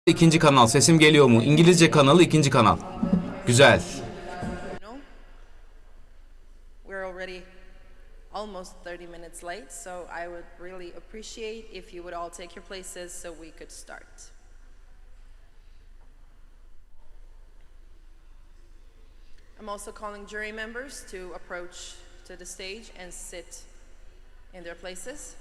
İkinci kanal. Sesim geliyor mu? İngilizce kanalı ikinci kanal. Güzel. No, we're already almost 30 minutes late, so I would really appreciate if you would all take your places so we could start. I'm also calling jury members to approach to the stage and sit in their places.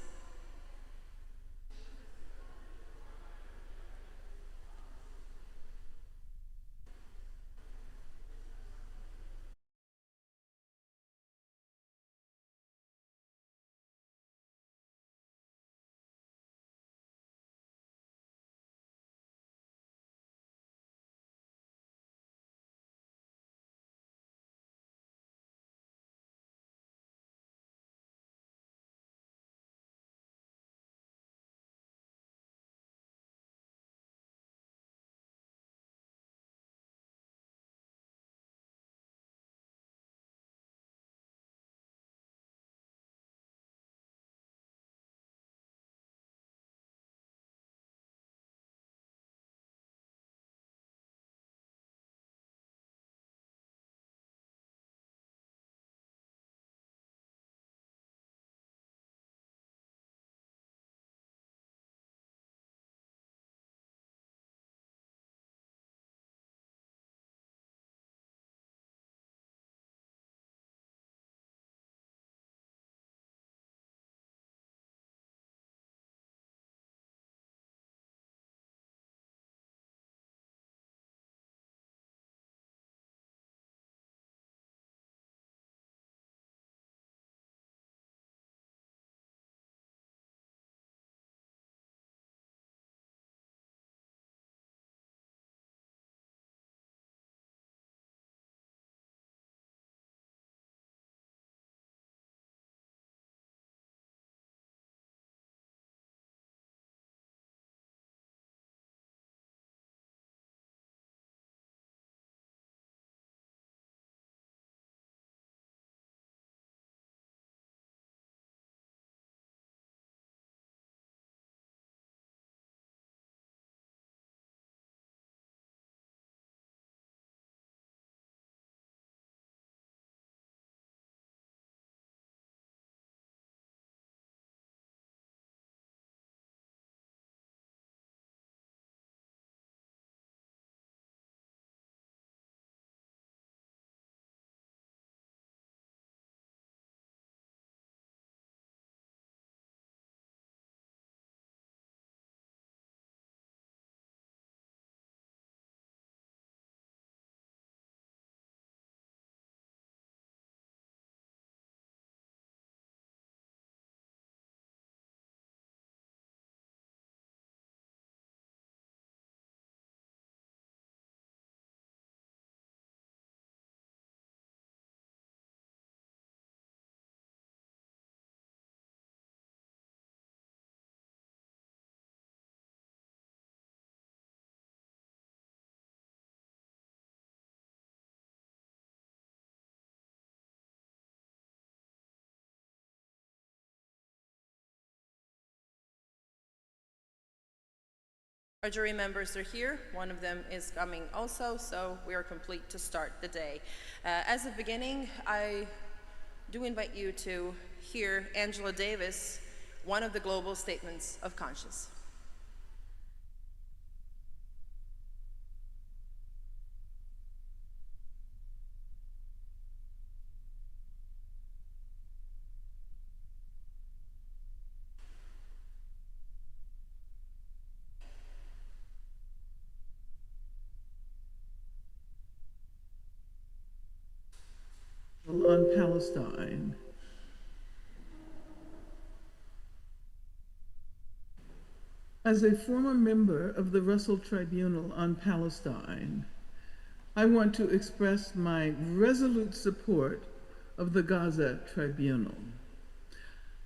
Our jury members are here. One of them is coming also, so we are complete to start the day. As a beginning, I do invite you to hear Angela Davis, one of the global statements of conscience. On Palestine. As a former member of the Russell Tribunal on Palestine, I want to express my resolute support of the Gaza Tribunal.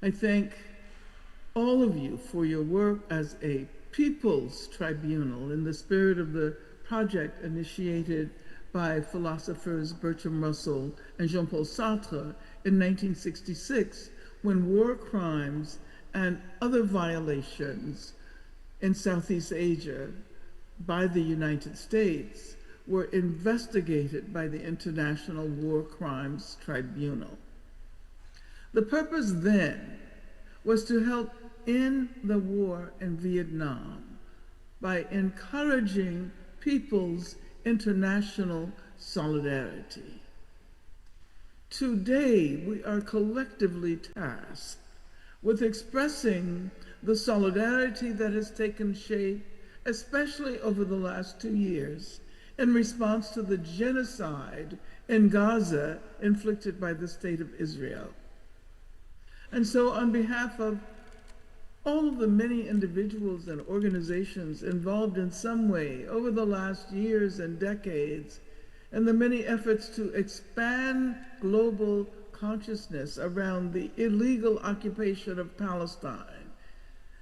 I thank all of you for your work as a people's tribunal in the spirit of the project initiated by philosophers Bertrand Russell and Jean-Paul Sartre in 1966, when war crimes and other violations in Southeast Asia by the United States were investigated by the International War Crimes Tribunal. The purpose then was to help end the war in Vietnam by encouraging people's international solidarity. Today, we are collectively tasked with expressing the solidarity that has taken shape, especially over the last 2 years, in response to the genocide in Gaza inflicted by the State of Israel. And so on behalf of all of the many individuals and organizations involved in some way over the last years and decades, and the many efforts to expand global consciousness around the illegal occupation of Palestine,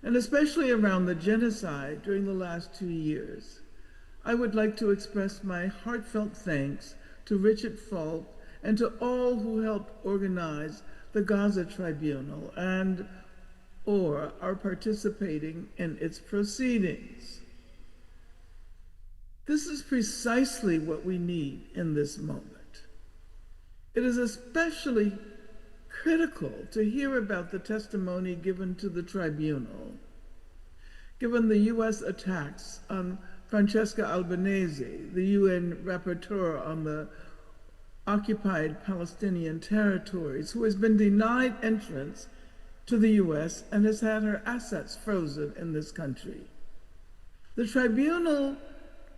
and especially around the genocide during the last 2 years, I would like to express my heartfelt thanks to Richard Falk and to all who helped organize the Gaza Tribunal and or are participating in its proceedings. This is precisely what we need in this moment. It is especially critical to hear about the testimony given to the tribunal, given the U.S. attacks on Francesca Albanese, the UN rapporteur on the occupied Palestinian territories, who has been denied entrance to the U.S. and has had her assets frozen in this country. The tribunal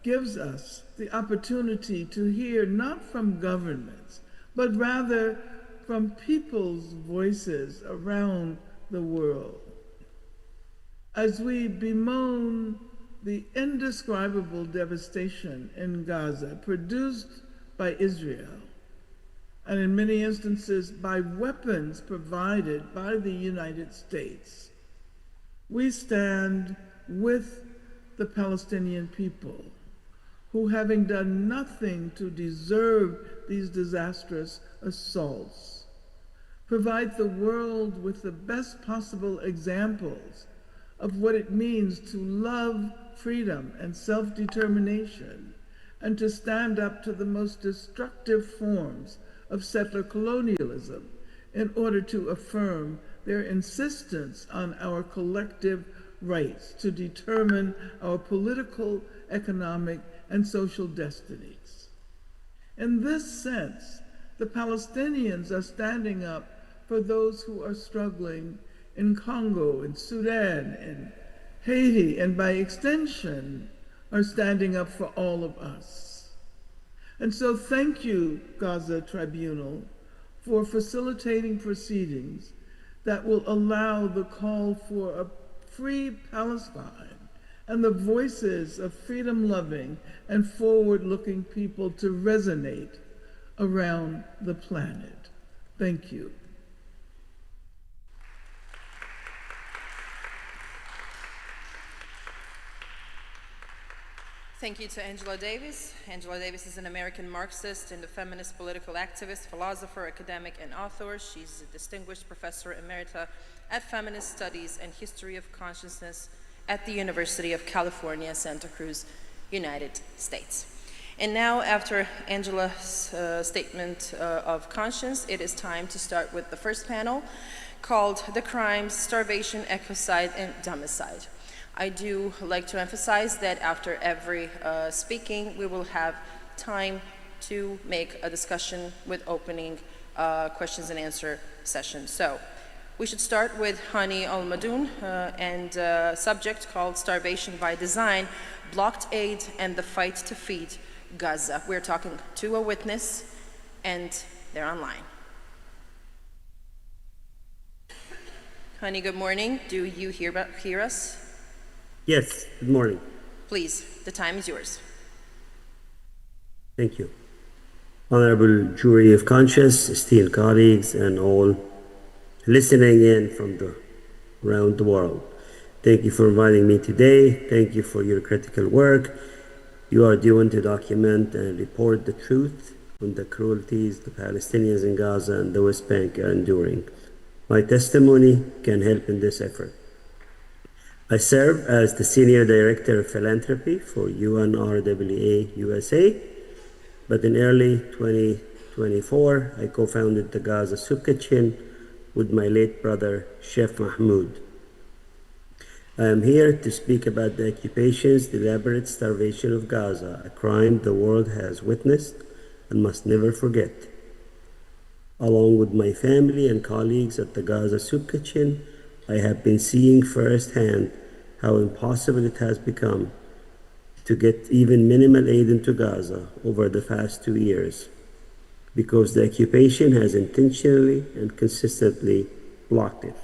gives us the opportunity to hear not from governments, but rather from people's voices around the world. As we bemoan the indescribable devastation in Gaza produced by Israel, and in many instances by weapons provided by the United States, we stand with the Palestinian people who, having done nothing to deserve these disastrous assaults, provide the world with the best possible examples of what it means to love freedom and self-determination, and to stand up to the most destructive forms of settler colonialism in order to affirm their insistence on our collective rights to determine our political, economic, and social destinies. In this sense, the Palestinians are standing up for those who are struggling in Congo, in Sudan, in Haiti, and by extension, are standing up for all of us. And so thank you, Gaza Tribunal, for facilitating proceedings that will allow the call for a free Palestine and the voices of freedom-loving and forward-looking people to resonate around the planet. Thank you. Thank you to Angela Davis. Angela Davis is an American Marxist and a feminist political activist, philosopher, academic, and author. She's a distinguished professor emerita at Feminist Studies and History of Consciousness at the University of California, Santa Cruz, United States. And now, after Angela's statement of conscience, it is time to start with the first panel called The Crimes, Starvation, Ecocide, and Domicide. I do like to emphasize that after every speaking, we will have time to make a discussion with opening questions and answer session. So we should start with Hani Al-Madoun and subject called Starvation by Design, Blocked Aid and the Fight to Feed Gaza. We're talking to a witness and they're online. Hani, good morning. Do you hear us? Yes, good morning. Please, the time is yours. Thank you. Honorable jury of conscience, esteemed colleagues, and all listening in from around the world. Thank you for inviting me today. Thank you for your critical work you are doing to document and report the truth on the cruelties the Palestinians in Gaza and the West Bank are enduring. My testimony can help in this effort. I serve as the Senior Director of Philanthropy for UNRWA USA, but in early 2024, I co-founded the Gaza Soup Kitchen with my late brother, Chef Mahmoud. I am here to speak about the occupation's deliberate starvation of Gaza, a crime the world has witnessed and must never forget. Along with my family and colleagues at the Gaza Soup Kitchen, I have been seeing firsthand how impossible it has become to get even minimal aid into Gaza over the past 2 years, because the occupation has intentionally and consistently blocked it.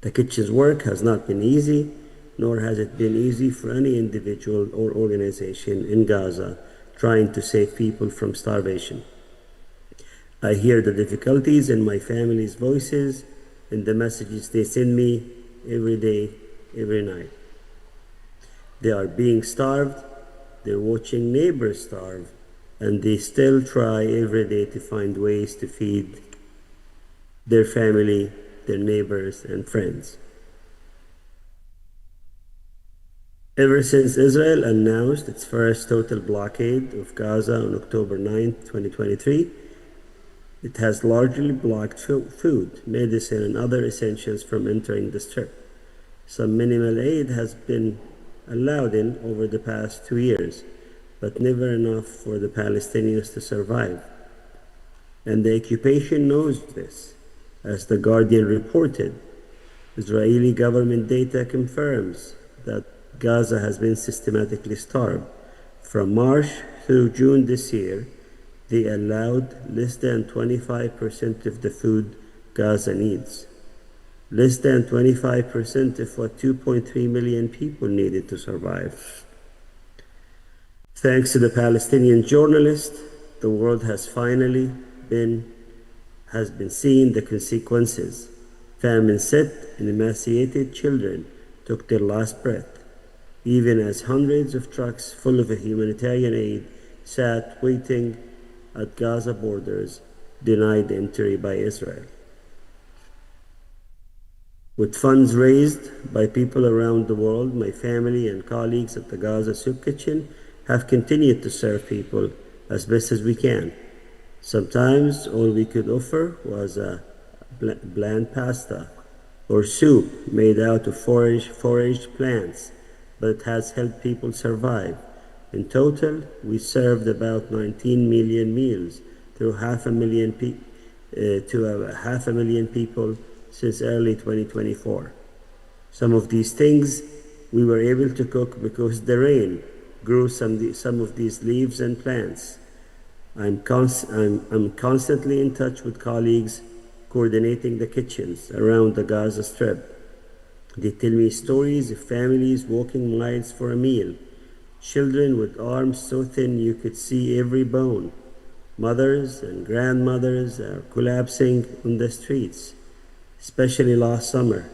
The kitchen's work has not been easy, nor has it been easy for any individual or organization in Gaza trying to save people from starvation. I hear the difficulties in my family's voices and the messages they send me every day, every night. They are being starved, they're watching neighbors starve, and they still try every day to find ways to feed their family, their neighbors, and friends. Ever since Israel announced its first total blockade of Gaza on October 9, 2023, it has largely blocked food, medicine, and other essentials from entering the Strip. Some minimal aid has been allowed in over the past 2 years, but never enough for the Palestinians to survive. And the occupation knows this. As The Guardian reported, Israeli government data confirms that Gaza has been systematically starved. From March through June this year, they allowed less than 25% of the food Gaza needs. Less than 25% of what 2.3 million people needed to survive. Thanks to the Palestinian journalist, the world has finally been seeing the consequences. Famine set and emaciated children took their last breath, even as hundreds of trucks full of humanitarian aid sat waiting at Gaza borders, denied entry by Israel. With funds raised by people around the world, my family and colleagues at the Gaza Soup Kitchen have continued to serve people as best as we can. Sometimes all we could offer was a bland pasta or soup made out of foraged plants, but it has helped people survive. In total, we served about 19 million meals to half a million people since early 2024. Some of these things we were able to cook because the rain grew some of these leaves and plants. I'm constantly in touch with colleagues coordinating the kitchens around the Gaza Strip. They tell me stories of families walking miles for a meal, children with arms so thin you could see every bone. Mothers and grandmothers are collapsing on the streets, especially last summer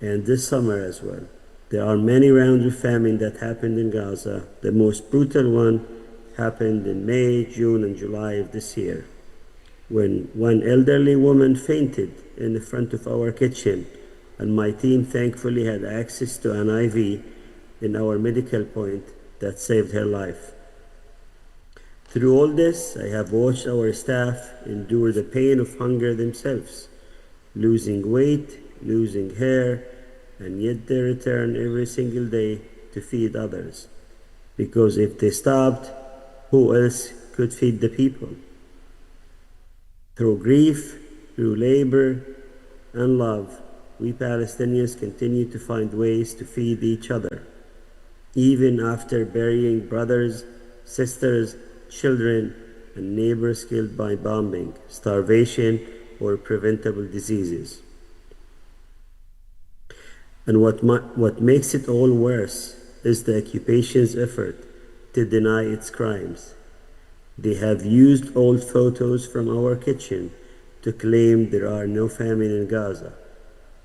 and this summer as well. There are many rounds of famine that happened in Gaza. The most brutal one happened in May, June, and July of this year, when one elderly woman fainted in the front of our kitchen, and my team thankfully had access to an IV in our medical point that saved her life. Through all this, I have watched our staff endure the pain of hunger themselves, losing weight, losing hair, and yet they return every single day to feed others. Because if they stopped, who else could feed the people? Through grief, through labor, and love, we Palestinians continue to find ways to feed each other, even after burying brothers, sisters, children, and neighbors killed by bombing, starvation, or preventable diseases. And what makes it all worse is the occupation's effort to deny its crimes. They have used old photos from our kitchen to claim there are no famine in Gaza,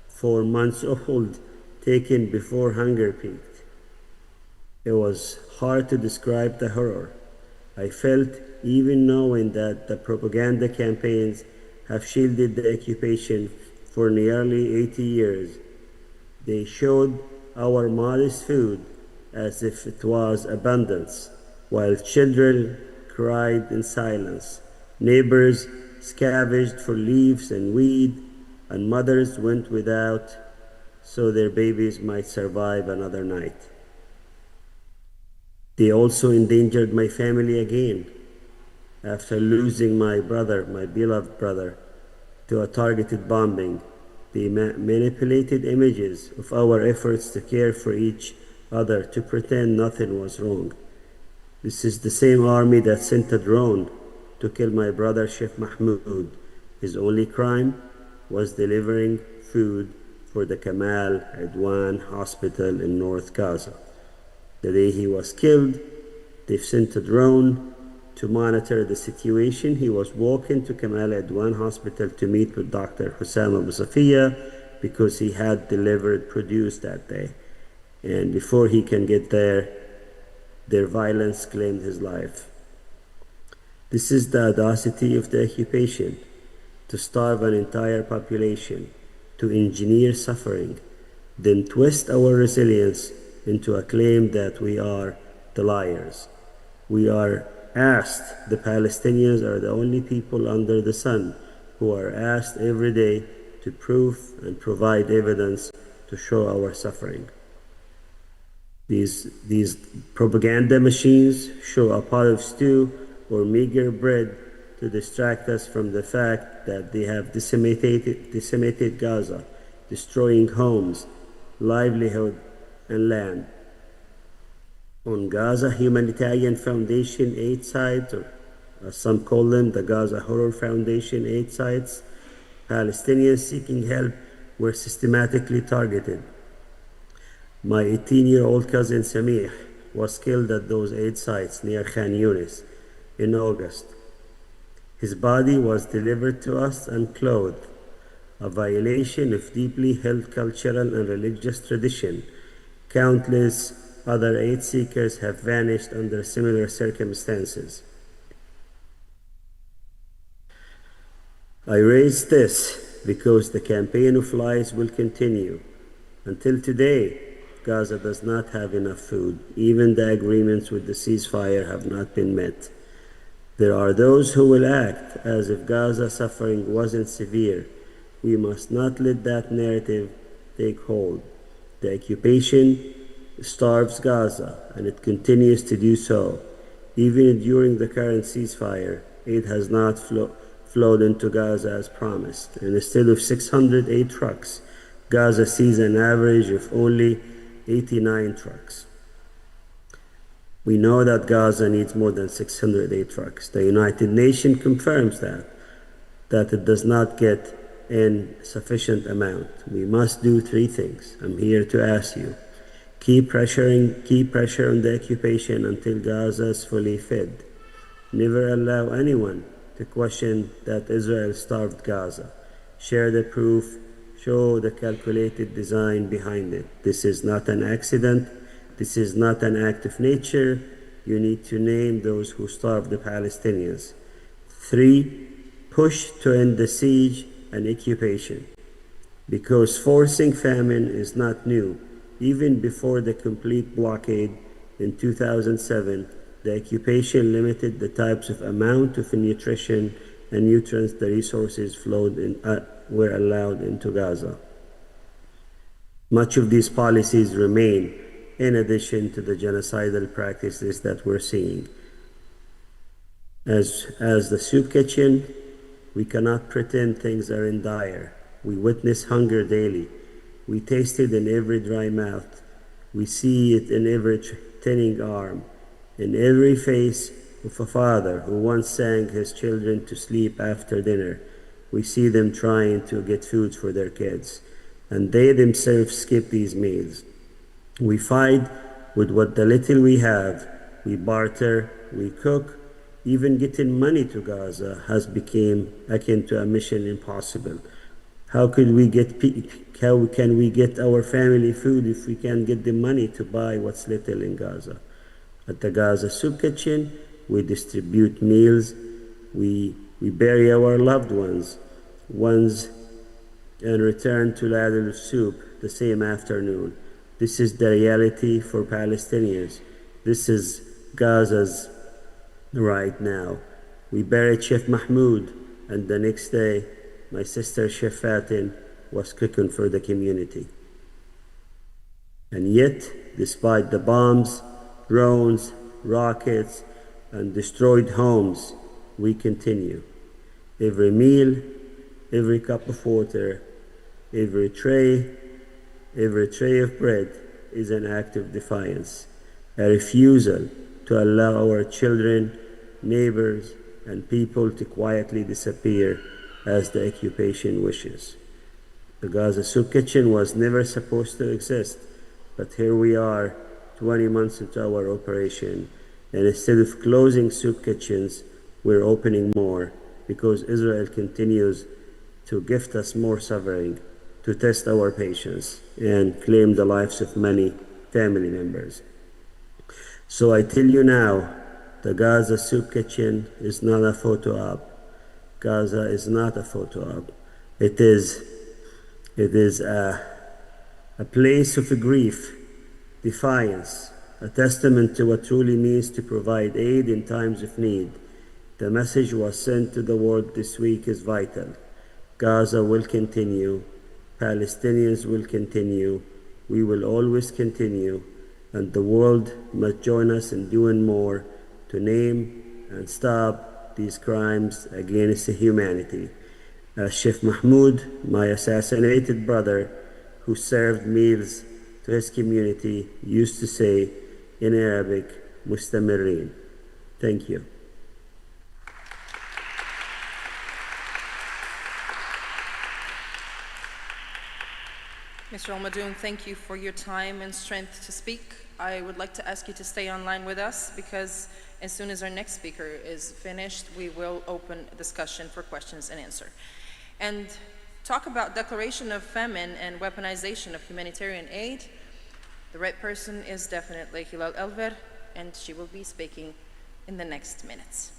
4 months old, taken before hunger peaked. It was hard to describe the horror I felt even knowing that the propaganda campaigns have shielded the occupation for nearly 80 years. They showed our modest food as if it was abundance, while children cried in silence. Neighbors scavenged for leaves and weed, and mothers went without so their babies might survive another night. They also endangered my family again. After losing my brother, my beloved brother, to a targeted bombing, they manipulated images of our efforts to care for each other to pretend nothing was wrong. This is the same army that sent a drone to kill my brother Sheikh Mahmoud. His only crime was delivering food for the Kamal Adwan Hospital in North Gaza. The day he was killed, they sent a drone to monitor the situation. He was walking to Kamal Adwan Hospital to meet with Dr. Hussam Abu Safiya because he had delivered produce that day. And before he can get there, their violence claimed his life. This is the audacity of the occupation, to starve an entire population, to engineer suffering, then twist our resilience into a claim that we are the liars. We are asked, the Palestinians are the only people under the sun who are asked every day to prove and provide evidence to show our suffering. These propaganda machines show a pot of stew or meager bread to distract us from the fact that they have decimated Gaza, destroying homes, livelihood, and land. On Gaza Humanitarian Foundation aid sites, or as some call them, the Gaza Horror Foundation aid sites, Palestinians seeking help were systematically targeted. My 18-year-old cousin Samih was killed at those aid sites near Khan Yunis in August. His body was delivered to us unclothed, a violation of deeply held cultural and religious tradition. Countless other aid seekers have vanished under similar circumstances. I raise this because the campaign of lies will continue. Until today, Gaza does not have enough food. Even the agreements with the ceasefire have not been met. There are those who will act as if Gaza's suffering wasn't severe. We must not let that narrative take hold. The occupation starves Gaza, and it continues to do so. Even during the current ceasefire, aid has not flowed into Gaza as promised. And instead of 608 trucks, Gaza sees an average of only 89 trucks. We know that Gaza needs more than 608 trucks. The United Nations confirms that it does not get in sufficient amount. We must do three things. I'm here to ask you. Keep pressure on the occupation until Gaza is fully fed. Never allow anyone to question that Israel starved Gaza. Share the proof. Show the calculated design behind it. This is not an accident. This is not an act of nature. You need to name those who starved the Palestinians. 3. Push to end the siege and occupation. Because forcing famine is not new. Even before the complete blockade in 2007, the occupation limited the types of amount of nutrition and nutrients the resources were allowed into Gaza. Much of these policies remain, in addition to the genocidal practices that we're seeing. As the soup kitchen, we cannot pretend things are in dire. We witness hunger daily. We taste it in every dry mouth. We see it in every thinning arm, in every face of a father who once sang his children to sleep after dinner. We see them trying to get food for their kids, and they themselves skip these meals. We fight with what the little we have. We barter, we cook. Even getting money to Gaza has become akin to a mission impossible. How can we get our family food if we can't get the money to buy what's little in Gaza? At the Gaza Soup Kitchen, we distribute meals. We bury our loved ones and returned to ladle of soup the same afternoon. This is the reality for Palestinians. This is Gaza's right now. We buried Chef Mahmoud, and the next day, my sister Chef Fatin was cooking for the community. And yet, despite the bombs, drones, rockets, and destroyed homes, we continue. Every meal, every cup of water, every tray of bread is an act of defiance, a refusal to allow our children, neighbors, and people to quietly disappear as the occupation wishes. The Gaza Soup Kitchen was never supposed to exist, but here we are, 20 months into our operation, and instead of closing soup kitchens, we're opening more because Israel continues to gift us more suffering, to test our patience, and claim the lives of many family members. So I tell you now, the Gaza Soup Kitchen is not a photo op. Gaza is not a photo op. It is a place of grief, defiance, a testament to what truly means to provide aid in times of need. The message was sent to the world this week is vital. Gaza will continue. Palestinians will continue. We will always continue. And the world must join us in doing more to name and stop these crimes against humanity. As Chef Mahmoud, my assassinated brother, who served meals to his community, used to say in Arabic, Mustamirin. Thank you. Mr. Al-Madoun, thank you for your time and strength to speak. I would like to ask you to stay online with us because as soon as our next speaker is finished, we will open a discussion for questions and answer. And talk about declaration of famine and weaponization of humanitarian aid. The right person is definitely Hilal Elver, and she will be speaking in the next minutes.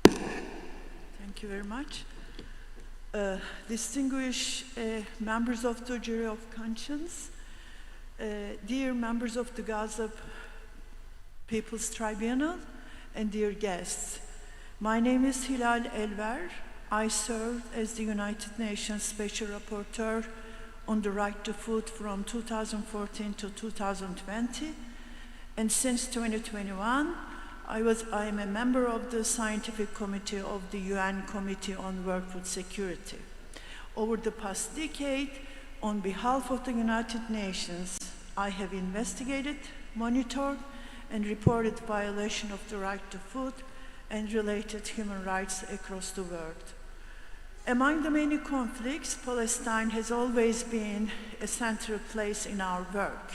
Thank you very much. Distinguished members of the Jury of Conscience, dear members of the Gaza People's Tribunal, and dear guests. My name is Hilal Elver. I served as the United Nations Special Rapporteur on the right to food from 2014 to 2020, and since 2021, I am a member of the Scientific Committee of the UN Committee on World Food Security. Over the past decade, on behalf of the United Nations, I have investigated, monitored, and reported violation of the right to food and related human rights across the world. Among the many conflicts, Palestine has always been a central place in our work,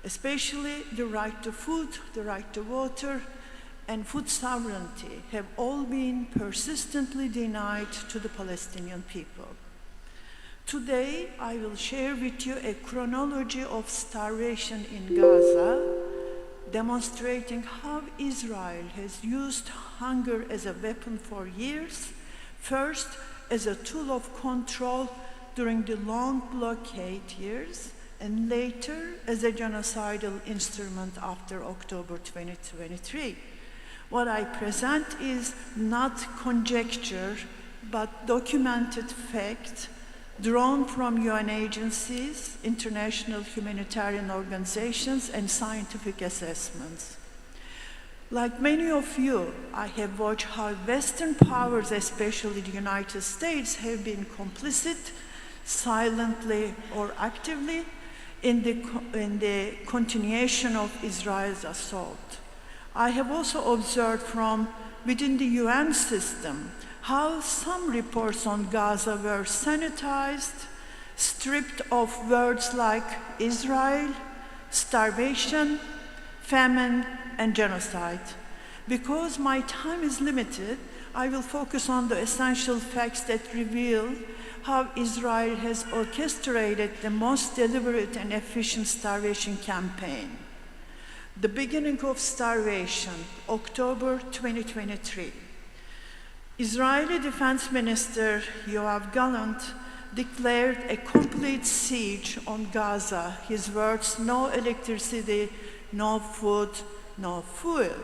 especially the right to food, the right to water, and food sovereignty have all been persistently denied to the Palestinian people. Today, I will share with you a chronology of starvation in Gaza, demonstrating how Israel has used hunger as a weapon for years, first as a tool of control during the long blockade years, and later as a genocidal instrument after October 2023. What I present is not conjecture, but documented fact drawn from UN agencies, international humanitarian organizations, and scientific assessments. Like many of you, I have watched how Western powers, especially the United States, have been complicit, silently or actively, in the continuation of Israel's assault. I have also observed from within the UN system how some reports on Gaza were sanitized, stripped of words like Israel, starvation, famine, and genocide. Because my time is limited, I will focus on the essential facts that reveal how Israel has orchestrated the most deliberate and efficient starvation campaign. The beginning of starvation, October 2023. Israeli Defense Minister Yoav Gallant declared a complete siege on Gaza. His words, no electricity, no food, no fuel.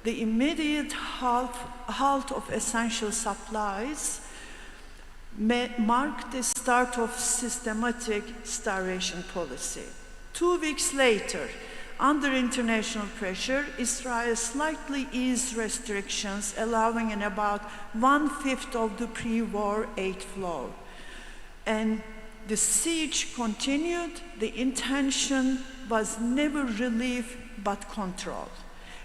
The immediate halt of essential supplies marked the start of systematic starvation policy. 2 weeks later, under international pressure, Israel slightly eased restrictions, allowing in about 1/5 of the pre-war aid flow. And the siege continued. The intention was never relief but control.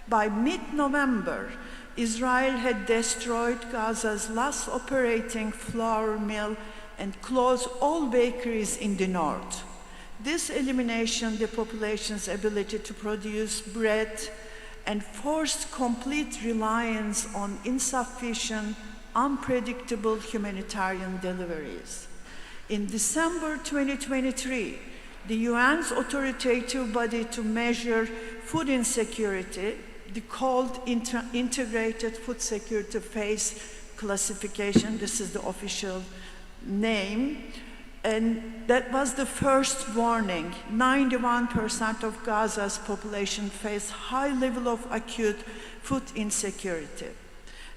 By mid-November, Israel had destroyed Gaza's last operating flour mill and closed all bakeries in the north. This elimination the population's ability to produce bread and forced complete reliance on insufficient, unpredictable humanitarian deliveries. In December 2023, the UN's authoritative body to measure food insecurity, called Integrated Food Security Phase Classification, this is the official name, and that was the first warning. 91% of Gaza's population face high level of acute food insecurity,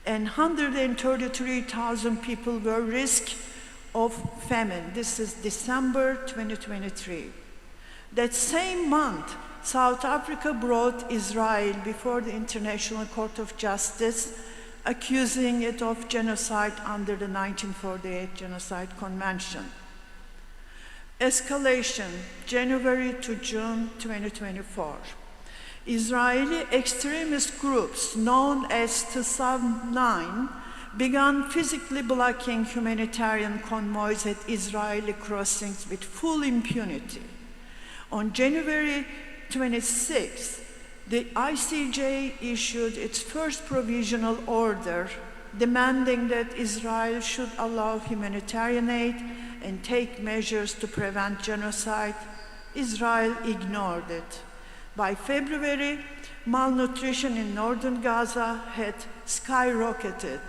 and 133,000 people were at risk of famine. This is December 2023. That same month, South Africa brought Israel before the International Court of Justice, accusing it of genocide under the 1948 Genocide Convention. Escalation, January to June 2024. Israeli extremist groups known as 2009 began physically blocking humanitarian convoys at Israeli crossings with full impunity. On January 26, the ICJ issued its first provisional order demanding that Israel should allow humanitarian aid and take measures to prevent genocide. Israel ignored it. By February, malnutrition in northern Gaza had skyrocketed.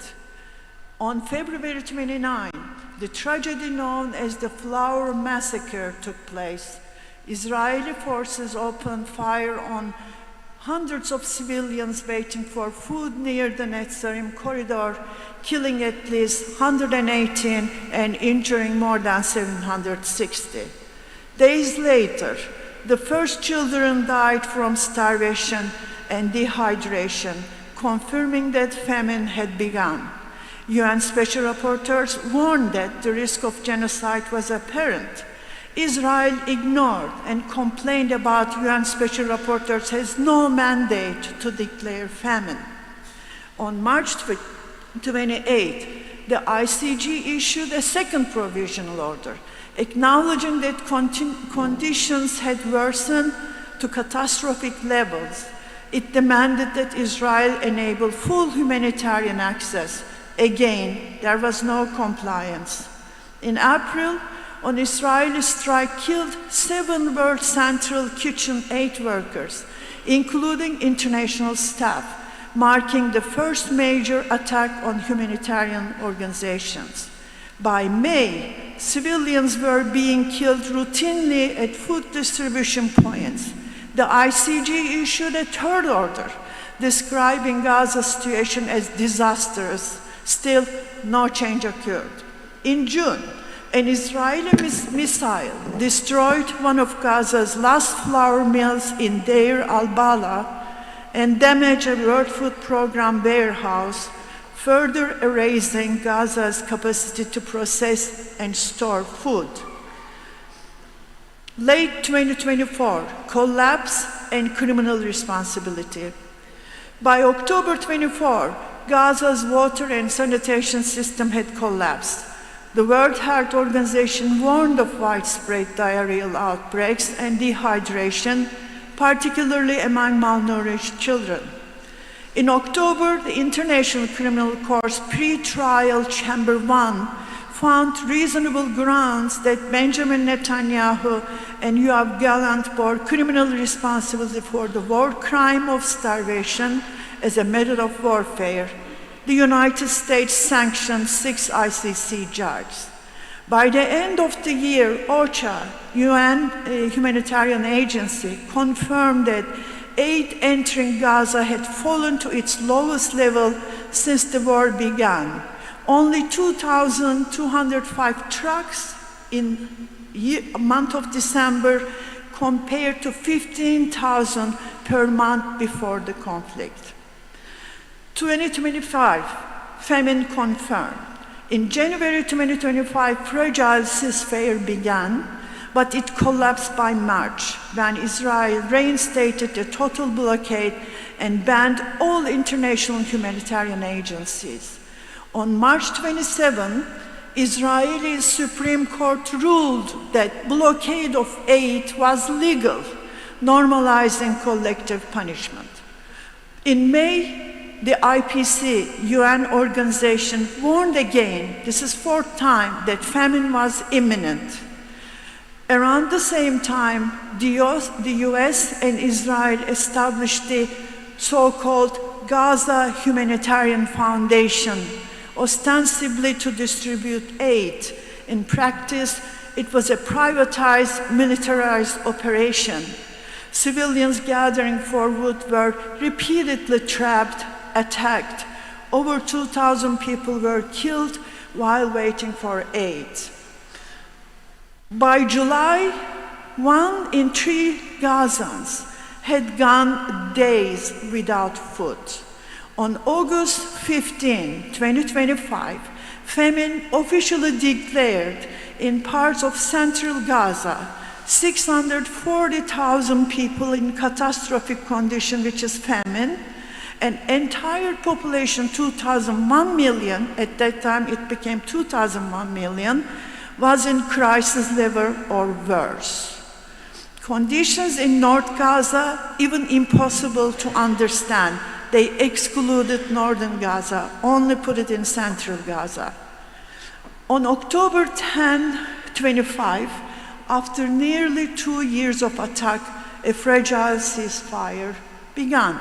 On February 29, the tragedy known as the Flour Massacre took place. Israeli forces opened fire on hundreds of civilians waiting for food near the Netzarim corridor, killing at least 118 and injuring more than 760. Days later, the first children died from starvation and dehydration, confirming that famine had begun. UN special rapporteurs warned that the risk of genocide was apparent. Israel ignored and complained about UN special rapporteurs has no mandate to declare famine. On March 28, the ICJ issued a second provisional order, acknowledging that conditions had worsened to catastrophic levels. It demanded that Israel enable full humanitarian access. Again, there was no compliance. In April, an Israeli strike killed 7 World Central Kitchen aid workers, including international staff, marking the first major attack on humanitarian organizations. By May, civilians were being killed routinely at food distribution points. The ICJ issued a third order describing Gaza's situation as disastrous. Still, no change occurred. In June, an Israeli missile destroyed one of Gaza's last flour mills in Deir al-Bala and damaged a World Food Programme warehouse, further erasing Gaza's capacity to process and store food. Late 2024, collapse and criminal responsibility. By October 24, Gaza's water and sanitation system had collapsed. The World Health Organization warned of widespread diarrheal outbreaks and dehydration, particularly among malnourished children. In October, the International Criminal Court's pre-trial Chamber 1 found reasonable grounds that Benjamin Netanyahu and Yoav Gallant bore criminal responsibility for the war crime of starvation as a method of warfare, the United States sanctioned 6 ICC judges. By the end of the year, OCHA, UN humanitarian agency, confirmed that aid entering Gaza had fallen to its lowest level since the war began. Only 2,205 trucks in the month of December compared to 15,000 per month before the conflict. 2025, famine confirmed. In January 2025, fragile ceasefire began, but it collapsed by March when Israel reinstated the total blockade and banned all international humanitarian agencies. On March 27, Israeli Supreme Court ruled that blockade of aid was legal, normalizing collective punishment. In May, the IPC, UN organization, warned again, this is 4th time, that famine was imminent. Around the same time, the US and Israel established the so-called Gaza Humanitarian Foundation, ostensibly to distribute aid. In practice, it was a privatized, militarized operation. Civilians gathering for wood were repeatedly trapped, attacked. Over 2,000 people were killed while waiting for aid. By July, 1 in 3 Gazans had gone days without food. On August 15, 2025, famine officially declared in parts of central Gaza, 640,000 people in catastrophic condition, which is famine, an entire population, 2,001 million, at that time it became 2,001 million, was in crisis level or worse. Conditions in North Gaza, even impossible to understand. They excluded northern Gaza, only put it in central Gaza. On October 10, 25, after nearly 2 years of attack, a fragile ceasefire began.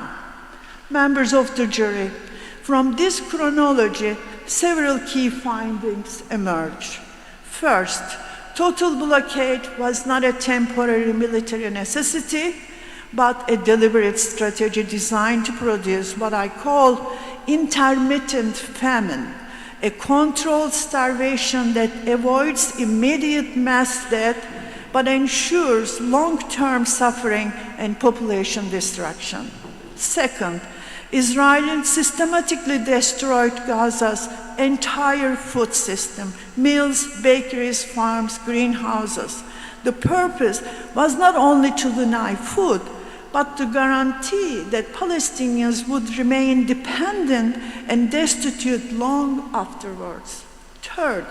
Members of the jury, from this chronology, several key findings emerge. First, total blockade was not a temporary military necessity, but a deliberate strategy designed to produce what I call intermittent famine, a controlled starvation that avoids immediate mass death but ensures long-term suffering and population destruction. Second, Israel systematically destroyed Gaza's entire food system, mills, bakeries, farms, greenhouses. The purpose was not only to deny food, but to guarantee that Palestinians would remain dependent and destitute long afterwards. Third,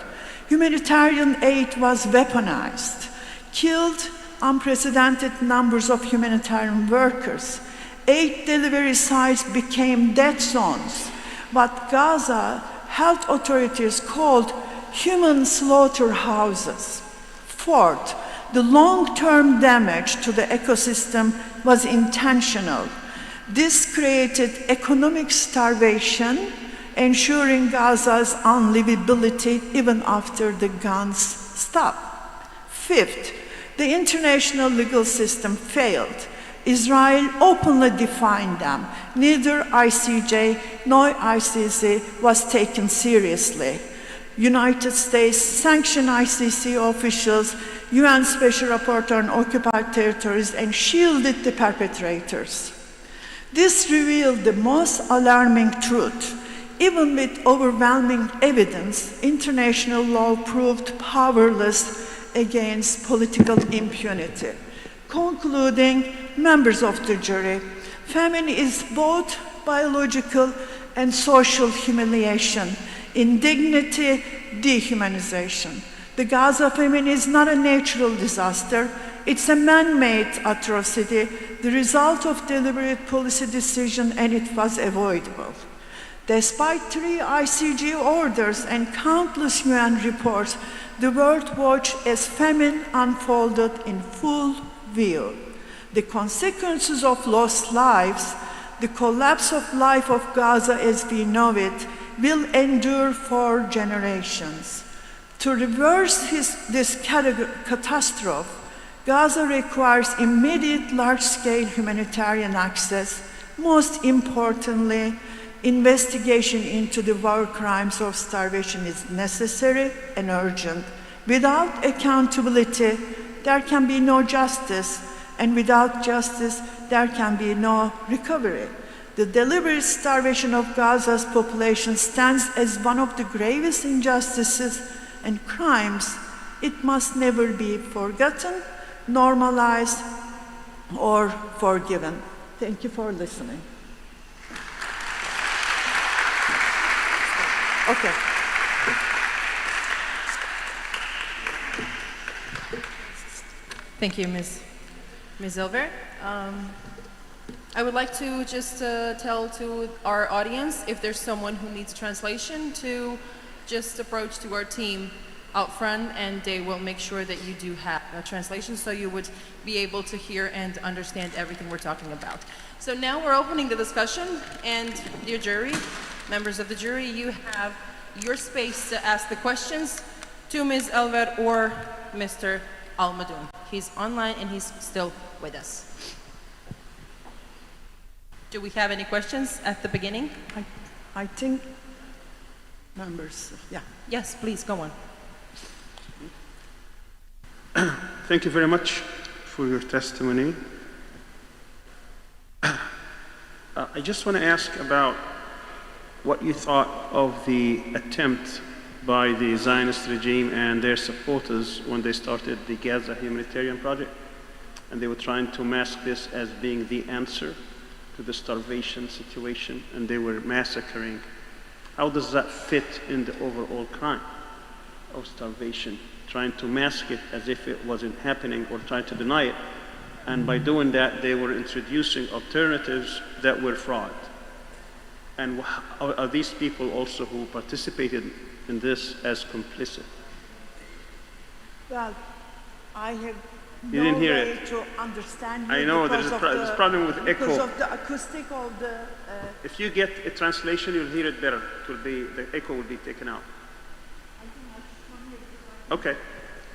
humanitarian aid was weaponized, killed unprecedented numbers of humanitarian workers. Aid delivery sites became dead zones, what Gaza health authorities called human slaughterhouses. Fourth, the long-term damage to the ecosystem was intentional. This created economic starvation, ensuring Gaza's unlivability even after the guns stopped. Fifth, the international legal system failed. Israel openly defined them. Neither ICJ nor ICC was taken seriously. United States sanctioned ICC officials, UN Special Rapporteur on occupied territories, and shielded the perpetrators. This revealed the most alarming truth. Even with overwhelming evidence, international law proved powerless against political impunity. Concluding, members of the jury, famine is both biological and social humiliation, indignity, dehumanization. The Gaza famine is not a natural disaster, it's a man-made atrocity, the result of deliberate policy decision, and it was avoidable. Despite 3 ICG orders and countless UN reports, the world watched as famine unfolded in full view. The consequences of lost lives, the collapse of life of Gaza as we know it, will endure for generations. To reverse this catastrophe, Gaza requires immediate large-scale humanitarian access. Most importantly, investigation into the war crimes of starvation is necessary and urgent. Without accountability, there can be no justice, and without justice, there can be no recovery. The deliberate starvation of Gaza's population stands as one of the gravest injustices and crimes. It must never be forgotten, normalized, or forgiven. Thank you for listening. Okay. Thank you, Ms. Elver. I would like to just tell to our audience, if there's someone who needs translation, to just approach to our team out front, and they will make sure that you do have a translation, so you would be able to hear and understand everything we're talking about. So now we're opening the discussion, and dear jury, members of the jury, you have your space to ask the questions to Ms. Elver or Mr. Al-Madoun. He's online and he's still with us. Do we have any questions at the beginning? I think members, yeah. Yes, please, go on. Thank you very much for your testimony. I just want to ask about what you thought of the attempt by the Zionist regime and their supporters when they started the Gaza humanitarian project, and they were trying to mask this as being the answer to the starvation situation, and they were massacring. How does that fit in the overall crime of starvation? Trying to mask it as if it wasn't happening or trying to deny it. And by doing that, they were introducing alternatives that were fraud. And are these people also who participated in this as complicit? Well, I have You no didn't hear way it. to understand you I know there's because a problem with echo. Because of the acoustic of the... If you get a translation, you'll hear it better. It will be, the echo will be taken out. Okay,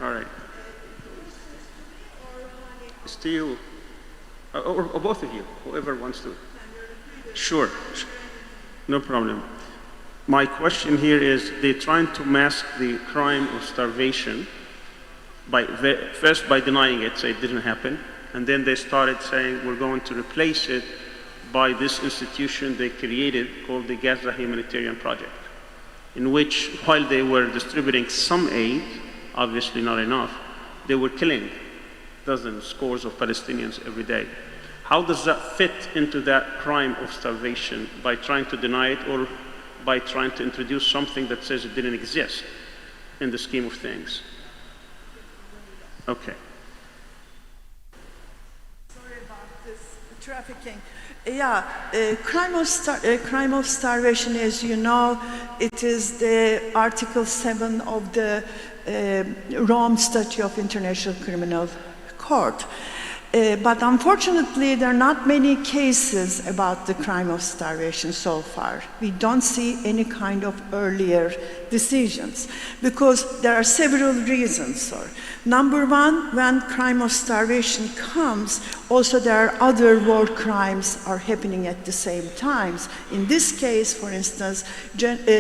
all right. It's to you, or both of you, whoever wants to. Sure, no problem. My question here is, they're trying to mask the crime of starvation first by denying it, say it didn't happen, and then they started saying we're going to replace it by this institution they created called the Gaza Humanitarian Project, in which, while they were distributing some aid, obviously not enough, they were killing dozens, scores of Palestinians every day. How does that fit into that crime of starvation, by trying to deny it or by trying to introduce something that says it didn't exist in the scheme of things? Okay. Sorry about this trafficking. Yeah, crime of starvation, as you know, it is the Article 7 of the Rome Statute of International Criminal Court. But unfortunately, there are not many cases about the crime of starvation so far. We don't see any kind of earlier decisions because there are several reasons, sir. Number one, when crime of starvation comes, also there are other war crimes are happening at the same time. In this case, for instance,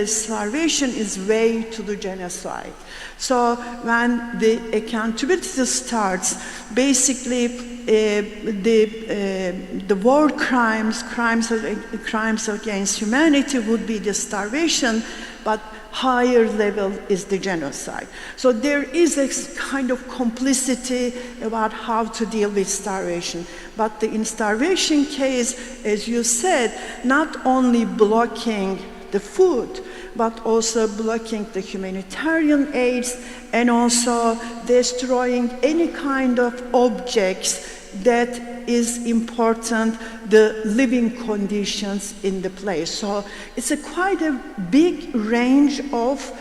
starvation is way to the genocide. So when the accountability starts, basically the war crimes against humanity would be the starvation, but higher level is the genocide. So there is a kind of complicity about how to deal with starvation. But in starvation case, as you said, not only blocking the food, but also blocking the humanitarian aids and also destroying any kind of objects that is important the living conditions in the place. So it's quite a big range of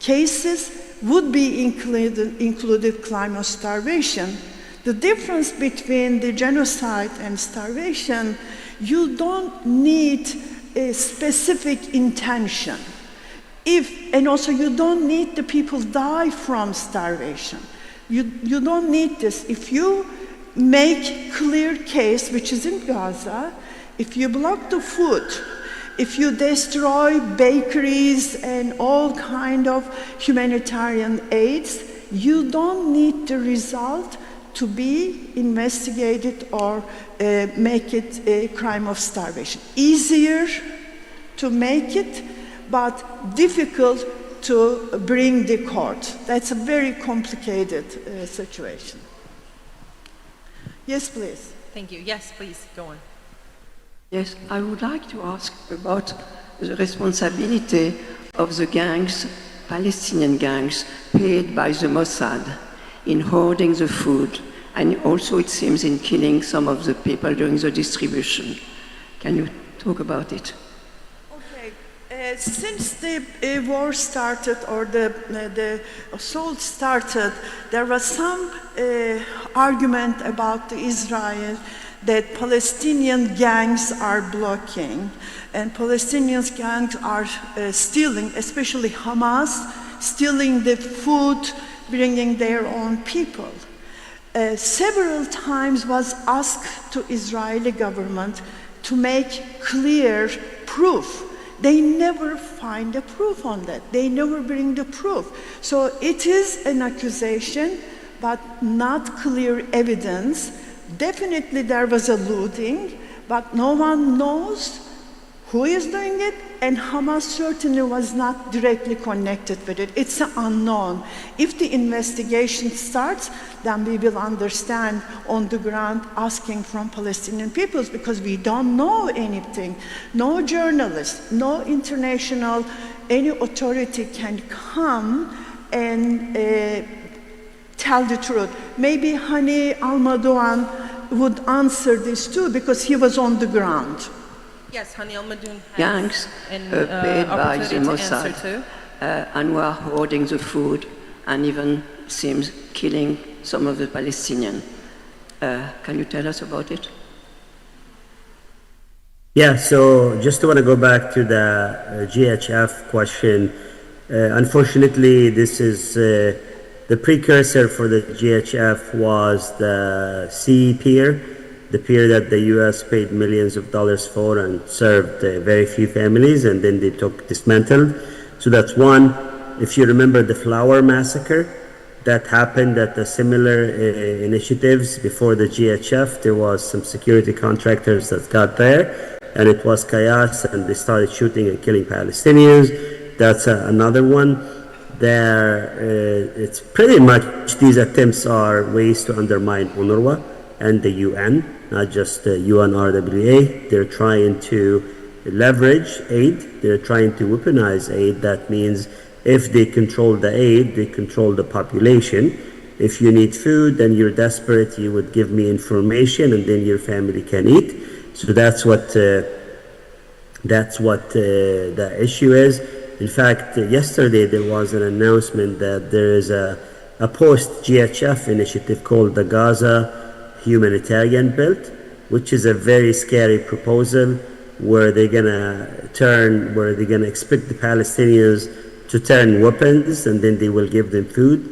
cases would be included crime of starvation. The difference between the genocide and starvation, you don't need a specific intention. And also you don't need the people die from starvation. You don't need this. If you make clear case, which is in Gaza, if you block the food, if you destroy bakeries and all kind of humanitarian aids, you don't need the result to be investigated or make it a crime of starvation. Easier to make it, but difficult to bring the court. That's a very complicated situation. Yes, please. Thank you. Yes, please, go on. Yes, I would like to ask about the responsibility of the gangs, Palestinian gangs, paid by the Mossad in hoarding the food, and also it seems in killing some of the people during the distribution. Can you talk about it? Since the war started, or the assault started, there was some argument about Israel that Palestinian gangs are blocking, and Palestinian gangs are stealing, especially Hamas, stealing the food, bringing their own people. Several times was asked to Israeli government to make clear proof. They never find the proof on that. They never bring the proof. So it is an accusation, but not clear evidence. Definitely there was a looting, but no one knows who is doing it, and Hamas certainly was not directly connected with it. It's unknown. If the investigation starts, then we will understand on the ground asking from Palestinian peoples, because we don't know anything. No journalist, no international, any authority can come and tell the truth. Maybe Hani Almadoan would answer this too, because he was on the ground. Yes, Hani Almadoun has Gangs an paid by the opportunity to answer Mossad too. and were hoarding the food and even seems killing some of the Palestinians. Can you tell us about it? Yeah, so just want to go back to the GHF question. Unfortunately, this is the precursor for the GHF was the C pier, the pier that the U.S. paid millions of dollars for and served very few families, and then they dismantled. So that's one. If you remember the flour massacre, that happened at the similar initiatives before the GHF. There was some security contractors that got there, and it was chaos, and they started shooting and killing Palestinians. That's another one. It's pretty much these attempts are ways to undermine UNRWA and the UN, not just the UNRWA. They're trying to leverage aid. They're trying to weaponize aid. That means if they control the aid, they control the population. If you need food and you're desperate, you would give me information, and then your family can eat. So that's what the issue is. In fact, yesterday there was an announcement that there is a post-GHF initiative called the Gaza Humanitarian Belt, which is a very scary proposal where they're gonna expect the Palestinians to turn weapons, and then they will give them food.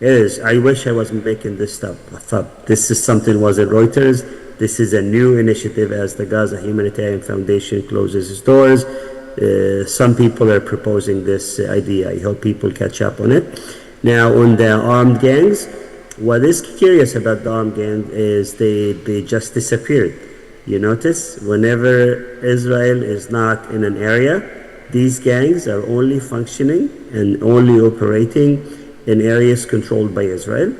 I wish I wasn't making this stuff up. This is something was at Reuters. This is a new initiative as the Gaza Humanitarian Foundation closes its doors. Some people are proposing this idea. I hope people catch up on it. Now, on the armed gangs, what is curious about the armed gangs is they just disappeared. You notice whenever Israel is not in an area, these gangs are only functioning and only operating in areas controlled by Israel.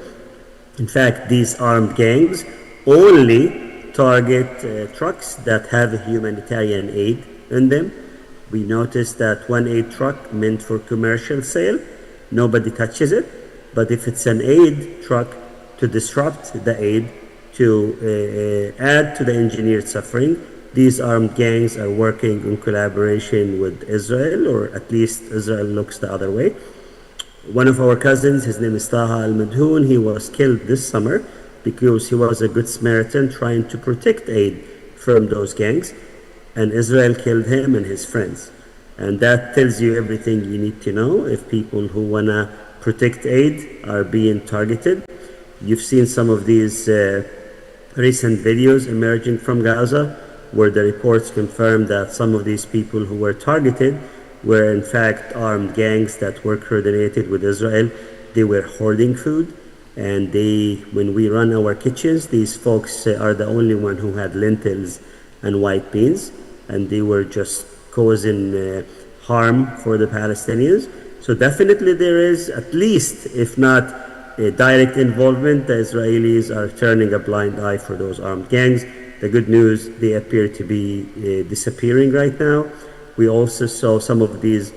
In fact, these armed gangs only target trucks that have humanitarian aid in them. We noticed that one aid truck meant for commercial sale, nobody touches it. But if it's an aid truck to disrupt the aid, to add to the engineered suffering. These armed gangs are working in collaboration with Israel, or at least Israel looks the other way. One of our cousins, his name is Taha al-Madhoun, he was killed this summer because he was a good Samaritan trying to protect aid from those gangs, and Israel killed him and his friends. And that tells you everything you need to know if people who want to protect aid are being targeted. You've seen some of these recent videos emerging from Gaza where the reports confirm that some of these people who were targeted were in fact armed gangs that were coordinated with Israel. They were hoarding food, and when we run our kitchens, these folks are the only one who had lentils and white beans, and they were just causing harm for the Palestinians. So definitely there is, at least, if not a direct involvement, the Israelis are turning a blind eye for those armed gangs. The good news, they appear to be disappearing right now. We also saw some of these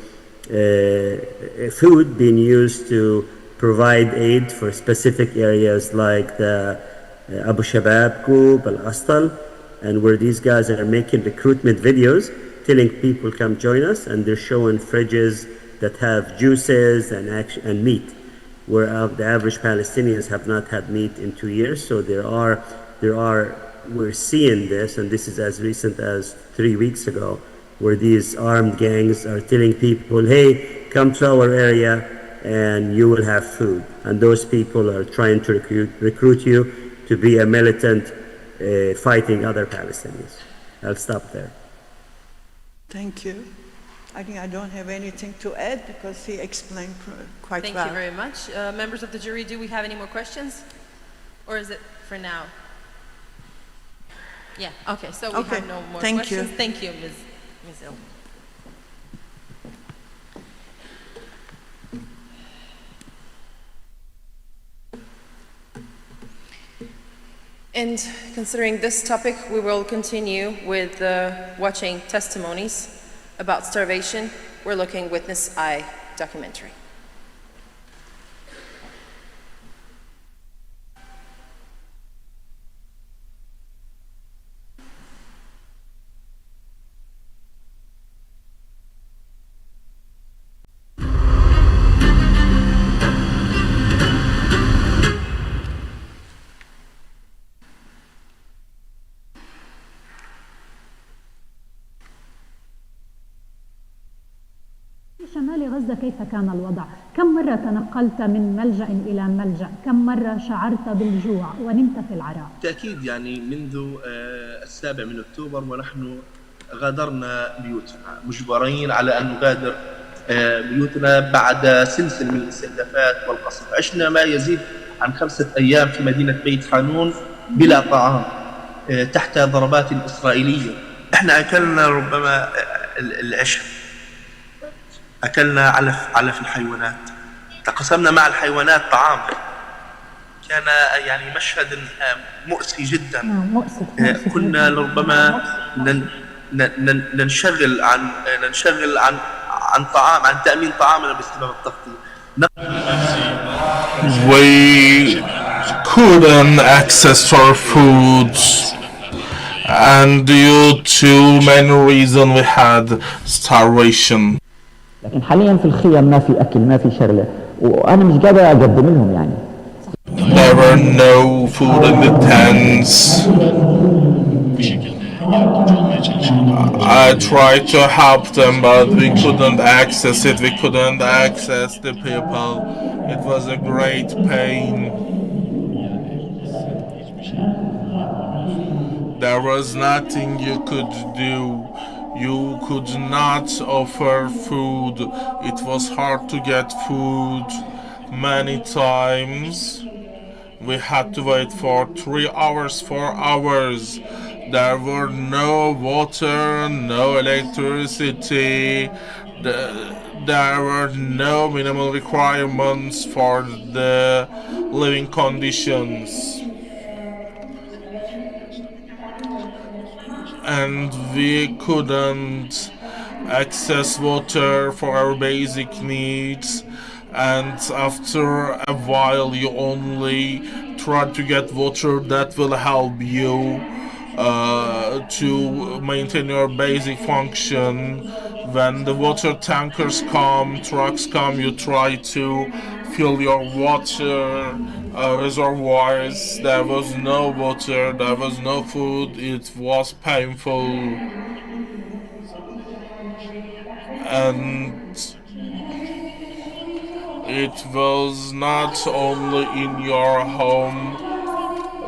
food being used to provide aid for specific areas like the Abu Shabab group, Al-Astal, and where these guys are making recruitment videos telling people come join us, and they're showing fridges that have juices and meat, where the average Palestinians have not had meat in 2 years. So we're seeing this, and this is as recent as 3 weeks ago, where these armed gangs are telling people, hey, come to our area and you will have food. And those people are trying to recruit you to be a militant fighting other Palestinians. I'll stop there. Thank you. I think I don't have anything to add because he explained quite well. Thank you very much. Members of the jury, do we have any more questions? Or is it for now? Yeah, okay, so we have no more questions. Thank you, Ms. Il. And considering this topic, we will continue with watching testimonies about starvation. We're looking Witness Eye documentary. شمال غزة كيف كان الوضع؟ كم مرة تنقلت من ملجأ إلى ملجأ؟ كم مرة شعرت بالجوع ونمت في العراء؟ بالتأكيد يعني منذ 7 أكتوبر ونحن غادرنا بيوتنا، مجبرين على أن نغادر بيوتنا بعد سلسلة من الاستهدافات والقصف. عشنا ما يزيد عن 5 أيام في مدينة بيت حانون بلا طعام تحت ضربات إسرائيلية. احنا أكلنا ربما العشاء، أكلنا علف الحيوانات، تقاسمنا مع الحيوانات طعام. كان يعني مشهد مؤسي جدا. كنا لربما ننشغل عن طعام، عن تأمين طعامنا بسبب التغطية. We couldn't access our food, and due to many reasons we had starvation. لكن حاليا في الخيام ما في اكل، ما في شغله، وانا مش قادر اقدم لهم يعني. There were no food in the tents. I tried to help them, but we couldn't access it. We couldn't access the people. It was a great pain. There was nothing you could do. You could not offer food. It was hard to get food. Many times we had to wait for 3 hours, 4 hours. There were no water, no electricity. There were no minimal requirements for the living conditions. And we couldn't access water for our basic needs, and after a while you only try to get water that will help you to maintain your basic function. When the water tankers come, trucks come, you try to fill your water reservoirs. There was no water, there was no food, it was painful. And it was not only in your home.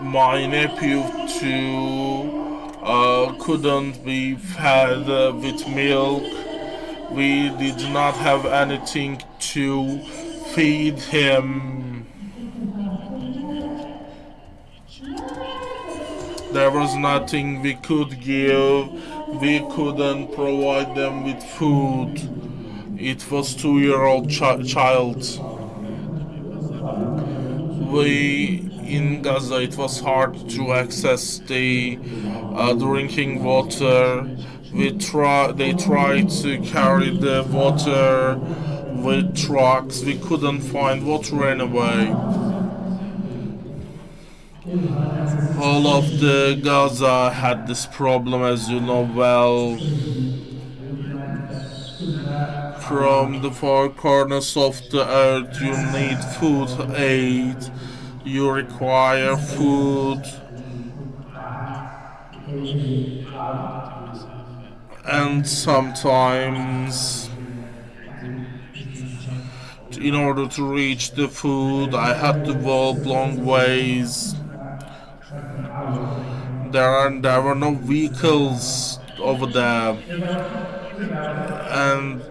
My nephew too couldn't be fed with milk. We did not have anything to feed him. There was nothing we could give. We couldn't provide them with food. It was 2-year-old child. In Gaza, it was hard to access the drinking water. They tried to carry the water with trucks. We couldn't find water anyway. All of the Gaza had this problem, as you know well. From the four corners of the earth, you need food aid. You require food. And sometimes, in order to reach the food, I had to walk long ways. There were no vehicles over there. And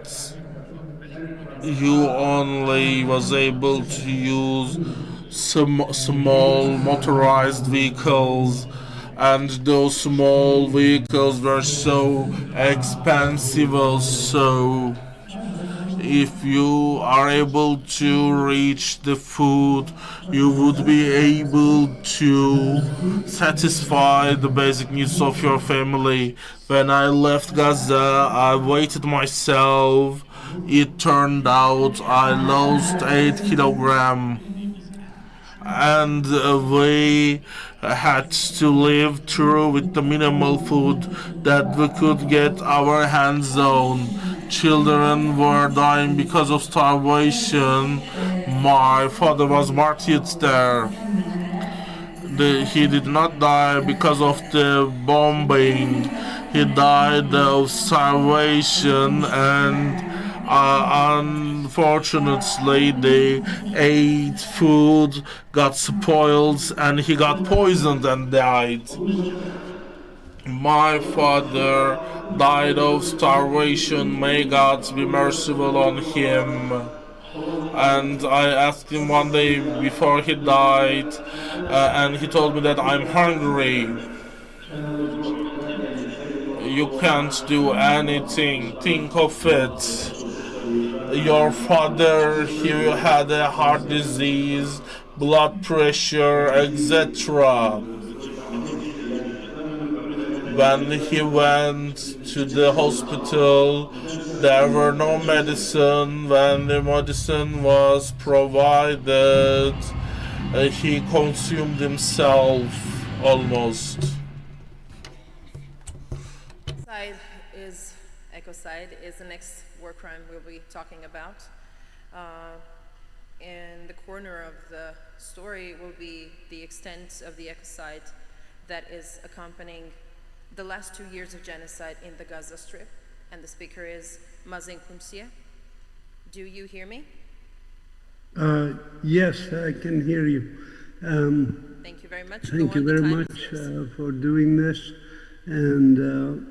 you only was able to use some small motorized vehicles, and those small vehicles were so expensive also. If you are able to reach the food, you would be able to satisfy the basic needs of your family. When I left Gaza, I weighed myself. It turned out I lost 8 kilograms. And we had to live through with the minimal food that we could get our hands on. Children were dying because of starvation. My father was martyred there. He did not die because of the bombing. He died of starvation, and unfortunately they ate food, got spoiled, and he got poisoned and died. My father died of starvation. May God be merciful on him. And I asked him one day before he died, and he told me that I'm hungry. You can't do anything. Think of it. Your father, he had a heart disease, blood pressure, etc. When he went to the hospital, there were no medicine. When the medicine was provided, he consumed himself almost. Ecocide is the next war crime we'll be talking about. In the corner of the story will be the extent of the ecocide that is accompanying the last 2 years of genocide in the Gaza Strip, and the speaker is Mazin Kumsiye. Do you hear me? Yes, I can hear you. Thank you very much. Thank you very much for doing this. And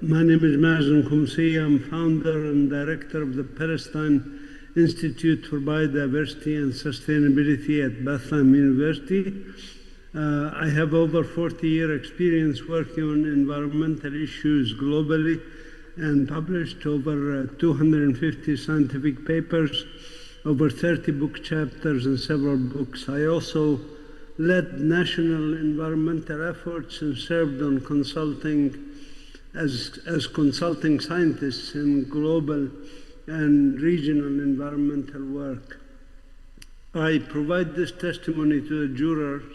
my name is Mazin Kumsiye. I'm founder and director of the Palestine Institute for Biodiversity and Sustainability at Bethlehem University. I have over 40-year experience working on environmental issues globally and published over 250 scientific papers, over 30 book chapters and several books. I also led national environmental efforts and served on consulting as consulting scientists in global and regional environmental work. I provide this testimony to the jurors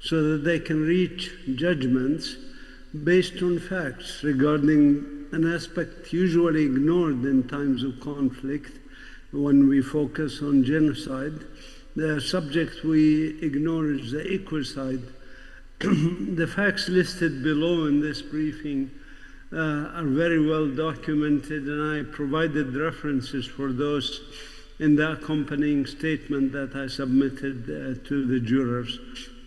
so that they can reach judgments based on facts regarding an aspect usually ignored in times of conflict when we focus on genocide. The subject we ignore is the ecocide. The facts listed below in this briefing are very well documented, and I provided references for those in the accompanying statement that I submitted to the jurors,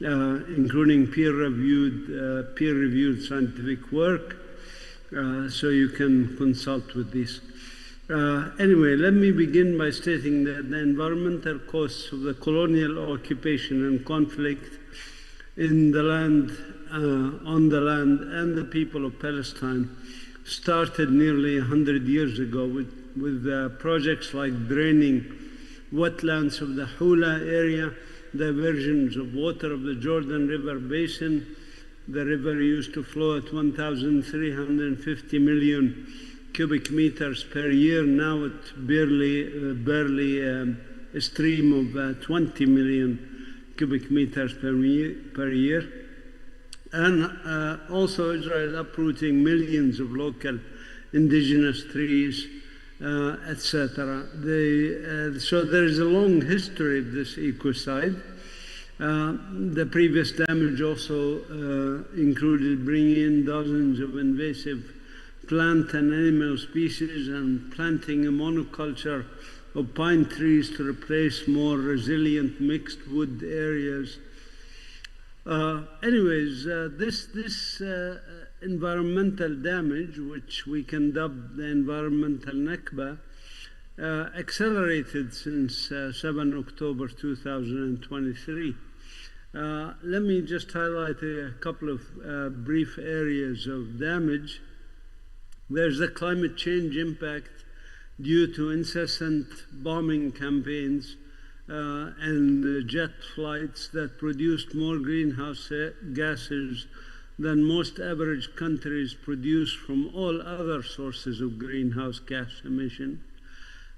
including peer-reviewed scientific work, so you can consult with these. Anyway, let me begin by stating that the environmental costs of the colonial occupation and conflict in the land, on the land, and the people of Palestine started nearly 100 years ago with projects like draining wetlands of the Hula area, diversions of water of the Jordan River basin. The river used to flow at 1,350 million cubic meters per year. Now it's barely a stream of 20 million cubic meters per year. And also Israel uprooting millions of local indigenous trees, etc. So there is a long history of this ecocide. The previous damage also included bringing in dozens of invasive plant and animal species and planting a monoculture of pine trees to replace more resilient mixed wood areas. This environmental damage, which we can dub the environmental Nakba, accelerated since 7 October 2023. Let me just highlight a couple of brief areas of damage. There's the climate change impact due to incessant bombing campaigns and jet flights that produced more greenhouse gases than most average countries produce from all other sources of greenhouse gas emission.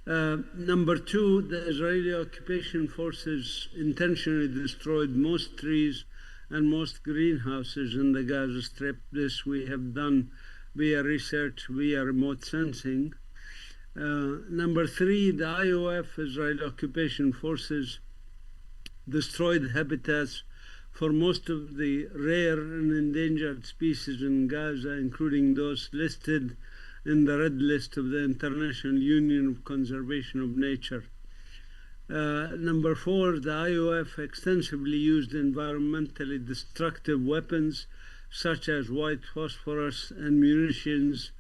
Number two, the Israeli occupation forces intentionally destroyed most trees and most greenhouses in the Gaza Strip. This we have done via research, via remote sensing. Number three, the IOF, Israeli occupation forces, destroyed habitats for most of the rare and endangered species in Gaza, including those listed in the red list of the International Union of Conservation of Nature. Number four, the IOF extensively used environmentally destructive weapons such as white phosphorus and munitions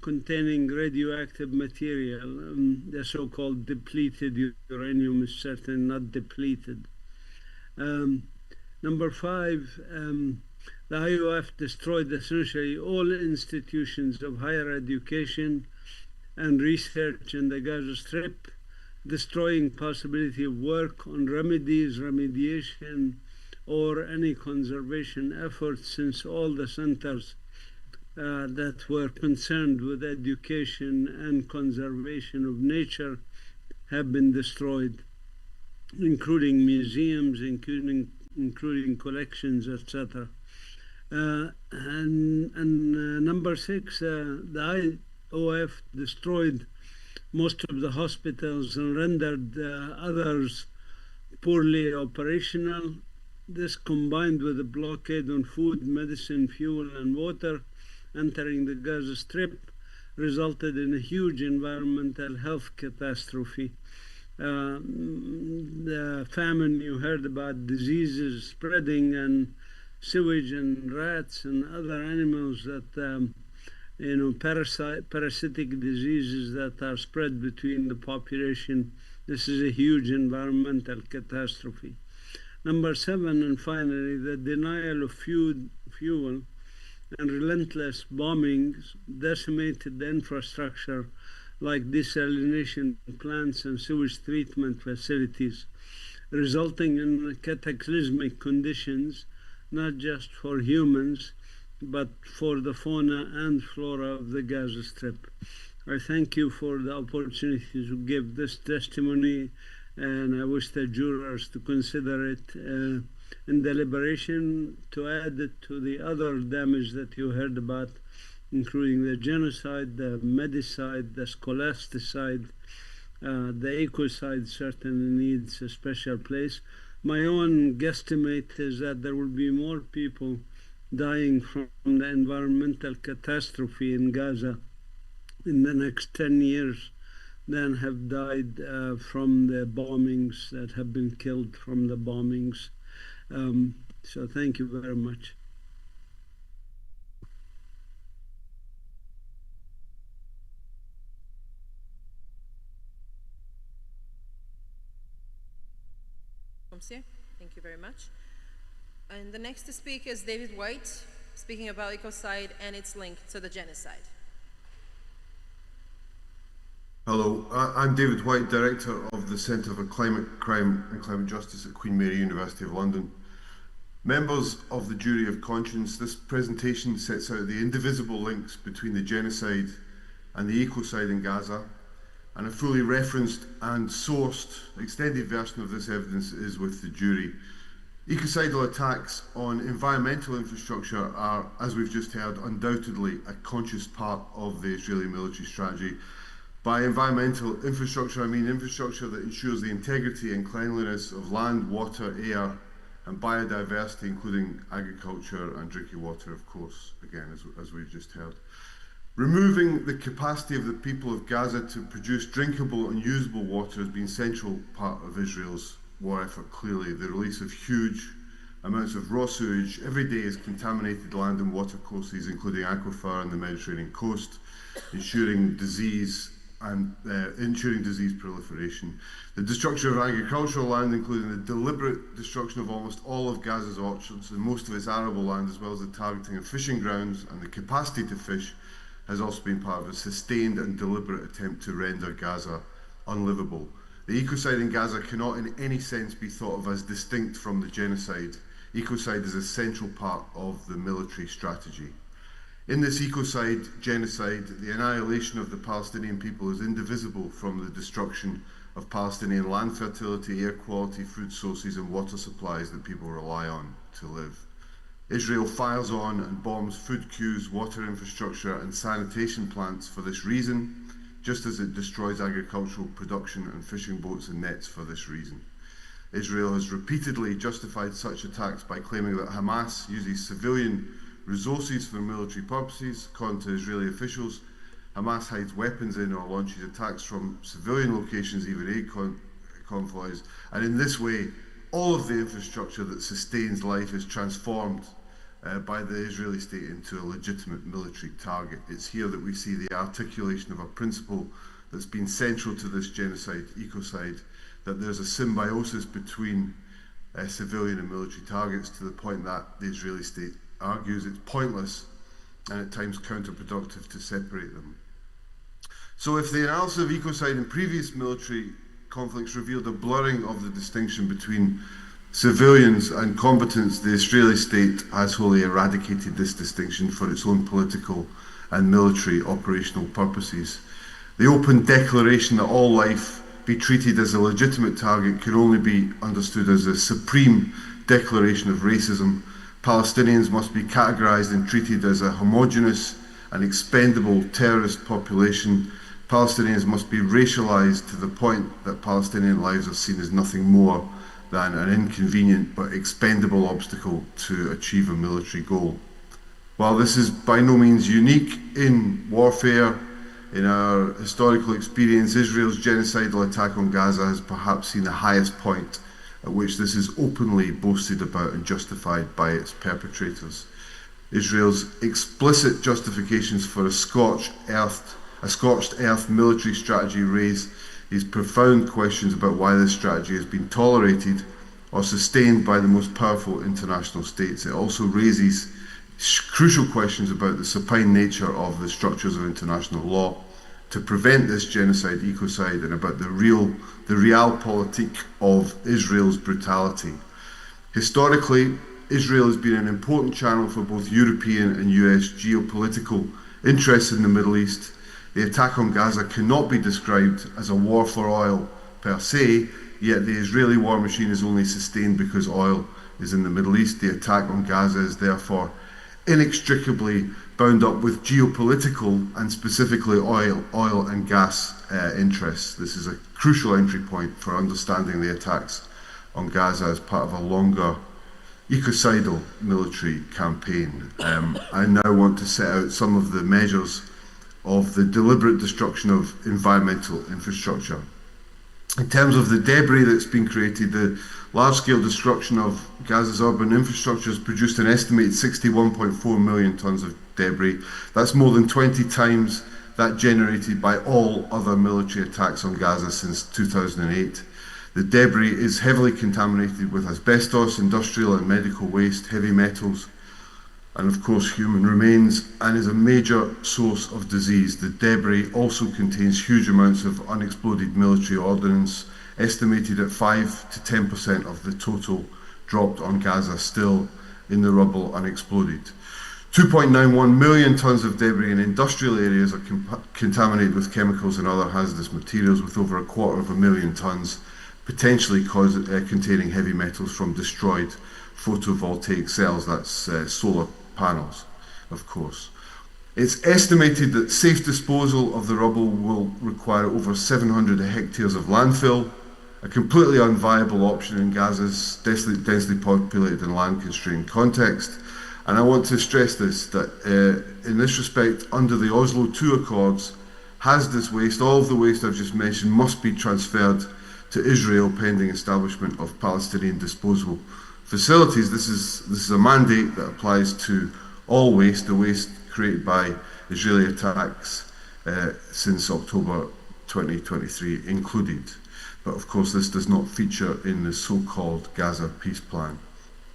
containing radioactive material. The so-called depleted uranium is certainly not depleted. Number five, the IOF destroyed essentially all institutions of higher education and research in the Gaza Strip, destroying possibility of work on remedies, remediation, or any conservation efforts, since all the centers that were concerned with education and conservation of nature have been destroyed, including museums, including collections, etc. Number six, the IOF destroyed most of the hospitals and rendered others poorly operational. This, combined with a blockade on food, medicine, fuel, and water entering the Gaza Strip, resulted in a huge environmental health catastrophe. The famine you heard about, diseases spreading, and sewage and rats and other animals that, parasitic diseases that are spread between the population. This is a huge environmental catastrophe. Number seven, and finally, the denial of fuel and relentless bombings decimated the infrastructure like desalination plants and sewage treatment facilities, resulting in cataclysmic conditions, not just for humans, but for the fauna and flora of the Gaza Strip. I thank you for the opportunity to give this testimony, and I wish the jurors to consider it in in deliberation to add it to the other damage that you heard about, including the genocide, the medicide, the scholasticide, the ecocide certainly needs a special place. My own guesstimate is that there will be more people dying from the environmental catastrophe in Gaza in the next 10 years than have died from the bombings, that have been killed from the bombings. So thank you very much. Thank you very much. And the next to speak is David White, speaking about ecocide and its link to the genocide. Hello, I'm David White, Director of the Centre for Climate Crime and Climate Justice at Queen Mary University of London. Members of the Jury of Conscience, this presentation sets out the indivisible links between the genocide and the ecocide in Gaza, and a fully referenced and sourced extended version of this evidence is with the jury. Ecocidal attacks on environmental infrastructure are, as we've just heard, undoubtedly a conscious part of the Israeli military strategy. By environmental infrastructure, I mean infrastructure that ensures the integrity and cleanliness of land, water, air, and biodiversity, including agriculture and drinking water, of course, again, as we've just heard. Removing the capacity of the people of Gaza to produce drinkable and usable water has been a central part of Israel's war effort, clearly. The release of huge amounts of raw sewage every day has contaminated land and water courses, including aquifer and the Mediterranean coast, ensuring disease proliferation. The destruction of agricultural land, including the deliberate destruction of almost all of Gaza's orchards and most of its arable land, as well as the targeting of fishing grounds and the capacity to fish, has also been part of a sustained and deliberate attempt to render Gaza unlivable. The ecocide in Gaza cannot in any sense be thought of as distinct from the genocide. Ecocide is a central part of the military strategy. In this ecocide genocide, the annihilation of the Palestinian people is indivisible from the destruction of Palestinian land fertility, air quality, food sources and water supplies that people rely on to live. Israel fires on and bombs food queues, water infrastructure and sanitation plants for this reason, just as it destroys agricultural production and fishing boats and nets for this reason. Israel has repeatedly justified such attacks by claiming that Hamas uses civilian resources for military purposes. According to Israeli officials, Hamas hides weapons in or launches attacks from civilian locations, even aid convoys, and in this way, all of the infrastructure that sustains life is transformed by the Israeli state into a legitimate military target. It's here that we see the articulation of a principle that's been central to this genocide, ecocide, that there's a symbiosis between civilian and military targets, to the point that the Israeli state argues it's pointless and at times counterproductive to separate them. So if the analysis of ecocide in previous military conflicts revealed a blurring of the distinction between civilians and combatants, the Israeli state has wholly eradicated this distinction for its own political and military operational purposes. The open declaration that all life be treated as a legitimate target can only be understood as a supreme declaration of racism. Palestinians must be categorized and treated as a homogeneous and expendable terrorist population. Palestinians must be racialized to the point that Palestinian lives are seen as nothing more than an inconvenient but expendable obstacle to achieve a military goal. While this is by no means unique in warfare, in our historical experience, Israel's genocidal attack on Gaza has perhaps seen the highest point at which this is openly boasted about and justified by its perpetrators. Israel's explicit justifications for a scorched earth military strategy raise these profound questions about why this strategy has been tolerated or sustained by the most powerful international states. It also raises crucial questions about the supine nature of the structures of international law to prevent this genocide, ecocide, and about the realpolitik of Israel's brutality. Historically, Israel has been an important channel for both European and US geopolitical interests in the Middle East. The attack on Gaza cannot be described as a war for oil per se, yet the Israeli war machine is only sustained because oil is in the Middle East. The attack on Gaza is therefore inextricably bound up with geopolitical and specifically oil and gas interests. This is a crucial entry point for understanding the attacks on Gaza as part of a longer ecocidal military campaign. I now want to set out some of the measures of the deliberate destruction of environmental infrastructure. In terms of the debris that's been created, the large-scale destruction of Gaza's urban infrastructure has produced an estimated 61.4 million tonnes of debris. That's more than 20 times that generated by all other military attacks on Gaza since 2008. The debris is heavily contaminated with asbestos, industrial and medical waste, heavy metals, and of course human remains, and is a major source of disease. The debris also contains huge amounts of unexploded military ordnance, estimated at 5 to 10% of the total dropped on Gaza still in the rubble unexploded. 2.91 million tonnes of debris in industrial areas are contaminated with chemicals and other hazardous materials, with over 250,000 tonnes potentially containing heavy metals from destroyed photovoltaic cells, that's solar panels, of course. It's estimated that safe disposal of the rubble will require over 700 hectares of landfill, a completely unviable option in Gaza's densely populated and land-constrained context. And I want to stress this, that in this respect, under the Oslo II Accords, hazardous waste, all of the waste I've just mentioned, must be transferred to Israel pending establishment of Palestinian disposal facilities. This is a mandate that applies to all waste, the waste created by Israeli attacks since October 2023 included. But of course this does not feature in the so-called Gaza peace plan.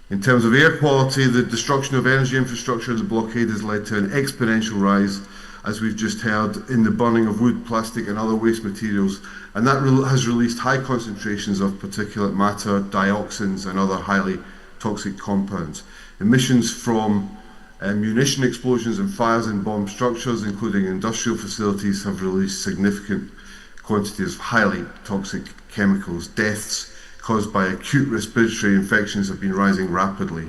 In terms of air quality, the destruction of energy infrastructure in the blockade has led to an exponential rise, as we've just heard, in the burning of wood, plastic and other waste materials, and that has released high concentrations of particulate matter, dioxins and other highly toxic compounds. Emissions from munition explosions and fires in bomb structures, including industrial facilities, have released significant quantities of highly toxic chemicals. Deaths caused by acute respiratory infections have been rising rapidly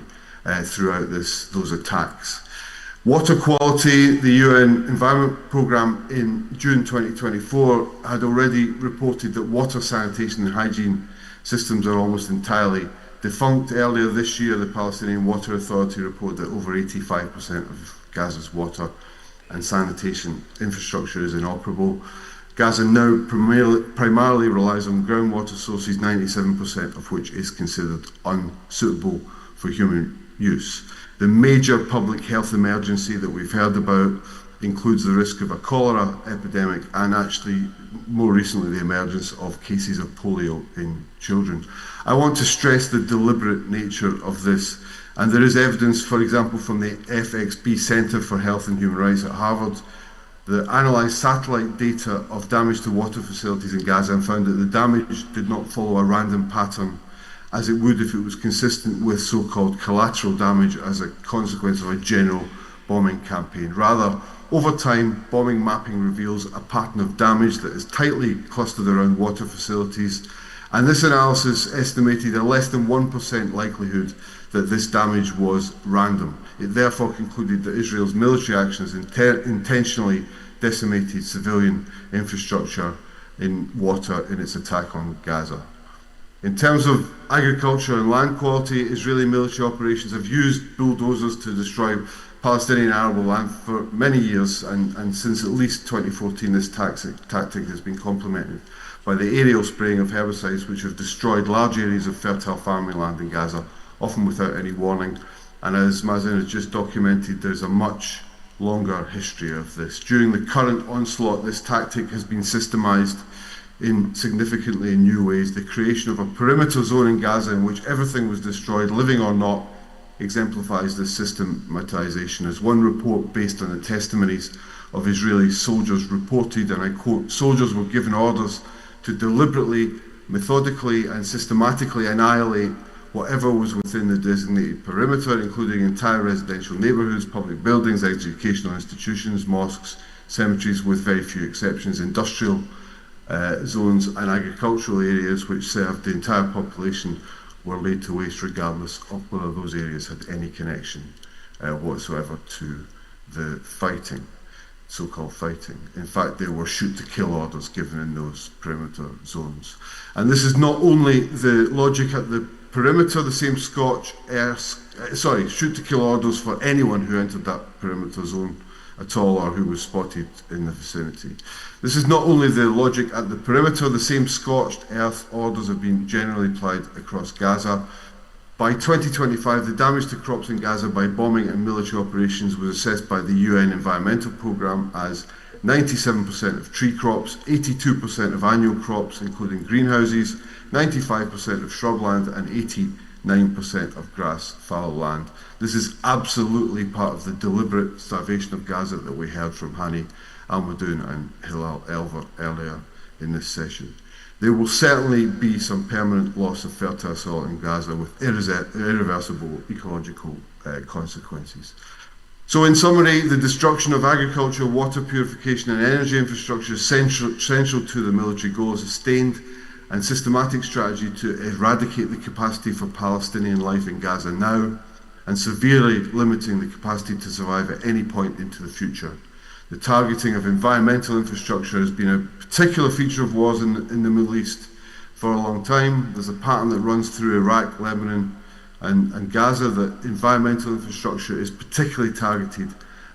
throughout those attacks. Water quality, the UN Environment Programme in June 2024 had already reported that water sanitation and hygiene systems are almost entirely defunct. Earlier this year, the Palestinian Water Authority reported that over 85% of Gaza's water and sanitation infrastructure is inoperable. Gaza now primarily relies on groundwater sources, 97% of which is considered unsuitable for human use. The major public health emergency that we've heard about includes the risk of a cholera epidemic and actually more recently the emergence of cases of polio in children. I want to stress the deliberate nature of this, and there is evidence, for example, from the FXB Centre for Health and Human Rights at Harvard that analysed satellite data of damage to water facilities in Gaza and found that the damage did not follow a random pattern as it would if it was consistent with so-called collateral damage as a consequence of a general bombing campaign. Rather, over time, bombing mapping reveals a pattern of damage that is tightly clustered around water facilities, and this analysis estimated a less than 1% likelihood that this damage was random. It therefore concluded that Israel's military actions intentionally decimated civilian infrastructure in water in its attack on Gaza. In terms of agriculture and land quality, Israeli military operations have used bulldozers to destroy Palestinian arable land for many years, and since at least 2014 this tactic has been complemented by the aerial spraying of herbicides which have destroyed large areas of fertile farming land in Gaza, often without any warning. And as Mazen has just documented, there's a much longer history of this. During the current onslaught, this tactic has been systemized in significantly new ways. The creation of a perimeter zone in Gaza in which everything was destroyed, living or not, exemplifies this systematization. As one report based on the testimonies of Israeli soldiers reported, and I quote, "Soldiers were given orders to deliberately, methodically and systematically annihilate whatever was within the designated perimeter, including entire residential neighbourhoods, public buildings, educational institutions, mosques, cemeteries, with very few exceptions, industrial zones and agricultural areas which served the entire population were laid to waste regardless of whether those areas had any connection whatsoever to the fighting, so-called fighting. In fact, there were shoot-to-kill orders given in those perimeter zones. And this is not only the logic at the perimeter, the same shoot-to-kill orders for anyone who entered that perimeter zone at all or who was spotted in the vicinity. This is not only the logic at the perimeter, the same scorched earth orders have been generally applied across Gaza. By 2025, the damage to crops in Gaza by bombing and military operations was assessed by the UN Environmental Programme as 97% of tree crops, 82% of annual crops, including greenhouses, 95% of shrubland, and 89% of grass fallow land. This is absolutely part of the deliberate starvation of Gaza that we heard from Hani Al-Madoun and Hilal Elver earlier in this session. There will certainly be some permanent loss of fertile soil in Gaza with irreversible ecological consequences. So in summary, the destruction of agriculture, water purification and energy infrastructure is central to the military goals, a sustained and systematic strategy to eradicate the capacity for Palestinian life in Gaza now and severely limiting the capacity to survive at any point into the future. The targeting of environmental infrastructure has been a particular feature of wars in the Middle East for a long time. There's a pattern that runs through Iraq, Lebanon, and Gaza that environmental infrastructure is particularly targeted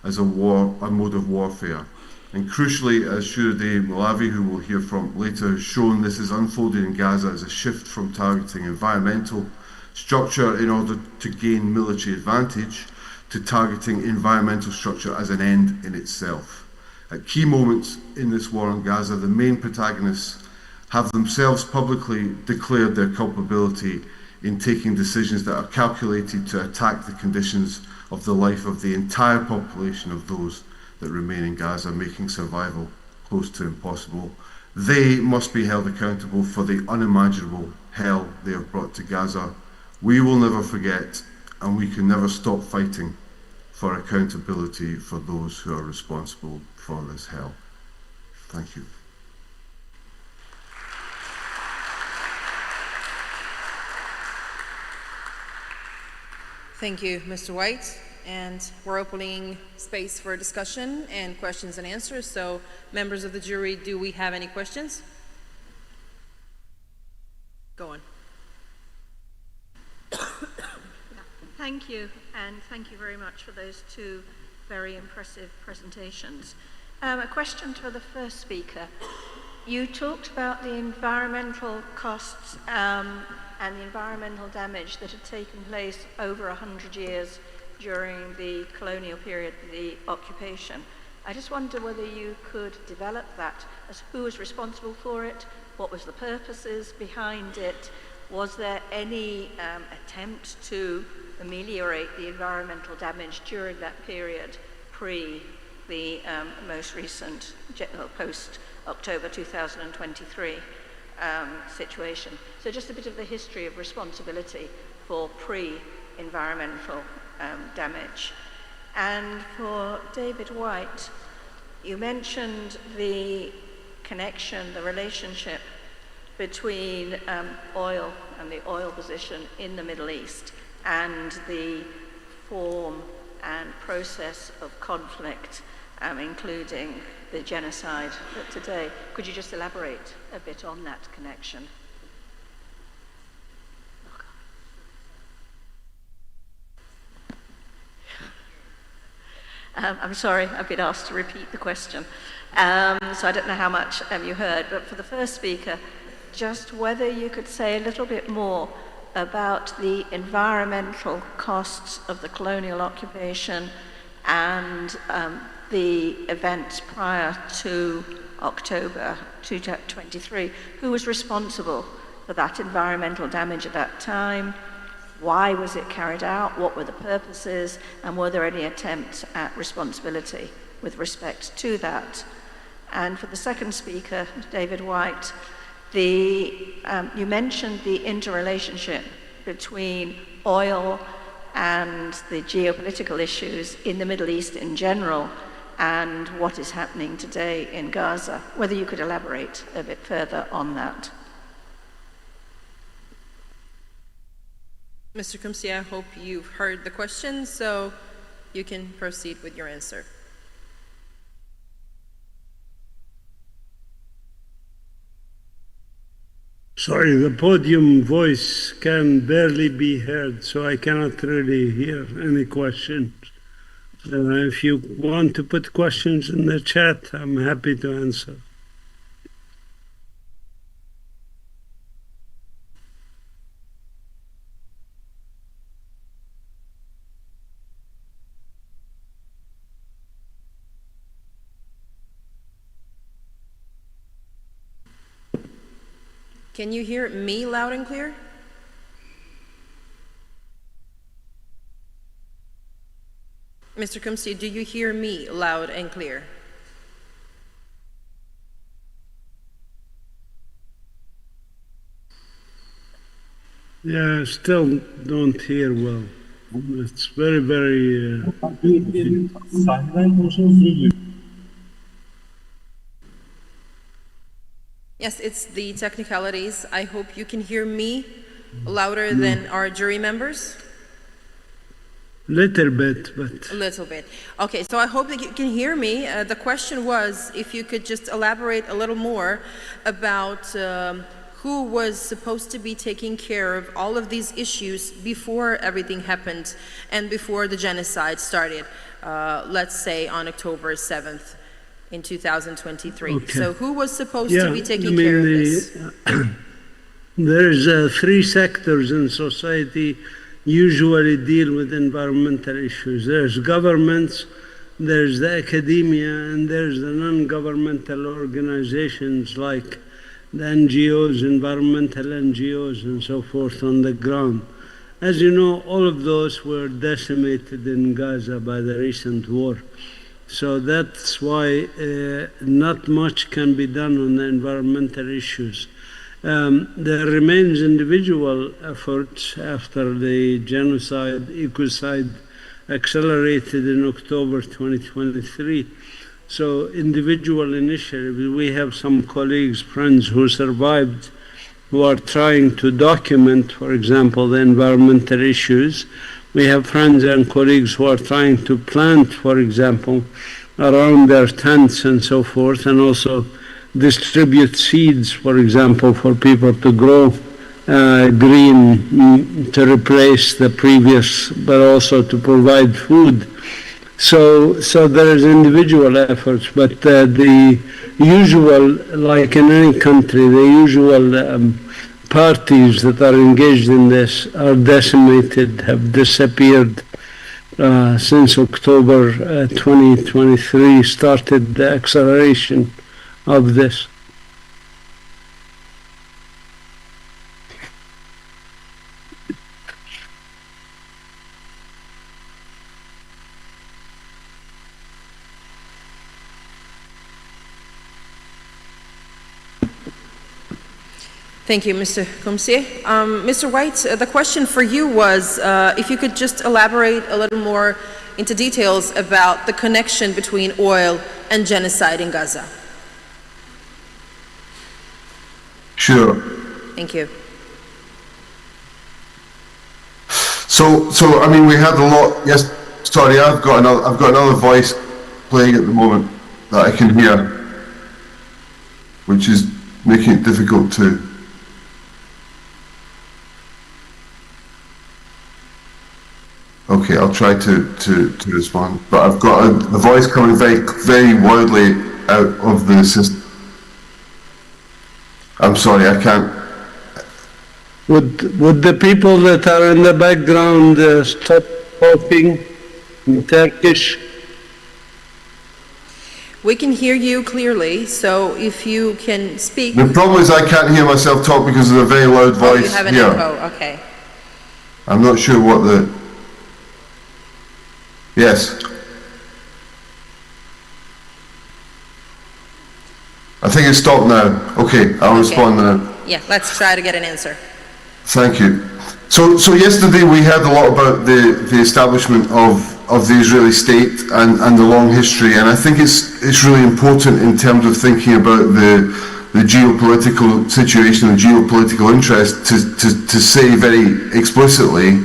as a mode of warfare. And crucially, as Shuradeh Malavi, who we'll hear from later, has shown, this is unfolding in Gaza as a shift from targeting environmental structure in order to gain military advantage to targeting environmental structure as an end in itself. At key moments in this war on Gaza, the main protagonists have themselves publicly declared their culpability in taking decisions that are calculated to attack the conditions of the life of the entire population of those that remain in Gaza, making survival close to impossible. They must be held accountable for the unimaginable hell they have brought to Gaza. We will never forget, and we can never stop fighting for accountability for those who are responsible for this hell. Thank you. Thank you, Mr. White. And we're opening space for discussion and questions and answers. So, members of the jury, do we have any questions? Go on. Thank you, and thank you very much for those two very impressive presentations. A question for the first speaker. You talked about the environmental costs and the environmental damage that had taken place over 100 years during the colonial period, the occupation. I just wonder whether you could develop that as who was responsible for it, what was the purposes behind it, was there any attempt to ameliorate the environmental damage during that period pre the most recent post-October 2023 situation. So just a bit of the history of responsibility for pre-environmental damage. And for David White, you mentioned the connection, the relationship between oil and the oil position in the Middle East and the form and process of conflict, including the genocide today. Could you just elaborate a bit on that connection? I'm sorry, I've been asked to repeat the question. So I don't know how much you heard, but for the first speaker, just whether you could say a little bit more about the environmental costs of the colonial occupation and the events prior to October 2023. Who was responsible for that environmental damage at that time? Why was it carried out? What were the purposes? And were there any attempts at responsibility with respect to that? And for the second speaker, David White, you mentioned the interrelationship between oil and the geopolitical issues in the Middle East in general and what is happening today in Gaza. Whether you could elaborate a bit further on that. Mr. Kumsi, I hope you've heard the question, so you can proceed with your answer. Sorry, the podium voice can barely be heard, so I cannot really hear any questions. If you want to put questions in the chat, I'm happy to answer. Can you hear me loud and clear? Mr. Kumsi, do you hear me loud and clear? Yeah, still don't hear well. It's very, very... Yes, it's the technicalities. I hope you can hear me louder than our jury members. Little bit, but... A little bit. Okay, so I hope that you can hear me. The question was if you could just elaborate a little more about who was supposed to be taking care of all of these issues before everything happened and before the genocide started, let's say on October 7th in 2023. Okay. So who was supposed to be taking care of this? There's three sectors in society usually deal with environmental issues. There's governments, there's the academia, and there's the non-governmental organizations like the NGOs, environmental NGOs, and so forth on the ground. As you know, all of those were decimated in Gaza by the recent war. So that's why not much can be done on the environmental issues. There remains individual efforts after the genocide, ecocide accelerated in October 2023. So individual initiatives, we have some colleagues, friends who survived, who are trying to document, for example, the environmental issues. We have friends and colleagues who are trying to plant, for example, around their tents and so forth, and also distribute seeds, for example, for people to grow green to replace the previous, but also to provide food. So there is individual efforts, but the usual, like in any country, the usual parties that are engaged in this are decimated, have disappeared since October 2023 started the acceleration of this. Thank you, Mr. Kumsi. Mr. White, the question for you was if you could just elaborate a little more into details about the connection between oil and genocide in Gaza. Sure. Thank you. So I mean, we had a lot. Yes, sorry, I've got another voice playing at the moment that I can hear, which is making it difficult to. Okay, I'll try to respond, but I've got a voice coming very wildly out of the system. I'm sorry, I can't. Would the people that are in the background stop talking in Turkish? We can hear you clearly, so if you can speak. The problem is I can't hear myself talk because of a very loud voice you have an here. echo, okay. I'm not sure what the... Yes. I think it's stopped now. Okay, I'll respond now. Yeah, let's try to get an answer. Thank you. So yesterday we heard a lot about the establishment of the Israeli state and the long history, and I think it's really important in terms of thinking about the the geopolitical situation and geopolitical interest to say very explicitly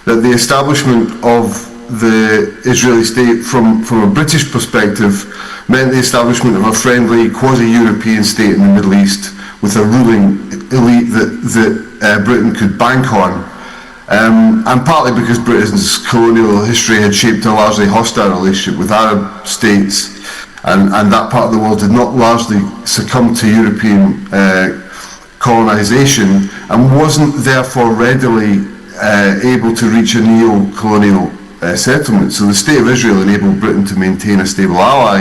that the establishment of the Israeli state from a British perspective meant the establishment of a friendly quasi-European state in the Middle East with a ruling elite that Britain could bank on. And partly because Britain's colonial history had shaped a largely hostile relationship with Arab states, and that part of the world did not largely succumb to European colonisation, and wasn't therefore readily able to reach a neo-colonial settlement. So the State of Israel enabled Britain to maintain a stable ally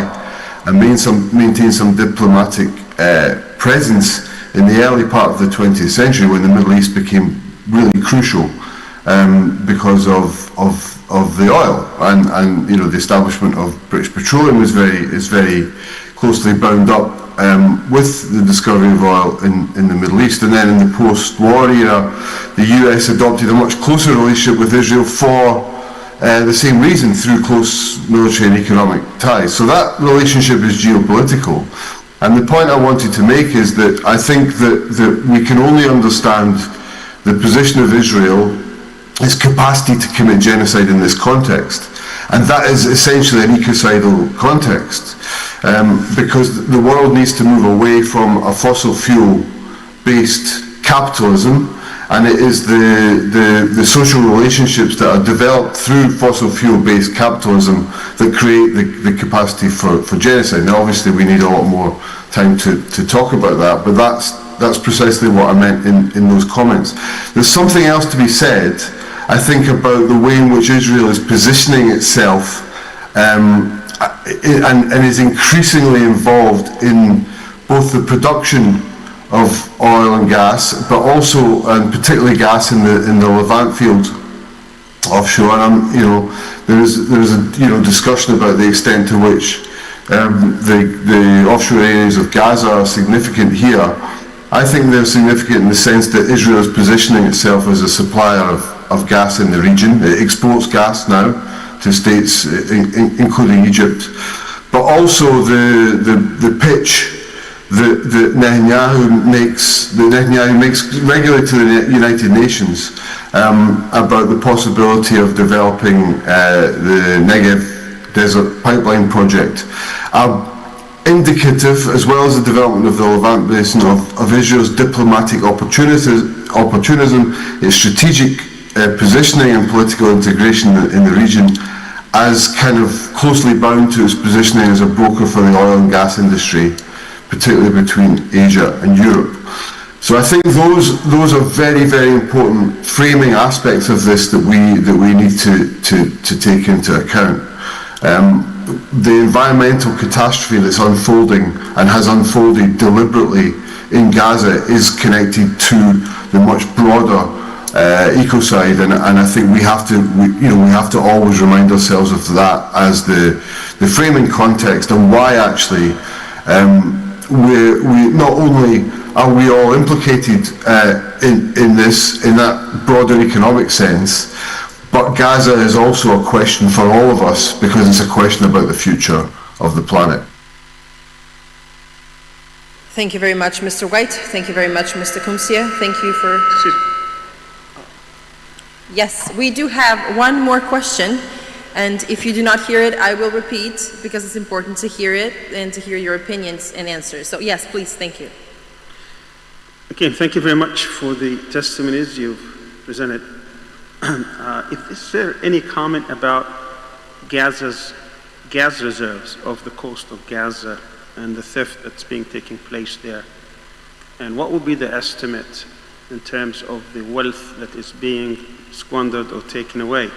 and maintain some diplomatic presence in the early part of the 20th century when the Middle East became really crucial because of the oil, and you know, the establishment of British Petroleum is very closely bound up with the discovery of oil in the Middle East. And then in the post-war era, the US adopted a much closer relationship with Israel for the same reason, through close military and economic ties. So that relationship is geopolitical. And the point I wanted to make is that I think that we can only understand the position of Israel, its capacity to commit genocide in this context. And that is essentially an ecocidal context, because the world needs to move away from a fossil fuel-based capitalism, and it is the social relationships that are developed through fossil fuel-based capitalism that create the capacity for genocide. Now, obviously, we need a lot more time to talk about that, but that's precisely what I meant in those comments. There's something else to be said, I think, about the way in which Israel is positioning itself and is increasingly involved in both the production of oil and gas, but also, and particularly gas in the Levant field offshore. And there is a discussion about the extent to which the offshore areas of Gaza are significant here. I think they're significant in the sense that Israel is positioning itself as a supplier of gas in the region. It exports gas now to states including Egypt, but also the pitch that Netanyahu makes regularly to the United Nations about the possibility of developing the Negev Desert Pipeline project are indicative, as well as the development of the Levant Basin, of Israel's diplomatic opportunism, its strategic positioning and political integration in the region, as kind of closely bound to its positioning as a broker for the oil and gas industry, particularly between Asia and Europe. So I think those are very, very important framing aspects of this that we need to take into account. The environmental catastrophe that's unfolding and has unfolded deliberately in Gaza is connected to the much broader ecocide, and I think we have to always remind ourselves of that as the framing context, and why actually we not only are we all implicated in that broader economic sense, but Gaza is also a question for all of us, because it's a question about the future of the planet. Thank you very much, Mr. White. Thank you very much, Mr. Kumsia. Thank you for... Yes, we do have one more question, and if you do not hear it, I will repeat, because it's important to hear it and to hear your opinions and answers. So yes, please, thank you. Again, thank you very much for the testimonies you've presented. Is there any comment about Gaza's gas reserves off the coast of Gaza and the theft that's being taking place there? And what would be the estimate in terms of the wealth that is being squandered or taken away?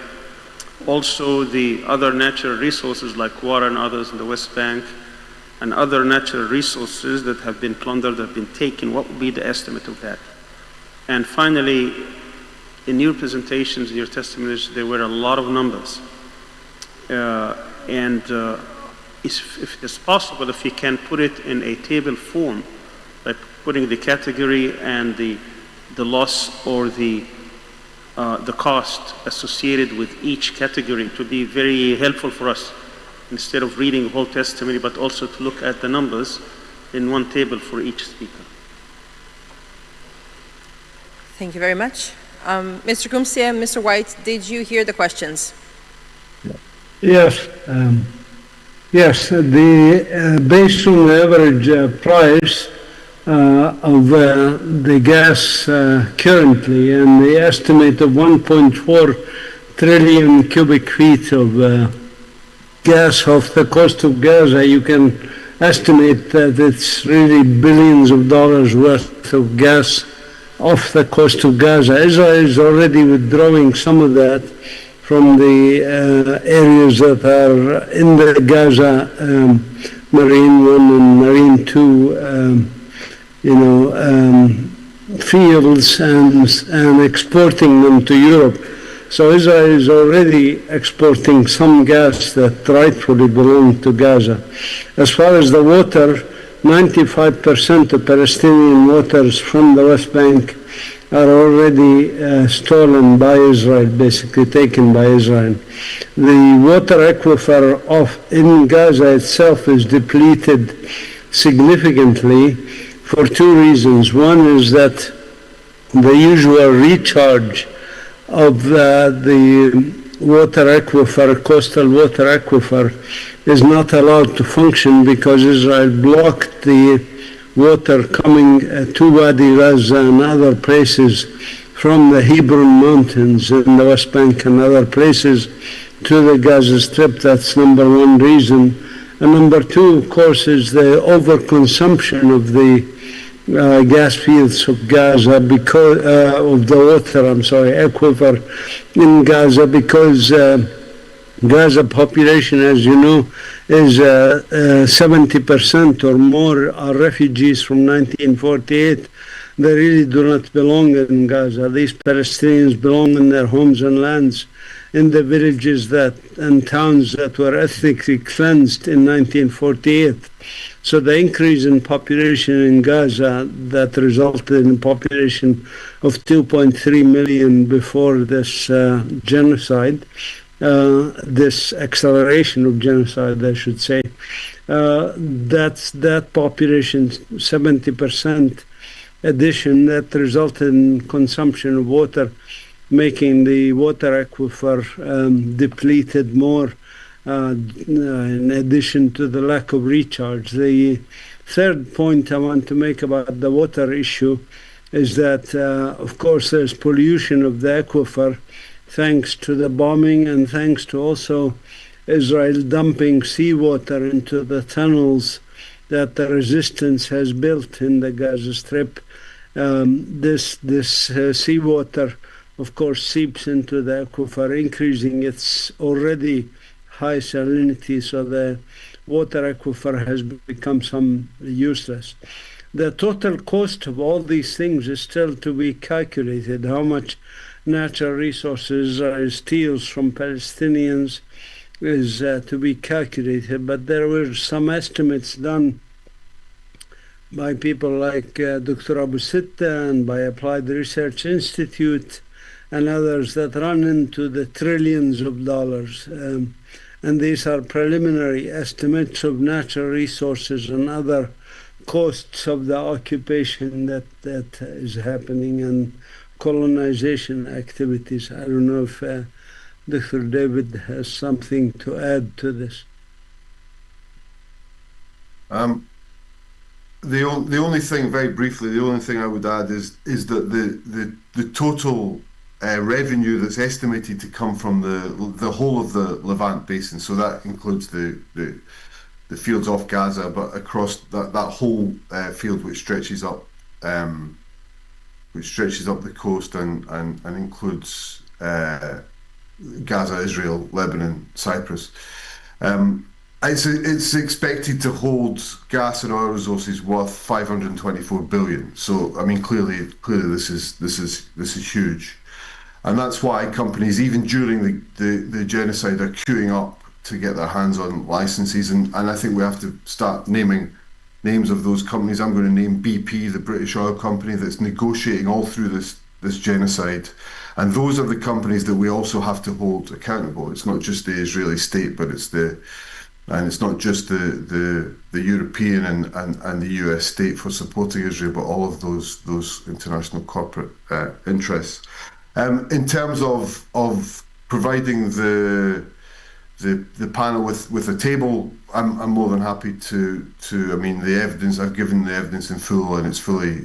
Also, the other natural resources like water and others in the West Bank, and other natural resources that have been plundered, have been taken, what would be the estimate of that? And finally, in your presentations, in your testimonies, there were a lot of numbers. If it's possible, if you can put it in a table form, like putting the category and the loss or the cost associated with each category, it would be very helpful for us, instead of reading the whole testimony, but also to look at the numbers in one table for each speaker. Thank you very much. Mr. Kumsia and Mr. White, did you hear the questions? Yes. Yes, based on the average price of the gas currently and the estimate of 1.4 trillion cubic feet of gas off the coast of Gaza, you can estimate that it's really billions of dollars worth of gas off the coast of Gaza. Israel is already withdrawing some of that from the areas that are in the Gaza Marine 1 and Marine 2, fields and exporting them to Europe. So Israel is already exporting some gas that rightfully belongs to Gaza. As far as the water, 95% of Palestinian waters from the West Bank are already stolen by Israel, basically taken by Israel. The water aquifer in Gaza itself is depleted significantly for two reasons. One is that the usual recharge of the water aquifer, coastal water aquifer, is not allowed to function because Israel blocked the water coming to Wadi Gaza and other places from the Hebron Mountains in the West Bank and other places to the Gaza Strip. That's number one reason. And number two, of course, is the overconsumption of the gas fields of Gaza because of the water, aquifer in Gaza, because Gaza population, as you know, is 70% or more are refugees from 1948. They really do not belong in Gaza. These Palestinians belong in their homes and lands, in the villages and towns that were ethnically cleansed in 1948. So the increase in population in Gaza that resulted in a population of 2.3 million before this genocide, this acceleration of genocide, I should say, that population, 70% addition, that resulted in consumption of water, making the water aquifer depleted more, in addition to the lack of recharge. The third point I want to make about the water issue is that, of course, there's pollution of the aquifer thanks to the bombing and thanks to also Israel dumping seawater into the tunnels that the resistance has built in the Gaza Strip. This seawater, of course, seeps into the aquifer, increasing its already high salinity, so the water aquifer has become useless. The total cost of all these things is still to be calculated. How much natural resources Israel steals from Palestinians is to be calculated, but there were some estimates done by people like Dr. Abu Sitta and by Applied Research Institute and others that run into the trillions of dollars. And these are preliminary estimates of natural resources and other costs of the occupation that is happening and colonization activities. I don't know if Dr. David has something to add to this. The only thing, very briefly, the only thing I would add is that the total revenue that's estimated to come from the whole of the Levant basin, so that includes the fields off Gaza, but across that whole field which stretches up the coast and includes Gaza, Israel, Lebanon, Cyprus. It's expected to hold gas and oil resources worth 524 billion. So I mean, clearly this is huge, and that's why companies, even during the genocide, are queuing up to get their hands on licenses. And I think we have to start naming names of those companies. I'm going to name BP, the British oil company that's negotiating all through this genocide. And those are the companies that we also have to hold accountable. It's not just the Israeli state, but it's the And it's not just the European and the US state for supporting Israel, but all of those international corporate interests. In terms of providing the panel with a table, I'm more than happy to. I mean, the evidence, I've given the evidence in full and it's fully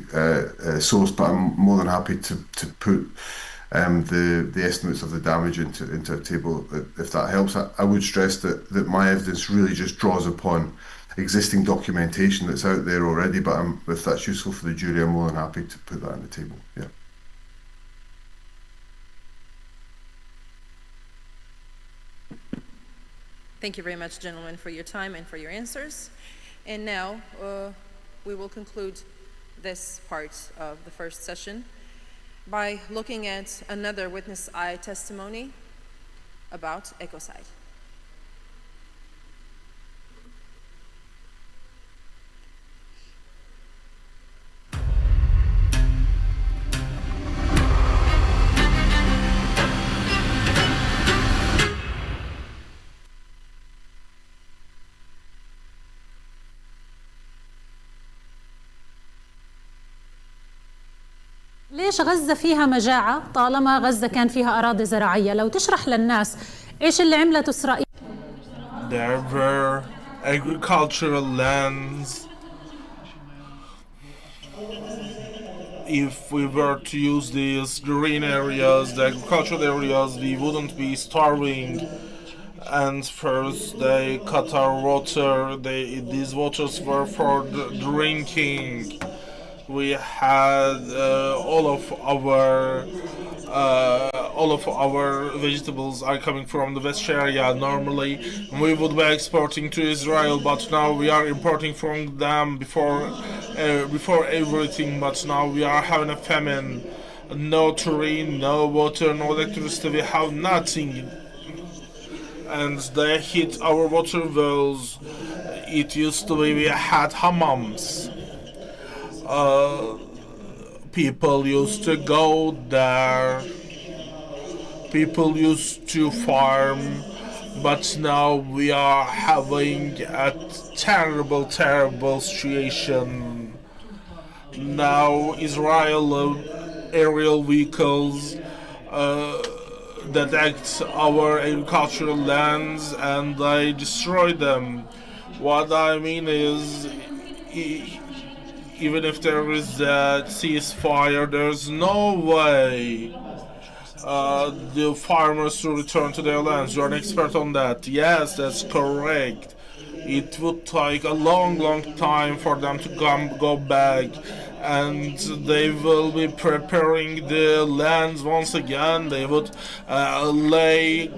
sourced, but I'm more than happy to put the estimates of the damage into a table, if that helps. I would stress that my evidence really just draws upon existing documentation that's out there already, but if that's useful for the jury, I'm more than happy to put that on the table. Yeah. Thank you very much, gentlemen, for your time and for your answers. And now we will conclude this part of the first session by looking at another witness eye testimony about ecocide. ليش غزة فيها مجاعة طالما غزة كان فيها أراضي زراعية؟ لو تشرح للناس إيش اللي عملته إسرائيل؟ There were agricultural lands. If we were to use these green areas, the agricultural areas, we wouldn't be starving. And first they cut our water. These waters were for drinking. We had all of our vegetables are coming from the West area. Normally we would be exporting to Israel, but now we are importing from them before everything. But now we are having a famine. No terrain, no water, no electricity. We have nothing. And they hit our water wells. It used to be we had hammams. People used to go there. People used to farm, but now we are having a terrible, terrible situation. Now Israel aerial vehicles detect our agricultural lands and they destroy them. What I mean is, even if there is a ceasefire, there's no way the farmers to return to their lands. You're an expert on that. Yes, that's correct. It would take a long, long time for them to go back, and they will be preparing the lands once again. They would lay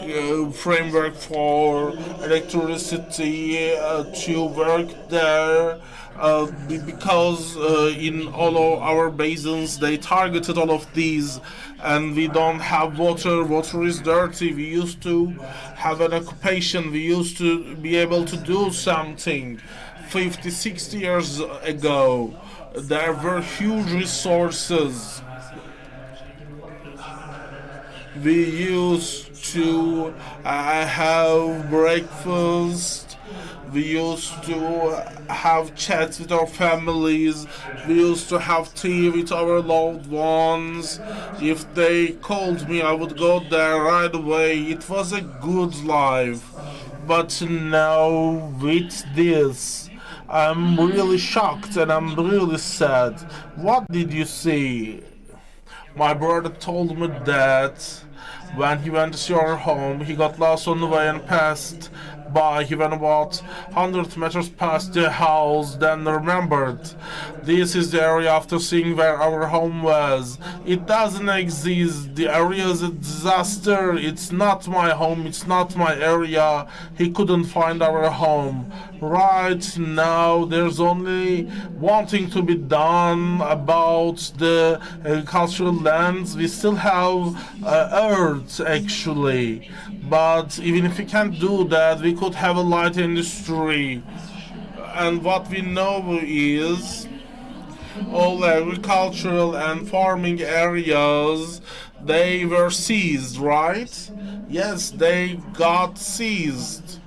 framework for electricity to work there. Because in all of our basins they targeted all of these, and we don't have water. Water is dirty. We used to have an occupation. We used to be able to do something 50, 60 years ago. There were huge resources. We used to have breakfast. We used to have chats with our families. We used to have tea with our loved ones. If they called me, I would go there right away. It was a good life. But now with this, I'm really shocked and I'm really sad. What did you see? My brother told me that when he went to your home, he got lost on the way and passed by. He went about 100 meters past the house, then remembered. This is the area after seeing where our home was. It doesn't exist. The area is a disaster. It's not my home. It's not my area. He couldn't find our home. Right now, there's only one thing to be done about the cultural lands. We still have earth, actually. But even if we can't do that, we could have a light industry. And what we know is all agricultural and farming areas, they were seized, right? Yes, they got seized.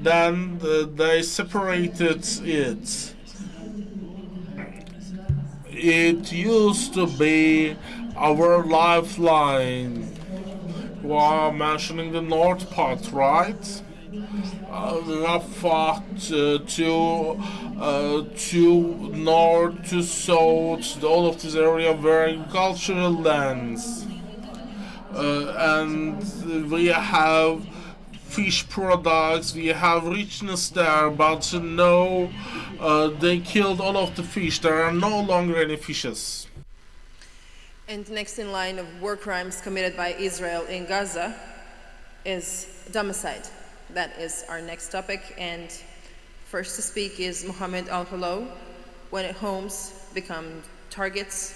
Then they separated it. It used to be our lifeline. You are mentioning the north part, right? Rafah to north to south, all of this area were agricultural lands. And we have fish products, we have richness there, but no, they killed all of the fish. There are no longer any fishes. And next in line of war crimes committed by Israel in Gaza is domicide. That is our next topic, and first to speak is Mohammed Al-Halo. When homes become targets,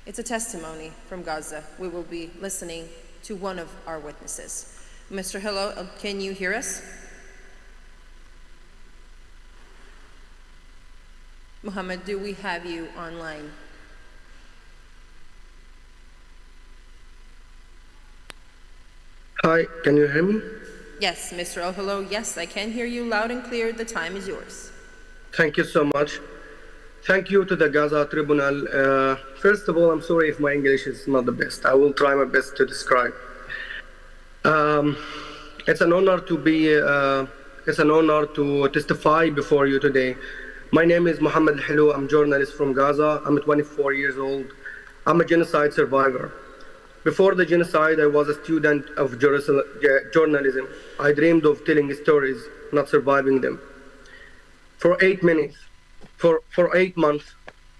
it's a testimony from Gaza. We will be listening to one of our witnesses. Mr. Halo, can you hear us? Mohammed, do we have you online? Hi, can you hear me? Yes, Mr. Al-Halo, yes, I can hear you loud and clear. The time is yours. Thank you so much. Thank you to the Gaza Tribunal. First of all, I'm sorry if my English is not the best. I will try my best to describe. It's an honor to testify before you today. My name is Mohammed Al-Halo. I'm a journalist from Gaza. I'm 24 years old. I'm a genocide survivor. Before the genocide, I was a student of journalism. I dreamed of telling stories, not surviving them. For 8 months,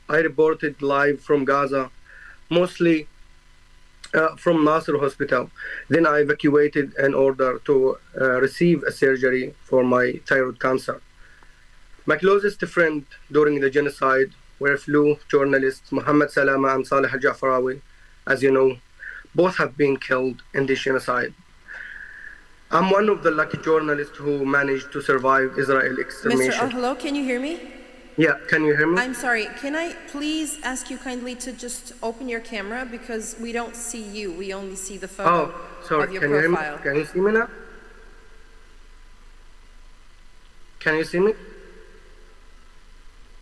I reported live from Gaza, mostly from Nasser Hospital. Then I evacuated in order to receive a surgery for my thyroid cancer. My closest friend during the genocide were fellow journalists Mohammed Salama and Saleh Al-Jafarawi. As you know, both have been killed in this genocide. I'm one of the lucky journalists who managed to survive Israel extermination. Mr. Al-Halo, can you hear me? Yeah, can you hear me? I'm sorry, can I please ask you kindly to just open your camera because we don't see you, we only see the photo of your can profile. Can you see me now? Can you see me?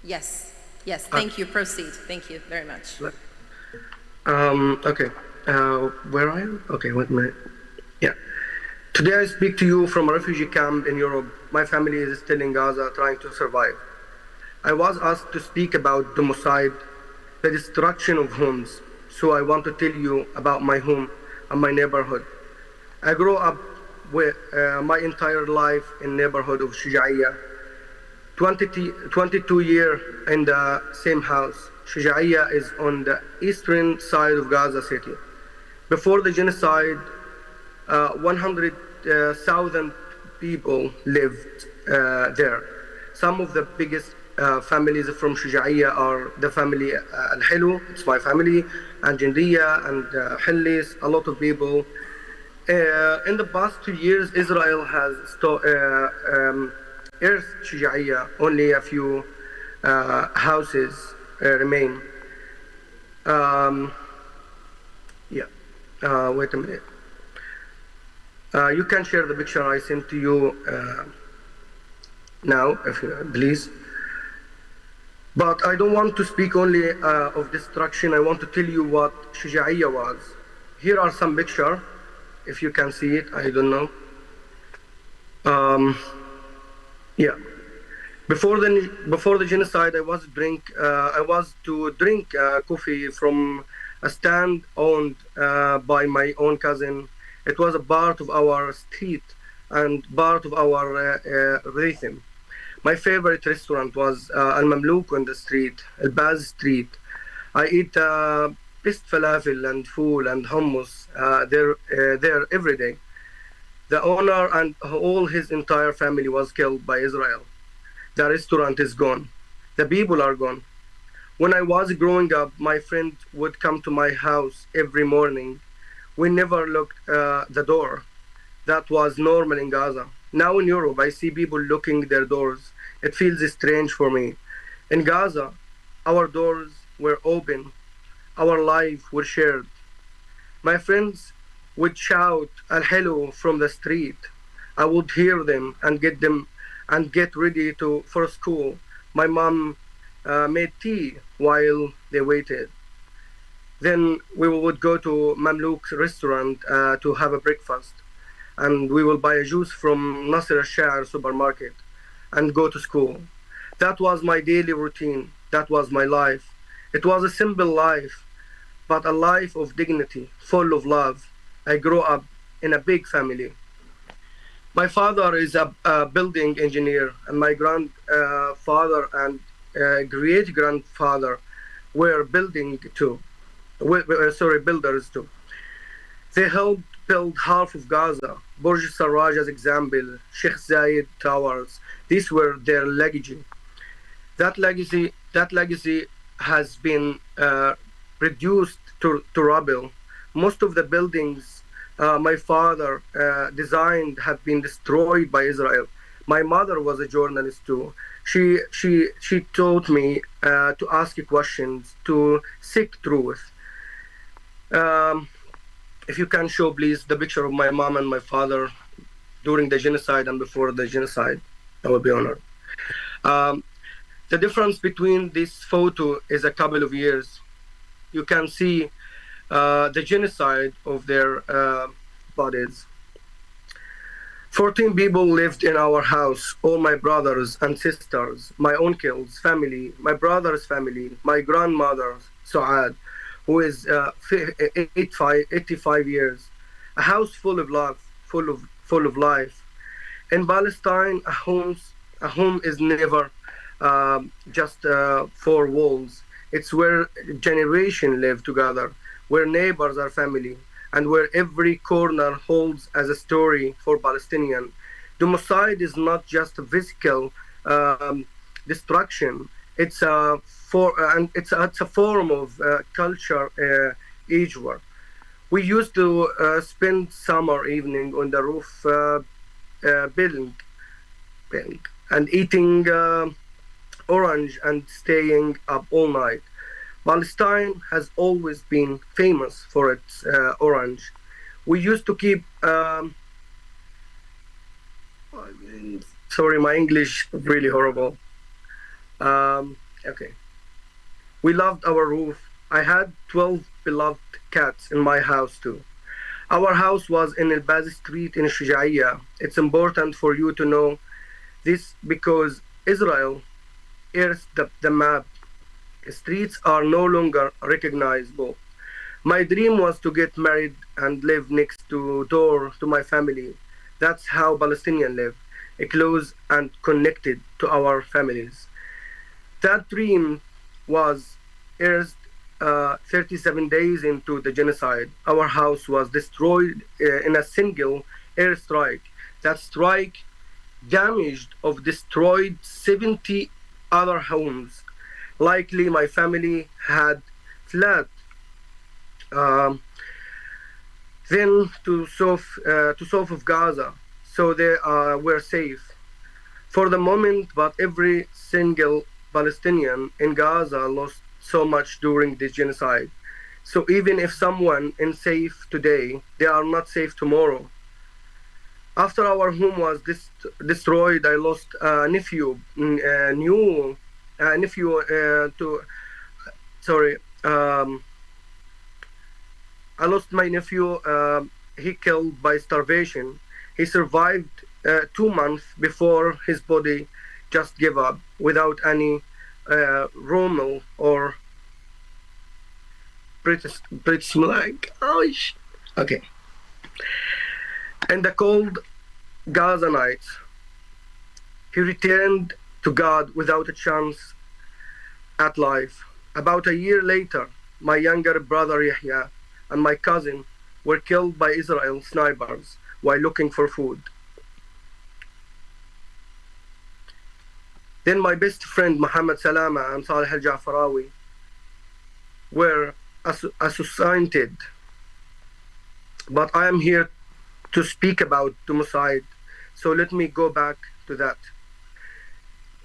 Yes, yes, thank you, proceed. Thank you very much. Okay. Where are you? Okay, wait a minute. Yeah. Today I speak to you from a refugee camp in Europe. My family is still in Gaza trying to survive. I was asked to speak about domicide, the destruction of homes. So I want to tell you about my home and my neighborhood. I grew up with my entire life in neighborhood of Shuja'iyya. 22 years in the same house. Shuja'iyya is on the eastern side of Gaza City. Before the genocide, 100,000 people lived there. Some of the biggest families from Shuja'iyya are the family Al-Hilo, it's my family, and Jindiya and Hillis, a lot of people. In the past 2 years, Israel has earthed Shuja'iyya. Only a few houses remain. Wait a minute. You can share the picture I sent to you now, if you please. But I don't want to speak only of destruction. I want to tell you what Shuja'iyya was. Here are some pictures, if you can see it. I don't know. Before the genocide, I was to drink coffee from a stand owned by my own cousin. It was a part of our street and part of our rhythm. My favorite restaurant was Al-Mamlouk on the street, Al-Baz Street. I eat best falafel and fool and hummus there every day. The owner and all his entire family was killed by Israel. The restaurant is gone. The people are gone. When I was growing up, my friend would come to my house every morning. We never locked the door. That was normal in Gaza. Now in Europe, I see people locking their doors. It feels strange for me. In Gaza, our doors were open. Our lives were shared. My friends would shout Al-Hilo from the street. I would hear them and get ready for school. My mom made tea while they waited. Then we would go to Mamluk restaurant to have a breakfast, and we will buy a juice from Nasir al-Sha'ar supermarket and go to school. That was my daily routine. That was my life. It was a simple life, but a life of dignity, full of love. I grew up in a big family. My father is a building engineer, and my grandfather and great grandfather were builders too. They helped build half of Gaza, Burj Sarraj as example, Sheikh Zayed towers. These were their legacy. That legacy has been reduced to rubble. Most of the buildings my father designed have been destroyed by Israel. My mother was a journalist too. She taught me to ask questions, to seek truth. If you can show, please, the picture of my mom and my father during the genocide and before the genocide, I would be honored. The difference between this photo is a couple of years. You can see the genocide of their bodies. 14 people lived in our house, all my brothers and sisters, my uncles' family, my brother's family, my grandmother, Suad, who is 85 years. A house full of love, full of life. In Palestine, a home is never just four walls. It's where generations live together, where neighbors are family, and where every corner holds as a story for Palestinians. Genocide is not just a physical destruction. It's a form of culture war. We used to spend summer evening on the roof building and eating orange and staying up all night. Palestine has always been famous for its orange. We used to keep sorry, my English is really horrible. Okay. We loved our roof. I had 12 beloved cats in my house too. Our house was in El Baz Street in Shujaiya. It's important for you to know this because Israel erased the map. Streets are no longer recognizable. My dream was to get married and live next door to my family. That's how Palestinians live, close and connected to our families. That dream was erased 37 days into the genocide. Our house was destroyed in a single airstrike. That strike damaged or destroyed 70 other homes. Likely my family had fled then to south of Gaza, so they were safe for the moment, but every single Palestinian in Gaza lost so much during this genocide. So even if someone is safe today, they are not safe tomorrow. After our home was destroyed, I lost a nephew, I lost my nephew. He killed by starvation. He survived 2 months before his body just gave up without any Rommel or British like. Okay. In the cold Gaza nights, he returned to God without a chance at life. About a year later, my younger brother Yahya and my cousin were killed by Israel snipers while looking for food. Then my best friend Mohammed Salama and Saleh al-Jafarawi were assassinated. But I am here to speak about genocide, so let me go back to that.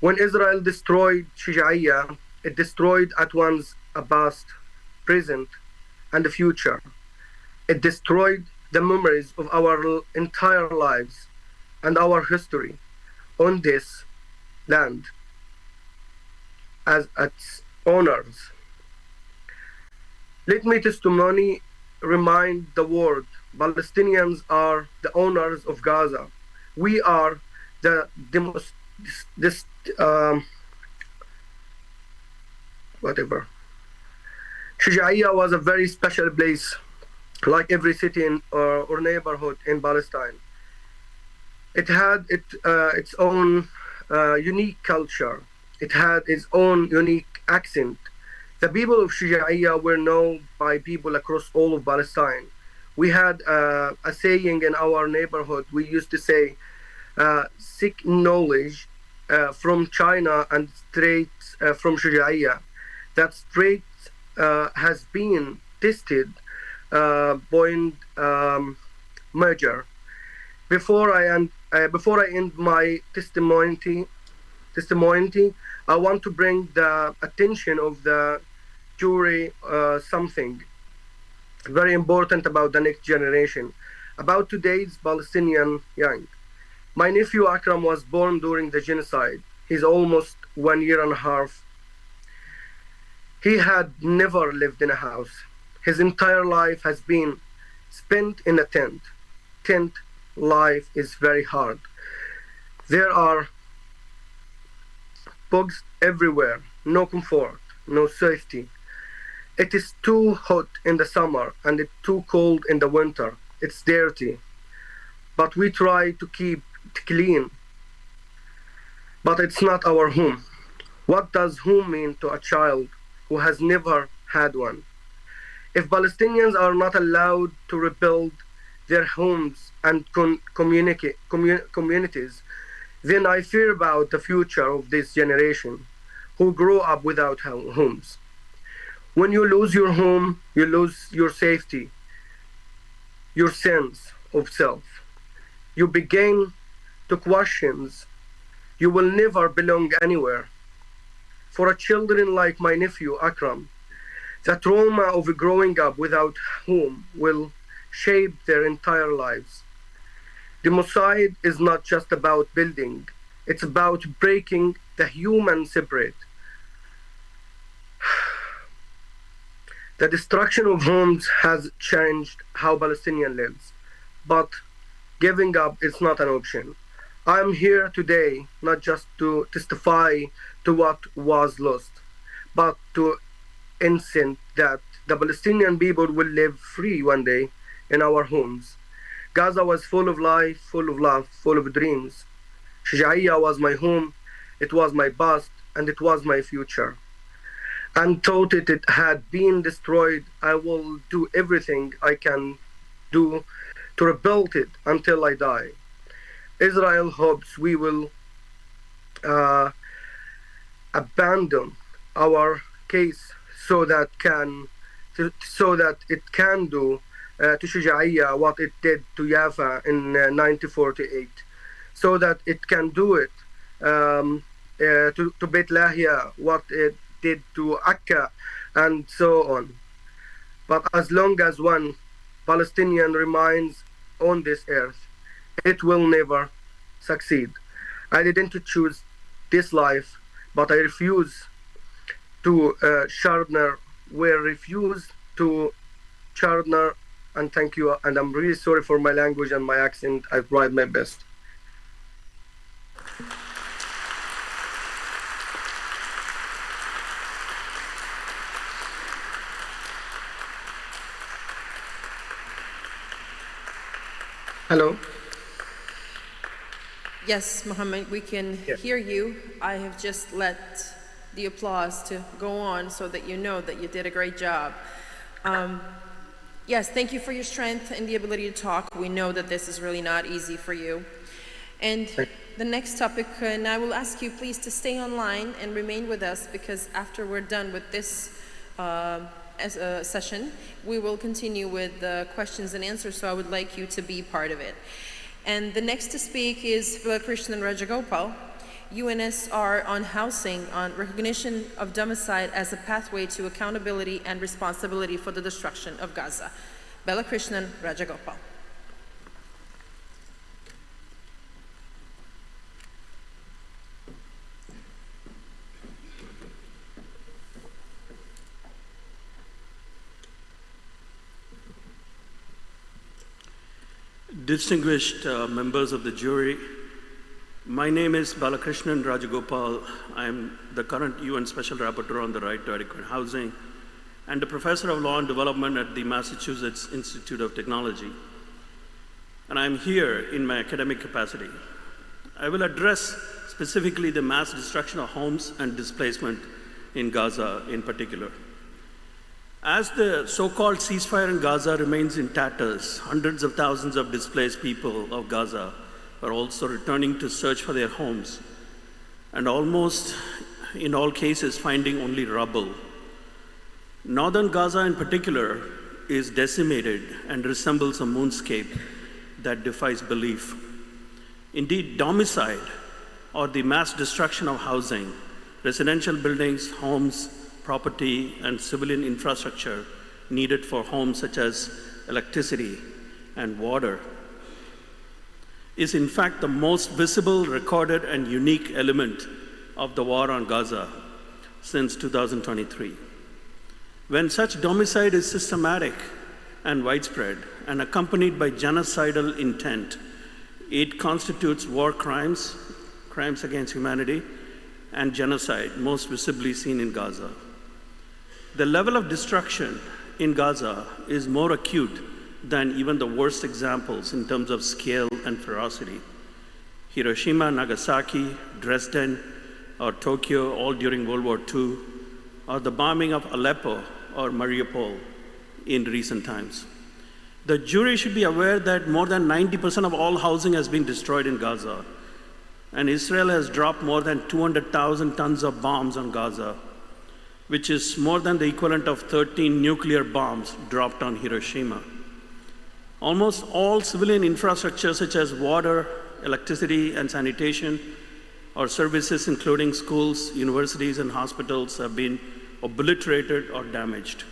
When Israel destroyed Shujaiya, it destroyed at once a past, present, and the future. It destroyed the memories of our entire lives and our history on this land as its owners. Let me testimony remind the world Palestinians are the owners of Gaza. We are whatever. Shujaiya was a very special place, like every city or neighborhood in Palestine. It had its own unique culture. It had its own unique accent. The people of Shujaiya were known by people across all of Palestine. We had a saying in our neighborhood. We used to say, seek knowledge from China and straight from Shujaiya. That straight has been tested point merger. Before I end my testimony, I want to bring the attention of the jury something very important about the next generation, about today's Palestinian young. My nephew Akram was born during the genocide. He's almost 1 year and a half. He had never lived in a house. His entire life has been spent in a tent. Tent life is very hard. There are bugs everywhere, no comfort, no safety. It is too hot in the summer and it's too cold in the winter. It's dirty, but we try to keep it clean. But it's not our home. What does home mean to a child who has never had one? If Palestinians are not allowed to rebuild their homes and communities, then I fear about the future of this generation who grow up without homes. When you lose your home, you lose your safety, your sense of self. You begin to question you will never belong anywhere. For a children like my nephew Akram, the trauma of growing up without home will shape their entire lives. Democide is not just about building, it's about breaking the human separate. The destruction of homes has changed how Palestinian lives, but giving up is not an option. I am here today not just to testify to what was lost, but to insist that the Palestinian people will live free one day in our homes. Gaza was full of life, full of love, full of dreams. Shujaiya was my home, it was my past, and it was my future. And thought it had been destroyed, I will do everything I can do to rebuild it until I die. Israel hopes we will abandon our case so that it can do to Shujaiya what it did to Jaffa in 1948, so that it can do it to Beit Lahia what it did to Akka, and so on. But as long as one Palestinian remains on this earth, it will never succeed. I didn't choose this life, but I refuse to refuse to Chardner, and thank you, and I'm really sorry for my language and my accent. I tried my best. Hello. Yes, Mohammed, we can hear you. I have just let the applause to go on so that you know that you did a great job. Yes, thank you for your strength and the ability to talk. We know that this is really not easy for you. And the next topic, and I will ask you please to stay online and remain with us, because after we're done with this session, we will continue with the questions and answers, so I would like you to be part of it. And the next to speak is Krishnan Rajagopal, UNSR on housing, on recognition of domicile as a pathway to accountability and responsibility for the destruction of Gaza. Krishnan Rajagopal. Distinguished members of the jury, my name is Balakrishnan Rajagopal. I am the current UN Special Rapporteur on the Right to Adequate Housing and a Professor of Law and Development at the Massachusetts Institute of Technology. And I'm here in my academic capacity. I will address specifically the mass destruction of homes and displacement in Gaza in particular. As the so-called ceasefire in Gaza remains in tatters, hundreds of thousands of displaced people of Gaza are also returning to search for their homes, and almost in all cases finding only rubble. Northern Gaza in particular is decimated and resembles a moonscape that defies belief. Indeed, domicide, or the mass destruction of housing, residential buildings, homes, property, and civilian infrastructure needed for homes such as electricity and water, is in fact the most visible, recorded, and unique element of the war on Gaza since 2023. When such domicide is systematic and widespread and accompanied by genocidal intent, it constitutes war crimes, crimes against humanity, and genocide, most visibly seen in Gaza. The level of destruction in Gaza is more acute than even the worst examples in terms of scale and ferocity. Hiroshima, Nagasaki, Dresden, or Tokyo, all during World War II, or the bombing of Aleppo or Mariupol in recent times. The jury should be aware that more than 90% of all housing has been destroyed in Gaza, and Israel has dropped more than 200,000 tons of bombs on Gaza, which is more than the equivalent of 13 nuclear bombs dropped on Hiroshima. Almost all civilian infrastructure such as water, electricity, and sanitation, or services including schools, universities, and hospitals have been obliterated or damaged.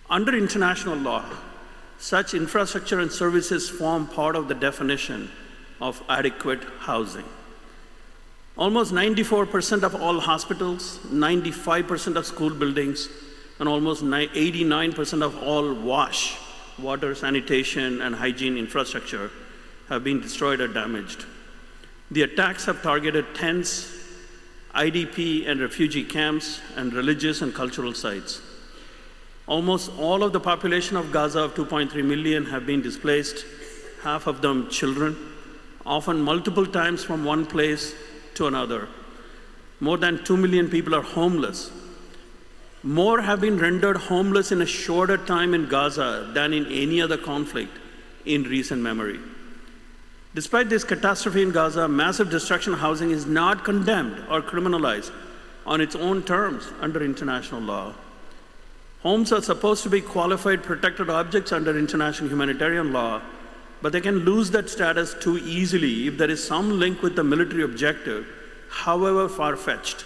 Under international law, such infrastructure and services form part of the definition of adequate housing. Almost 94% of all hospitals, 95% of school buildings, and almost 89% of all water, sanitation, and hygiene infrastructure have been destroyed or damaged. The attacks have targeted tents, IDP and refugee camps, and religious and cultural sites. Almost all of the population of Gaza of 2.3 million have been displaced, half of them children, often multiple times from one place to another. More than 2 million people are homeless. More have been rendered homeless in a shorter time in Gaza than in any other conflict in recent memory. Despite this catastrophe in Gaza, massive destruction of housing is not condemned or criminalized on its own terms under international law. Homes are supposed to be qualified protected objects under international humanitarian law, but they can lose that status too easily if there is some link with the military objective, however far-fetched.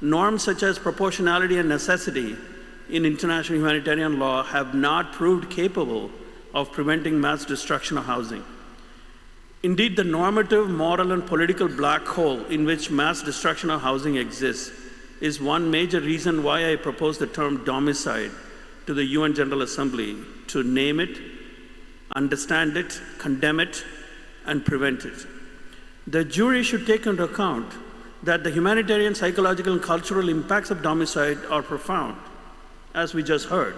Norms such as proportionality and necessity in international humanitarian law have not proved capable of preventing mass destruction of housing. Indeed, the normative, moral, and political black hole in which mass destruction of housing exists is one major reason why I propose the term domicide to the UN General Assembly to name it, understand it, condemn it, and prevent it. The jury should take into account that the humanitarian, psychological, and cultural impacts of domicide are profound, as we just heard.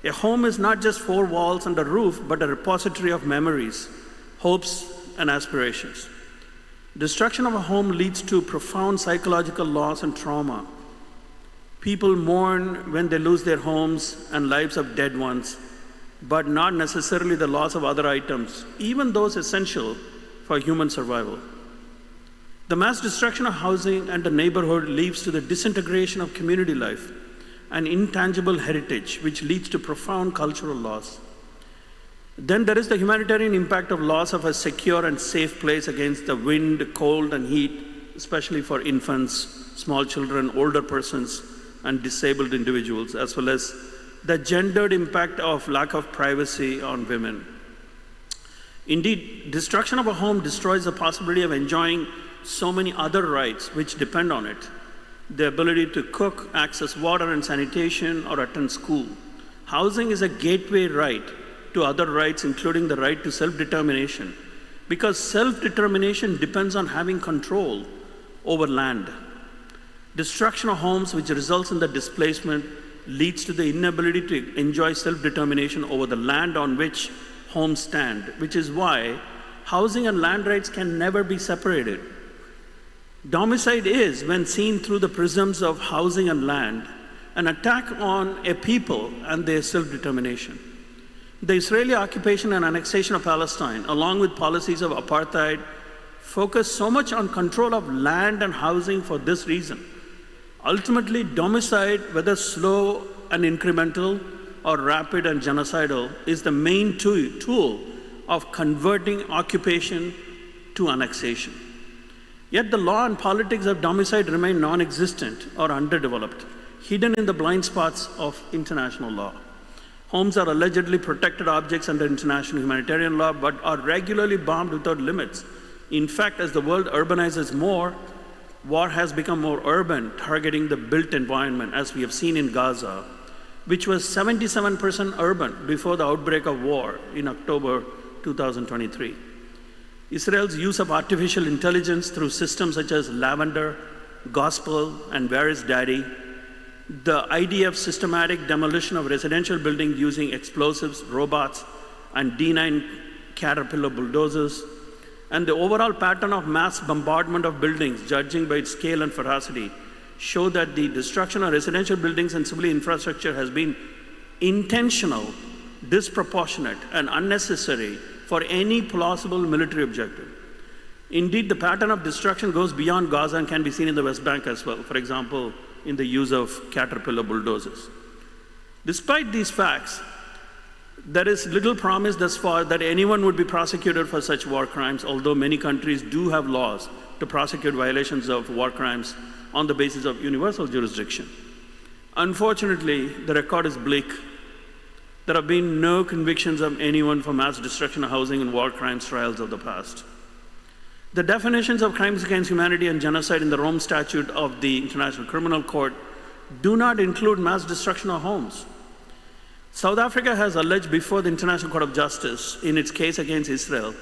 A home is not just four walls and a roof, but a repository of memories, hopes, and aspirations. Destruction of a home leads to profound psychological loss and trauma. People mourn when they lose their homes and lives of dead ones, but not necessarily the loss of other items, even those essential for human survival. The mass destruction of housing and the neighborhood leads to the disintegration of community life, an intangible heritage which leads to profound cultural loss. Then there is the humanitarian impact of loss of a secure and safe place against the wind, cold, and heat, especially for infants, small children, older persons, and disabled individuals, as well as the gendered impact of lack of privacy on women. Indeed, destruction of a home destroys the possibility of enjoying so many other rights which depend on it. The ability to cook, access water and sanitation, or attend school. Housing is a gateway right to other rights, including the right to self-determination, because self-determination depends on having control over land. Destruction of homes, which results in the displacement, leads to the inability to enjoy self-determination over the land on which homes stand, which is why housing and land rights can never be separated. Domicide is, when seen through the prisms of housing and land, an attack on a people and their self-determination. The Israeli occupation and annexation of Palestine, along with policies of apartheid, focus so much on control of land and housing for this reason. Ultimately, domicide, whether slow and incremental or rapid and genocidal, is the main tool of converting occupation to annexation. Yet the law and politics of domicide remain non-existent or underdeveloped, hidden in the blind spots of international law. Homes are allegedly protected objects under international humanitarian law, but are regularly bombed without limits. In fact, as the world urbanizes more, war has become more urban, targeting the built environment, as we have seen in Gaza, which was 77% urban before the outbreak of war in October 2023. Israel's use of artificial intelligence through systems such as Lavender, Gospel, and Where is Daddy, the IDF's systematic demolition of residential buildings using explosives, robots, and D9 Caterpillar bulldozers, and the overall pattern of mass bombardment of buildings, judging by its scale and ferocity, show that the destruction of residential buildings and civil infrastructure has been intentional, disproportionate, and unnecessary for any plausible military objective. Indeed, the pattern of destruction goes beyond Gaza and can be seen in the West Bank as well, for example, in the use of Caterpillar bulldozers. Despite these facts, there is little promise thus far that anyone would be prosecuted for such war crimes, although many countries do have laws to prosecute violations of war crimes on the basis of universal jurisdiction. Unfortunately, the record is bleak. There have been no convictions of anyone for mass destruction of housing and war crimes trials of the past. The definitions of crimes against humanity and genocide in the Rome Statute of the International Criminal Court do not include mass destruction of homes. South Africa has alleged before the International Court of Justice in its case against Israel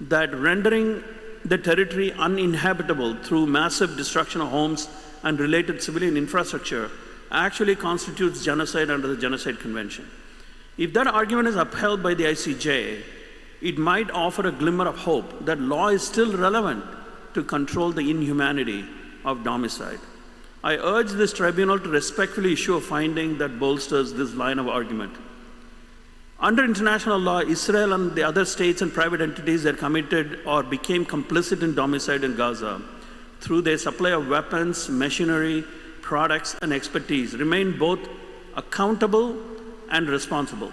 that rendering the territory uninhabitable through massive destruction of homes and related civilian infrastructure actually constitutes genocide under the Genocide Convention. If that argument is upheld by the ICJ, it might offer a glimmer of hope that law is still relevant to control the inhumanity of domicide. I urge this tribunal to respectfully issue a finding that bolsters this line of argument. Under international law, Israel and the other states and private entities that committed or became complicit in domicide in Gaza through their supply of weapons, machinery, products, and expertise remain both accountable and responsible.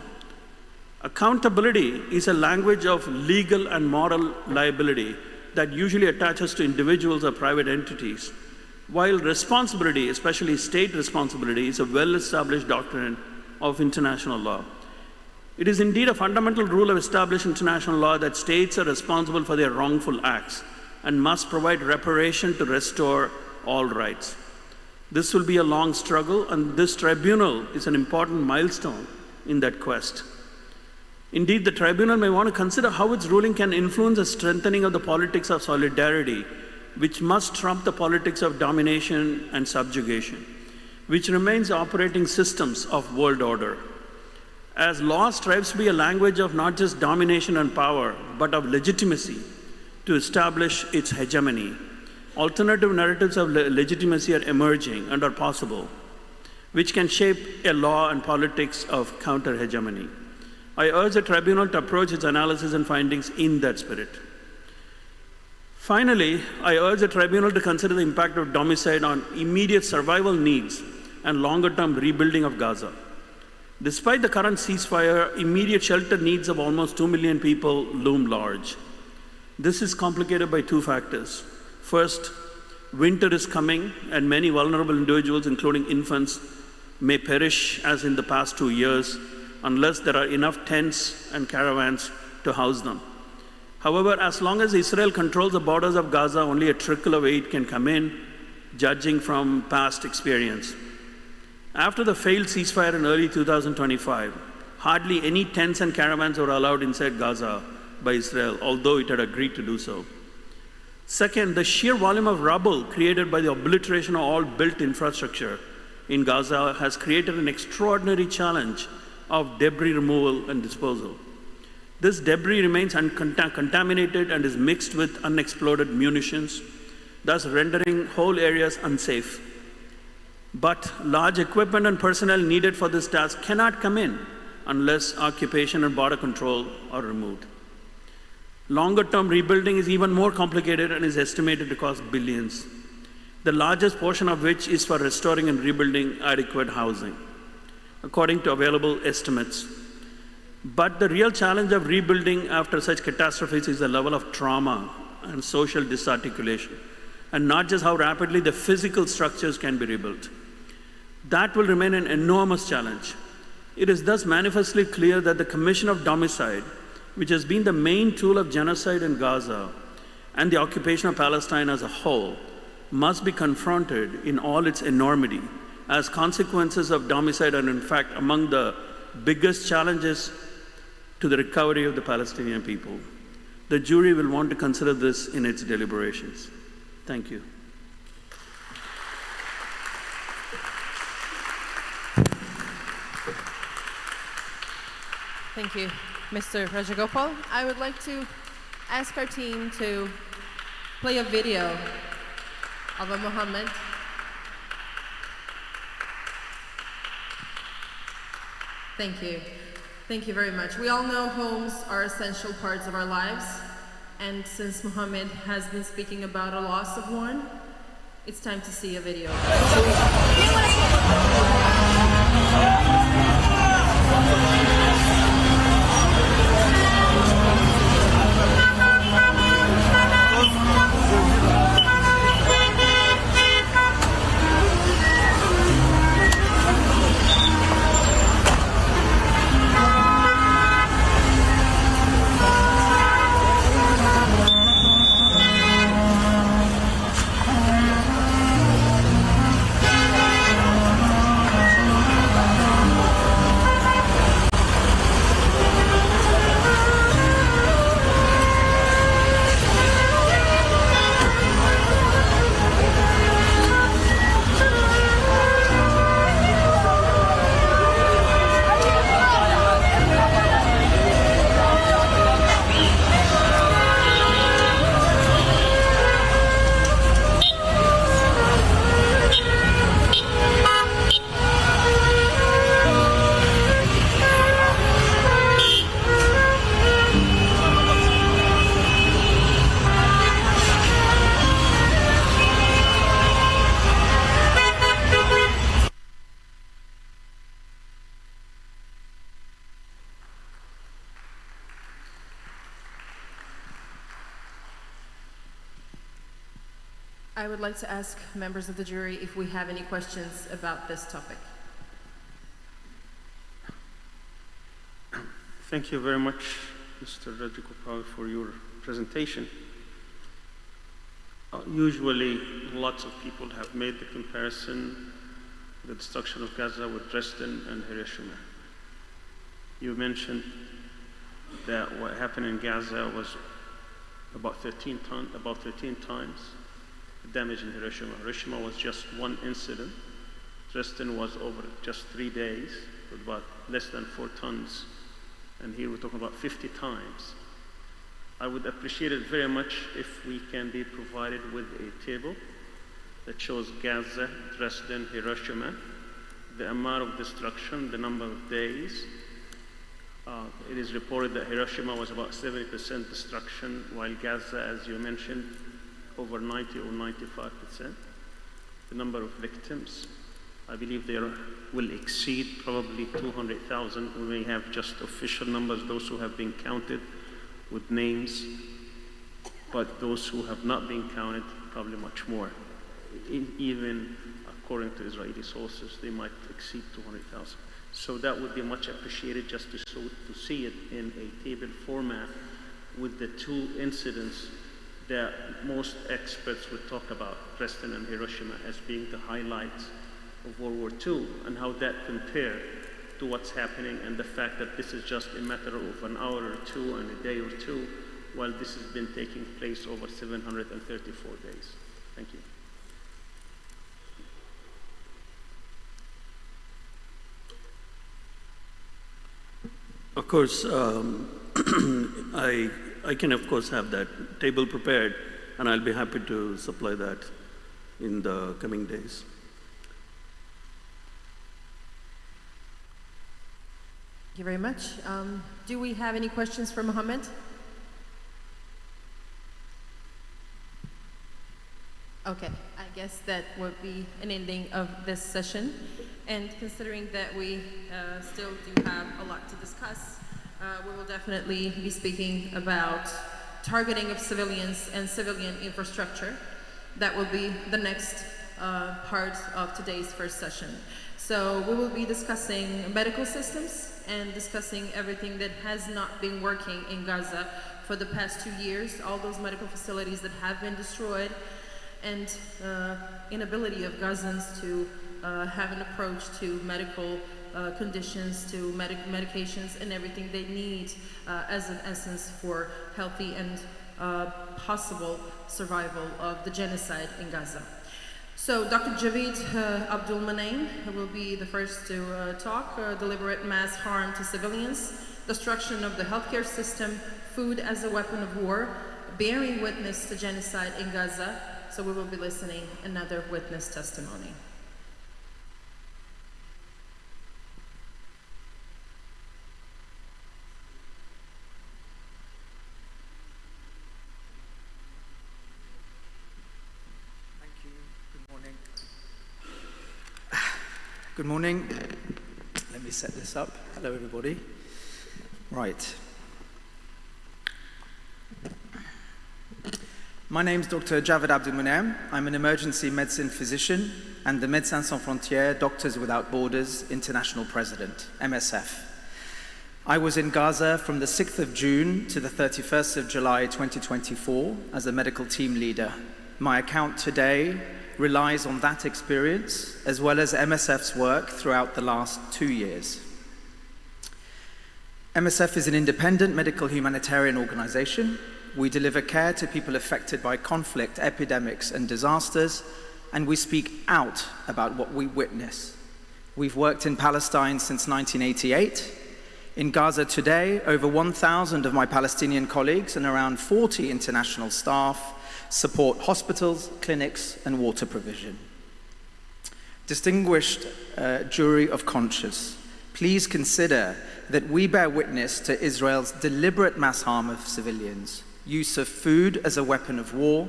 Accountability is a language of legal and moral liability that usually attaches to individuals or private entities, while responsibility, especially state responsibility, is a well-established doctrine of international law. It is indeed a fundamental rule of established international law that states are responsible for their wrongful acts and must provide reparation to restore all rights. This will be a long struggle, and this tribunal is an important milestone in that quest. Indeed, the tribunal may want to consider how its ruling can influence a strengthening of the politics of solidarity, which must trump the politics of domination and subjugation, which remains operating systems of world order. As law strives to be a language of not just domination and power, but of legitimacy to establish its hegemony, alternative narratives of legitimacy are emerging and are possible, which can shape a law and politics of counter-hegemony. I urge the tribunal to approach its analysis and findings in that spirit. Finally, I urge the tribunal to consider the impact of domicide on immediate survival needs and longer-term rebuilding of Gaza. Despite the current ceasefire, immediate shelter needs of almost 2 million people loom large. This is complicated by two factors. First, winter is coming, and many vulnerable individuals, including infants, may perish as in the past 2 years unless there are enough tents and caravans to house them. However, as long as Israel controls the borders of Gaza, only a trickle of aid can come in, judging from past experience. After the failed ceasefire in early 2025, hardly any tents and caravans were allowed inside Gaza by Israel, although it had agreed to do so. Second, the sheer volume of rubble created by the obliteration of all built infrastructure in Gaza has created an extraordinary challenge of debris removal and disposal. This debris remains contaminated and is mixed with unexploded munitions, thus rendering whole areas unsafe. But large equipment and personnel needed for this task cannot come in unless occupation and border control are removed. Longer-term rebuilding is even more complicated and is estimated to cost billions, the largest portion of which is for restoring and rebuilding adequate housing, according to available estimates. But the real challenge of rebuilding after such catastrophes is the level of trauma and social disarticulation, and not just how rapidly the physical structures can be rebuilt. That will remain an enormous challenge. It is thus manifestly clear that the Commission of Domicide, which has been the main tool of genocide in Gaza and the occupation of Palestine as a whole, must be confronted in all its enormity, as consequences of domicide are in fact among the biggest challenges to the recovery of the Palestinian people. The jury will want to consider this in its deliberations. Thank you. Thank you, Mr. Rajagopal. I would like to ask our team to play a video of a Mohammed. Thank you. Thank you very much. We all know homes are essential parts of our lives, and since Mohammed has been speaking about a loss of one, it's time to see a video. I would like to ask members of the jury if we have any questions about this topic. Thank you very much, Mr. Rajagopal, for your presentation. Usually, lots of people have made the comparison, the destruction of Gaza with Dresden and Hiroshima. You mentioned that what happened in Gaza was about 13 times the damage in Hiroshima. Hiroshima was just one incident. Dresden was over just 3 days with about less than 4 tons. And here we're talking about 50 times. I would appreciate it very much if we can be provided with a table that shows Gaza, Dresden, Hiroshima, the amount of destruction, the number of days. It is reported that Hiroshima was about 70% destruction, while Gaza, as you mentioned, over 90 or 95%. The number of victims, I believe they will exceed probably 200,000. We may have just official numbers, those who have been counted with names, but those who have not been counted, probably much more. Even according to Israeli sources, they might exceed 200,000. So that would be much appreciated, just to see it in a table format with the 2 incidents that most experts would talk about, Dresden and Hiroshima, as being the highlights of World War II, and how that compared to what's happening, and the fact that this is just a matter of an hour or two and a day or two, while this has been taking place over 734 days. Thank you. Of course, I can of course have that table prepared, and I'll be happy to supply that in the coming days. Thank you very much. Do we have any questions for Mohammed? Okay, I guess that would be an ending of this session. And considering that we still do have a lot to discuss, we will definitely be speaking about targeting of civilians and civilian infrastructure. That will be the next part of today's first session. So we will be discussing medical systems and discussing everything that has not been working in Gaza for the past 2 years, all those medical facilities that have been destroyed, and inability of Gazans to have an approach to medical conditions, to medications, and everything they need as an essence for healthy and possible survival of the genocide in Gaza. So Dr. Javid Abdul Manaim will be the first to talk, deliberate mass harm to civilians, destruction of the healthcare system, food as a weapon of war, bearing witness to genocide in Gaza. So we will be listening another witness testimony. Good morning. Let me set this up. Hello, everybody. Right. My name is Dr. Javid Abdul Munaim. I'm an emergency medicine physician and the Médecins Sans Frontières, Doctors Without Borders International President, MSF. I was in Gaza from the 6th of June to the 31st of July 2024 as a medical team leader. My account today relies on that experience as well as MSF's work throughout the last 2 years. MSF is an independent medical humanitarian organization. We deliver care to people affected by conflict, epidemics, and disasters, and we speak out about what we witness. We've worked in Palestine since 1988. In Gaza today, over 1,000 of my Palestinian colleagues and around 40 international staff support hospitals, clinics, and water provision. Distinguished jury of conscience, please consider that we bear witness to Israel's deliberate mass harm of civilians, use of food as a weapon of war,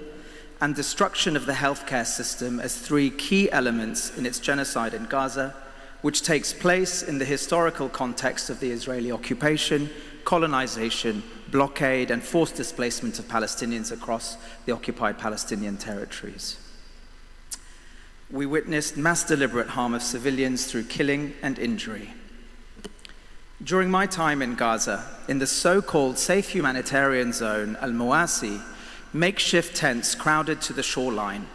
and destruction of the healthcare system as 3 key elements in its genocide in Gaza, which takes place in the historical context of the Israeli occupation, colonization, blockade, and forced displacement of Palestinians across the occupied Palestinian territories. We witnessed mass deliberate harm of civilians through killing and injury. During my time in Gaza, in the so-called safe humanitarian zone, Al-Mawasi, makeshift tents crowded to the shoreline,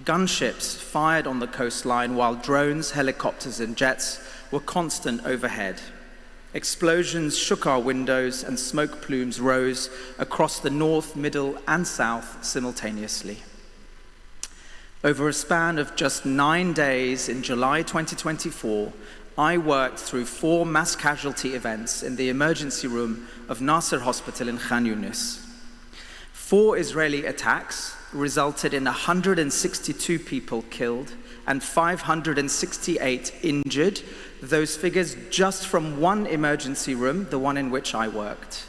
gunships fired on the coastline while drones, helicopters, and jets were constant overhead. Explosions shook our windows and smoke plumes rose across the north, middle, and south simultaneously. Over a span of just 9 days in July 2024, I worked through 4 mass casualty events in the emergency room of Nasser Hospital in Khan Yunis. 4 Israeli attacks resulted in 162 people killed and 568 injured, those figures just from one emergency room, the one in which I worked.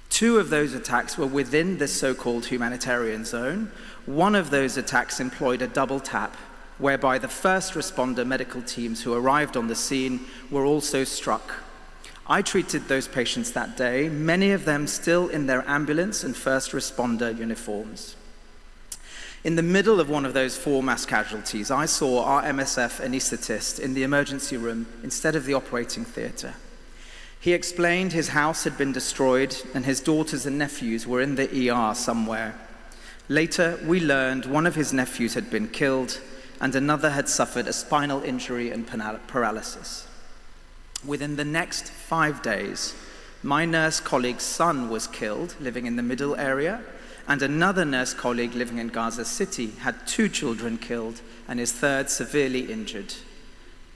2 of those attacks were within this so-called humanitarian zone. One of those attacks employed a double tap, whereby the first responder medical teams who arrived on the scene were also struck. I treated those patients that day, many of them still in their ambulance and first responder uniforms. In the middle of one of those 4 mass casualties, I saw our MSF anesthetist in the emergency room instead of the operating theater. He explained his house had been destroyed and his daughters and nephews were in the ER somewhere. Later, we learned one of his nephews had been killed and another had suffered a spinal injury and paralysis. Within the next 5 days, my nurse colleague's son was killed, living in the middle area, and another nurse colleague living in Gaza City had 2 children killed and his third severely injured.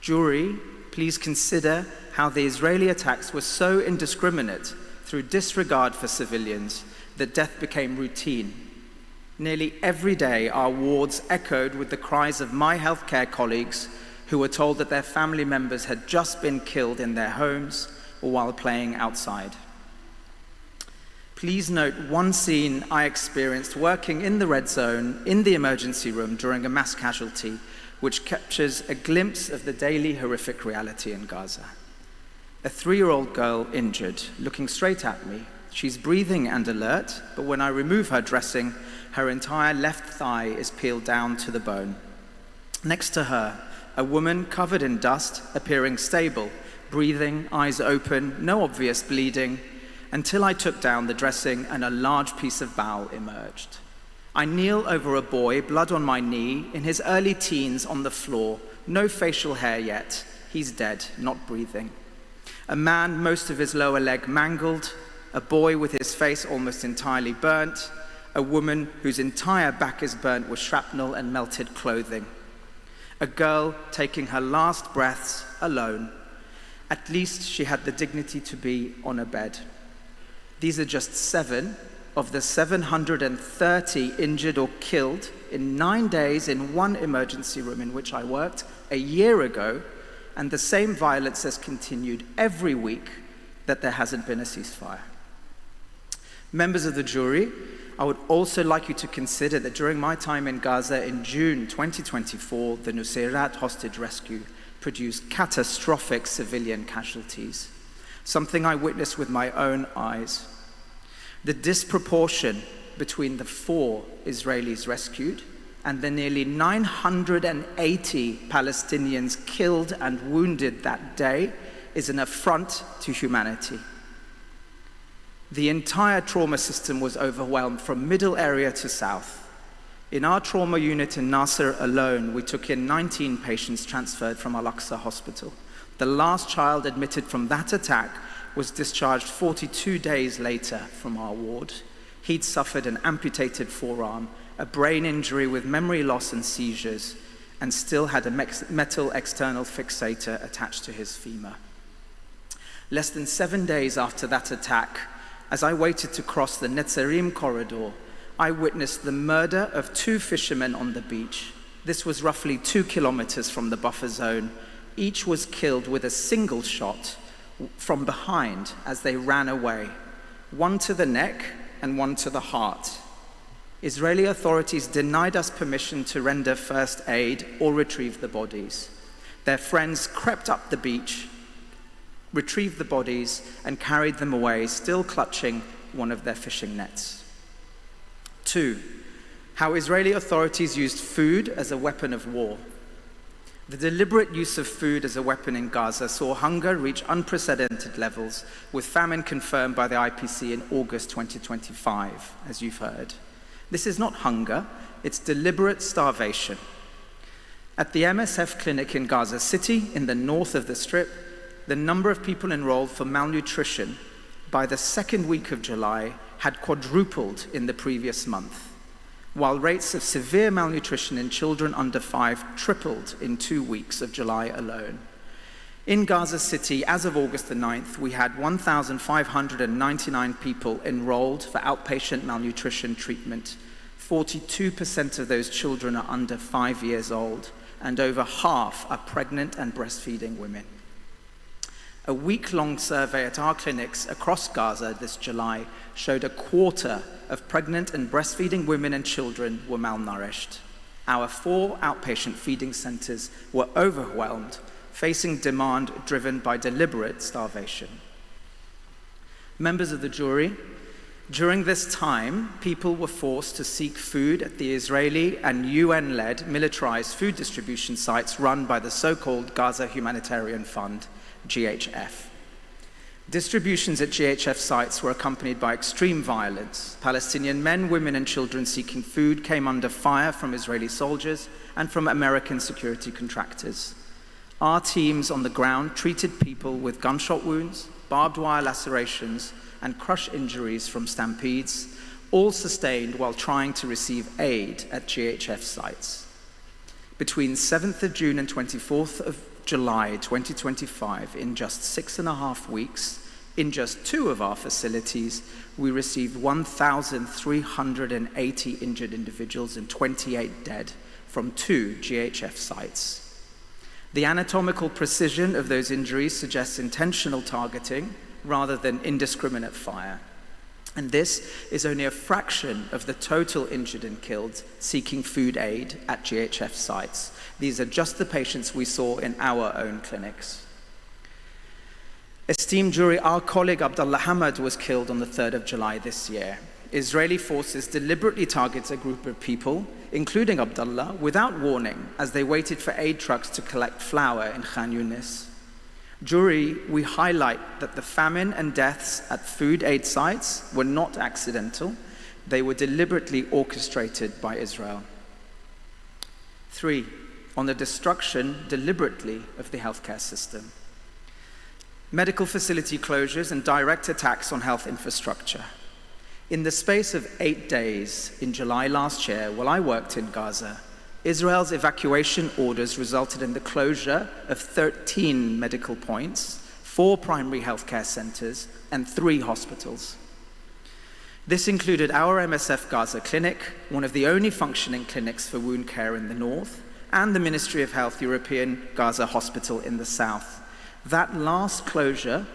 Jury, please consider how the Israeli attacks were so indiscriminate through disregard for civilians that death became routine. Nearly every day, our wards echoed with the cries of my healthcare colleagues who were told that their family members had just been killed in their homes or while playing outside. Please note one scene I experienced working in the red zone in the emergency room during a mass casualty, which captures a glimpse of the daily horrific reality in Gaza. A 3-year-old girl injured, looking straight at me. She's breathing and alert, but when I remove her dressing, her entire left thigh is peeled down to the bone. Next to her, a woman covered in dust, appearing stable, breathing, eyes open, no obvious bleeding, until I took down the dressing and a large piece of bowel emerged. I kneel over a boy, blood on my knee, in his early teens on the floor, no facial hair yet. He's dead, not breathing. A man, most of his lower leg mangled, a boy with his face almost entirely burnt, a woman whose entire back is burnt with shrapnel and melted clothing. A girl taking her last breaths alone. At least she had the dignity to be on a bed. These are just 7 of the 730 injured or killed in 9 days in one emergency room in which I worked a year ago, and the same violence has continued every week that there hasn't been a ceasefire. Members of the jury, I would also like you to consider that during my time in Gaza in June 2024, the Nusayrat hostage rescue produced catastrophic civilian casualties, something I witnessed with my own eyes. The disproportion between the 4 Israelis rescued and the nearly 980 Palestinians killed and wounded that day is an affront to humanity. The entire trauma system was overwhelmed from middle area to south. In our trauma unit in Nasser alone, we took in 19 patients transferred from Al-Aqsa Hospital. The last child admitted from that attack was discharged 42 days later from our ward. He'd suffered an amputated forearm, a brain injury with memory loss and seizures, and still had a metal external fixator attached to his femur. Less than 7 days after that attack, as I waited to cross the Netzarim corridor, I witnessed the murder of 2 fishermen on the beach. This was roughly 2 kilometers from the buffer zone. Each was killed with a single shot from behind as they ran away, one to the neck and one to the heart. Israeli authorities denied us permission to render first aid or retrieve the bodies. Their friends crept up the beach, retrieved the bodies, and carried them away, still clutching one of their fishing nets. 2, how Israeli authorities used food as a weapon of war. The deliberate use of food as a weapon in Gaza saw hunger reach unprecedented levels, with famine confirmed by the IPC in August 2025, as you've heard. This is not hunger, it's deliberate starvation. At the MSF clinic in Gaza City, in the north of the Strip, the number of people enrolled for malnutrition by the 2nd week of July had quadrupled in the previous month, while rates of severe malnutrition in children under 5 tripled in 2 weeks of July alone. In Gaza City, as of August the 9th, we had 1,599 people enrolled for outpatient malnutrition treatment. 42% of those children are under 5 years old, and over half are pregnant and breastfeeding women. A week-long survey at our clinics across Gaza this July showed a quarter of pregnant and breastfeeding women and children were malnourished. Our 4 outpatient feeding centers were overwhelmed, facing demand driven by deliberate starvation. Members of the jury, during this time, people were forced to seek food at the Israeli and UN-led militarized food distribution sites run by the so-called Gaza Humanitarian Fund, GHF. Distributions at GHF sites were accompanied by extreme violence. Palestinian men, women, and children seeking food came under fire from Israeli soldiers and from American security contractors. Our teams on the ground treated people with gunshot wounds, barbed wire lacerations, and crush injuries from stampedes, all sustained while trying to receive aid at GHF sites. Between 7th of June and 24th of July 2025, in just 6.5 weeks, in just 2 of our facilities, we received 1,380 injured individuals and 28 dead from 2 GHF sites. The anatomical precision of those injuries suggests intentional targeting rather than indiscriminate fire. And this is only a fraction of the total injured and killed seeking food aid at GHF sites. These are just the patients we saw in our own clinics. Esteemed jury, our colleague Abdullah Hamad was killed on the 3rd of July this year. Israeli forces deliberately targeted a group of people, including Abdullah, without warning as they waited for aid trucks to collect flour in Khan Yunis. Jury, we highlight that the famine and deaths at food aid sites were not accidental. They were deliberately orchestrated by Israel. 3, on the destruction deliberately of the healthcare system. Medical facility closures and direct attacks on health infrastructure. In the space of 8 days in July last year, while I worked in Gaza, Israel's evacuation orders resulted in the closure of 13 medical points, 4 primary healthcare centers, and 3 hospitals. This included our MSF Gaza clinic, one of the only functioning clinics for wound care in the north, and the Ministry of Health European Gaza Hospital in the south. That last closure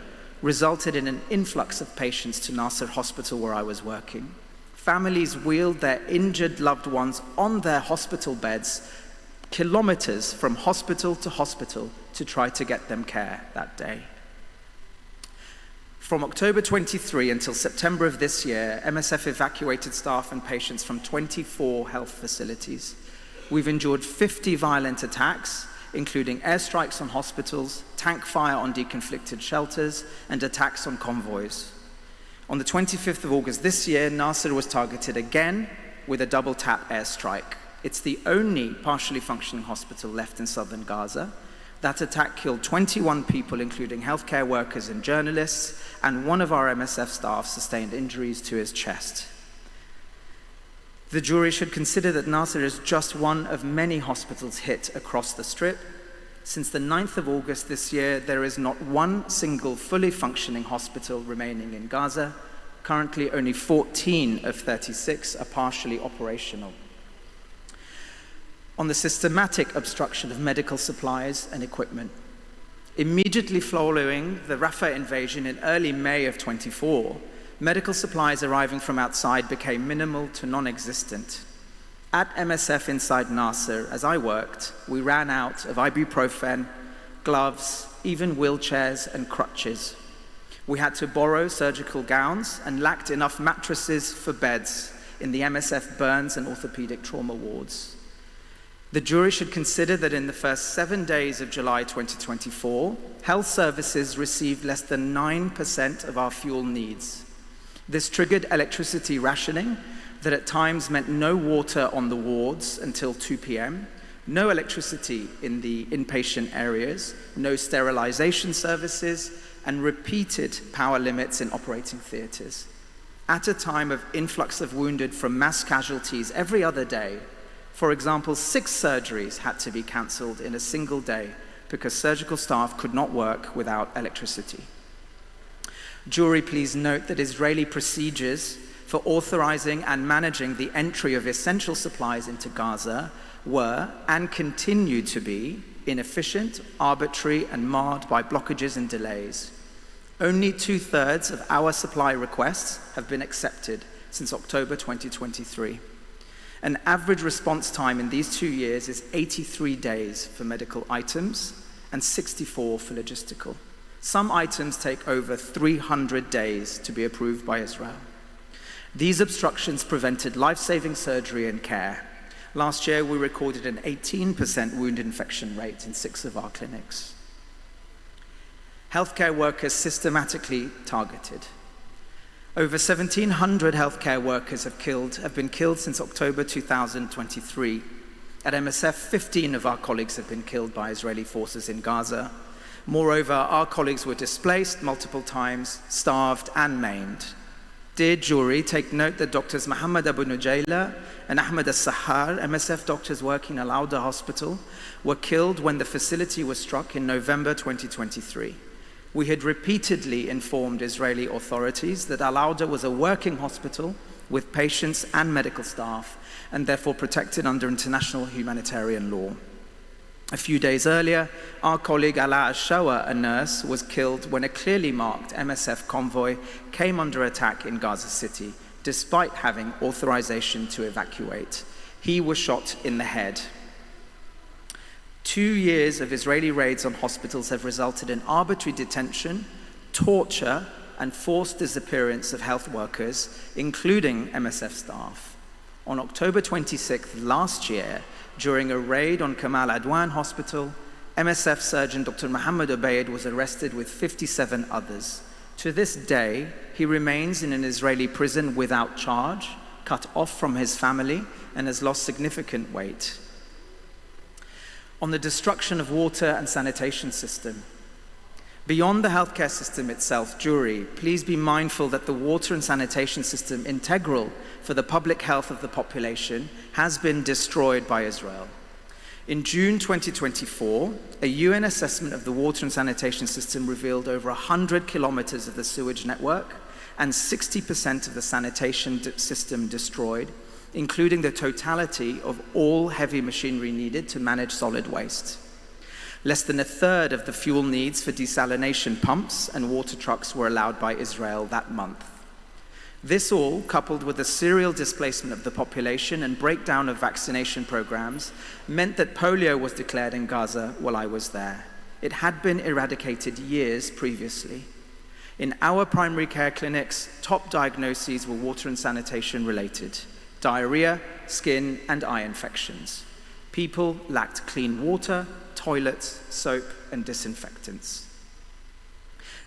resulted in an influx of patients to Nasser Hospital where I was working. Families wheeled their injured loved ones on their hospital beds, kilometers from hospital to try to get them care that day. From October 23 until September of this year, MSF evacuated staff and patients from 24 health facilities. We've endured 50 violent attacks, including airstrikes on hospitals, tank fire on deconflicted shelters, and attacks on convoys. On the 25th of August this year, Nasser was targeted again with a double-tap airstrike. It's the only partially functioning hospital left in southern Gaza. That attack killed 21 people, including healthcare workers and journalists, and one of our MSF staff sustained injuries to his chest. The jury should consider that Nasser is just one of many hospitals hit across the Strip. Since the 9th of August this year, there is not one single fully functioning hospital remaining in Gaza. Currently, only 14 of 36 are partially operational. On the systematic obstruction of medical supplies and equipment. Immediately following the Rafah invasion in early May of 24, medical supplies arriving from outside became minimal to non-existent. At MSF inside Nasser, as I worked, we ran out of ibuprofen, gloves, even wheelchairs and crutches. We had to borrow surgical gowns and lacked enough mattresses for beds in the MSF burns and orthopedic trauma wards. The jury should consider that in the first 7 days of July 2024, health services received less than 9% of our fuel needs. This triggered electricity rationing that at times meant no water on the wards until 2 p.m., no electricity in the inpatient areas, no sterilization services, and repeated power limits in operating theaters. At a time of influx of wounded from mass casualties every other day, for example, 6 surgeries had to be cancelled in a single day because surgical staff could not work without electricity. Jury, please note that Israeli procedures for authorizing and managing the entry of essential supplies into Gaza were and continue to be inefficient, arbitrary, and marred by blockages and delays. Only 2/3 of our supply requests have been accepted since October 2023. An average response time in these 2 years is 83 days for medical items and 64 for logistical. Some items take over 300 days to be approved by Israel. These obstructions prevented life-saving surgery and care. Last year, we recorded an 18% wound infection rate in 6 of our clinics. Healthcare workers systematically targeted. Over 1,700 healthcare workers have been killed since October 2023. At MSF, 15 of our colleagues have been killed by Israeli forces in Gaza. Moreover, our colleagues were displaced multiple times, starved and maimed. Dear jury, take note that Doctors Mohammed Abu Nujayla and Ahmed Al-Sahar, MSF doctors working in Al-Auda Hospital, were killed when the facility was struck in November 2023. We had repeatedly informed Israeli authorities that Al-Auda was a working hospital with patients and medical staff, and therefore protected under international humanitarian law. A few days earlier, our colleague Ala Al-Shawa, a nurse, was killed when a clearly marked MSF convoy came under attack in Gaza City, despite having authorization to evacuate. He was shot in the head. 2 years of Israeli raids on hospitals have resulted in arbitrary detention, torture, and forced disappearance of health workers, including MSF staff. On October 26th last year, during a raid on Kamal Adwan Hospital, MSF surgeon Dr. Mohammed Obaid was arrested with 57 others. To this day, he remains in an Israeli prison without charge, cut off from his family, and has lost significant weight. On the destruction of water and sanitation system. Beyond the healthcare system itself, jury, please be mindful that the water and sanitation system, integral for the public health of the population, has been destroyed by Israel. In June 2024, a UN assessment of the water and sanitation system revealed over 100 kilometers of the sewage network and 60% of the sanitation system destroyed, including the totality of all heavy machinery needed to manage solid waste. Less than a third of the fuel needs for desalination pumps and water trucks were allowed by Israel that month. This all, coupled with the serial displacement of the population and breakdown of vaccination programs, meant that polio was declared in Gaza while I was there. It had been eradicated years previously. In our primary care clinics, top diagnoses were water and sanitation related: diarrhea, skin, and eye infections. People lacked clean water, toilets, soap, and disinfectants.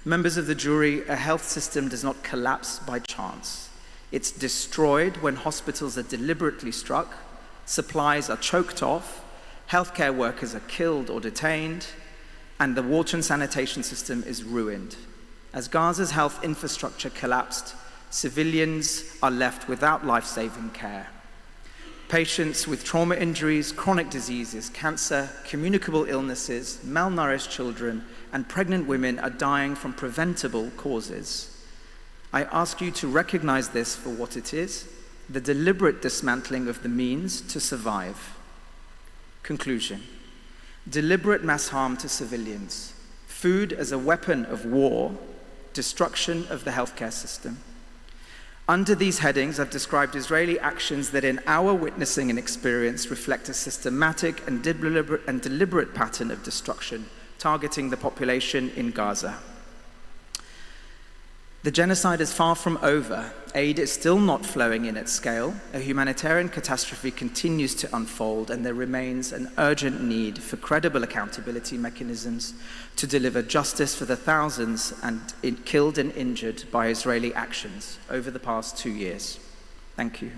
Members of the jury, a health system does not collapse by chance. It's destroyed when hospitals are deliberately struck, supplies are choked off, healthcare workers are killed or detained, and the water and sanitation system is ruined. As Gaza's health infrastructure collapsed, civilians are left without life-saving care. Patients with trauma injuries, chronic diseases, cancer, communicable illnesses, malnourished children, and pregnant women are dying from preventable causes. I ask you to recognize this for what it is: the deliberate dismantling of the means to survive. Conclusion: deliberate mass harm to civilians, food as a weapon of war, destruction of the healthcare system. Under these headings, I've described Israeli actions that in our witnessing and experience reflect a systematic and deliberate pattern of destruction, targeting the population in Gaza. The genocide is far from over. Aid is still not flowing in at scale. A humanitarian catastrophe continues to unfold, and there remains an urgent need for credible accountability mechanisms to deliver justice for the thousands killed and injured by Israeli actions over the past 2 years. Thank you.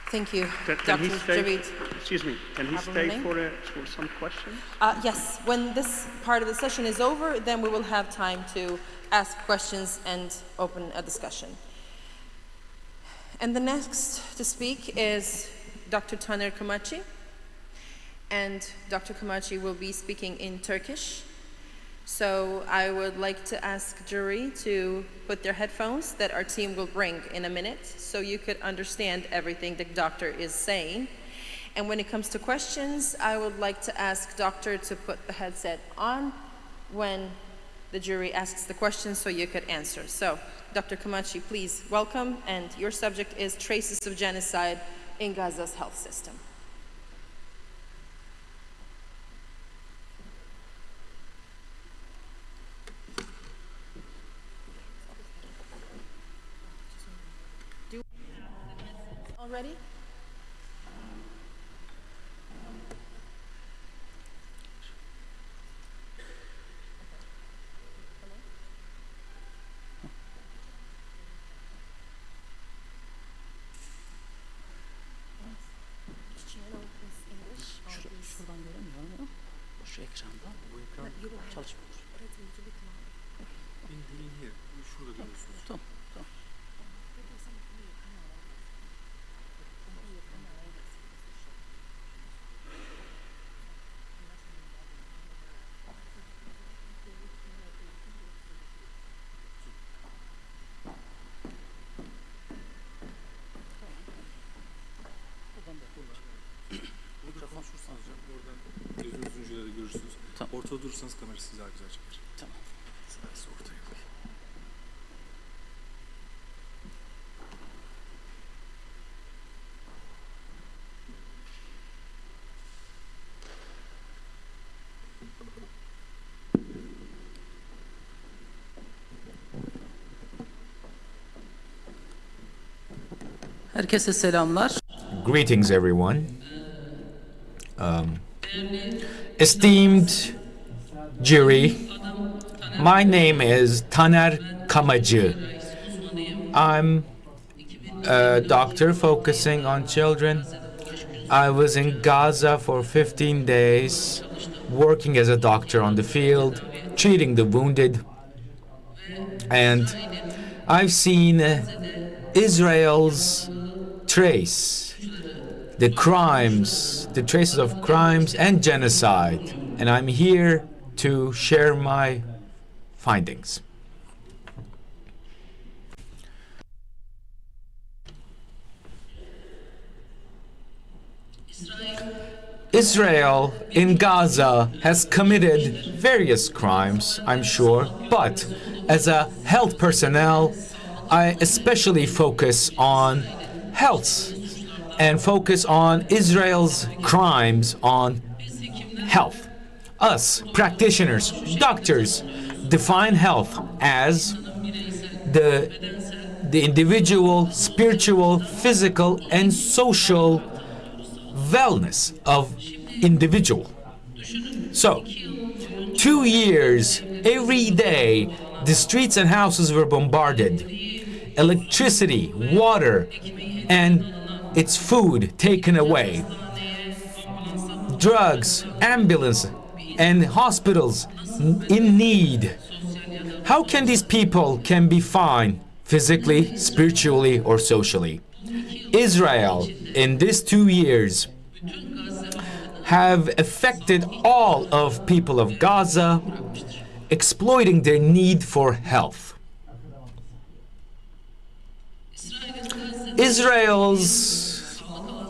Thank you, Can Dr. he stay? Javid. Excuse me, can he stay for some questions? Yes, when this part of the session is over, then we will have time to ask questions and open a discussion. And the next to speak is Dr. Taner Kamachi. And Dr. Kamachi will be speaking in Turkish. So I would like to ask jury to put their headphones that our team will bring in a minute so you could understand everything the doctor is saying. And when it comes to questions, I would like to ask doctor to put the headset on when the jury asks the question so you could answer. So Dr. Kamachi, please welcome, and your subject is traces of genocide in Gaza's health system. Already? Ortada durursanız kamera sizi daha güzel çeker. Tamam. Siz ortaya koy. Herkese selamlar. Greetings, everyone. Esteemed jury, my name is Taner Kamacı. I'm a doctor focusing on children. I was in Gaza for 15 days, working as a doctor on the field, treating the wounded. And I've seen Israel's trace, the crimes, the traces of crimes and genocide. And I'm here to share my findings. Israel in Gaza has committed various crimes, I'm sure, but as a health personnel, I especially focus on health and focus on Israel's crimes on health. Us, practitioners, doctors, define health as the individual, spiritual, physical, and social wellness of individual. So, 2 years, every day, the streets and houses were bombarded. Electricity, water, and its food taken away. Drugs, ambulance, and hospitals in need. How can these people can be fine physically, spiritually, or socially? Israel, in these 2 years, have affected all of people of Gaza, exploiting their need for health. Israel's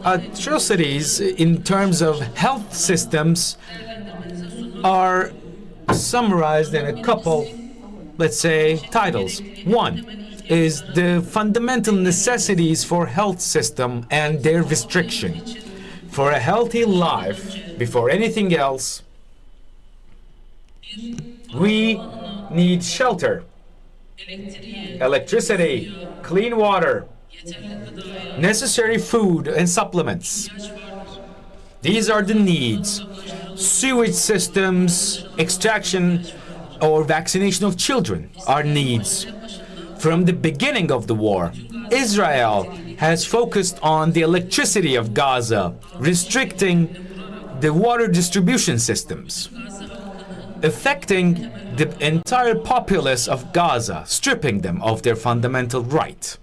atrocities in terms of health systems are summarized in a couple, let's say, titles. One is the fundamental necessities for health system and their restriction. For a healthy life, before anything else, we need shelter, electricity, clean water, necessary food and supplements. These are the needs. Sewage systems, extraction or vaccination of children are needs. From the beginning of the war, Israel has focused on the electricity of Gaza, restricting the water distribution systems, affecting the entire populace of Gaza, stripping them of their fundamental right.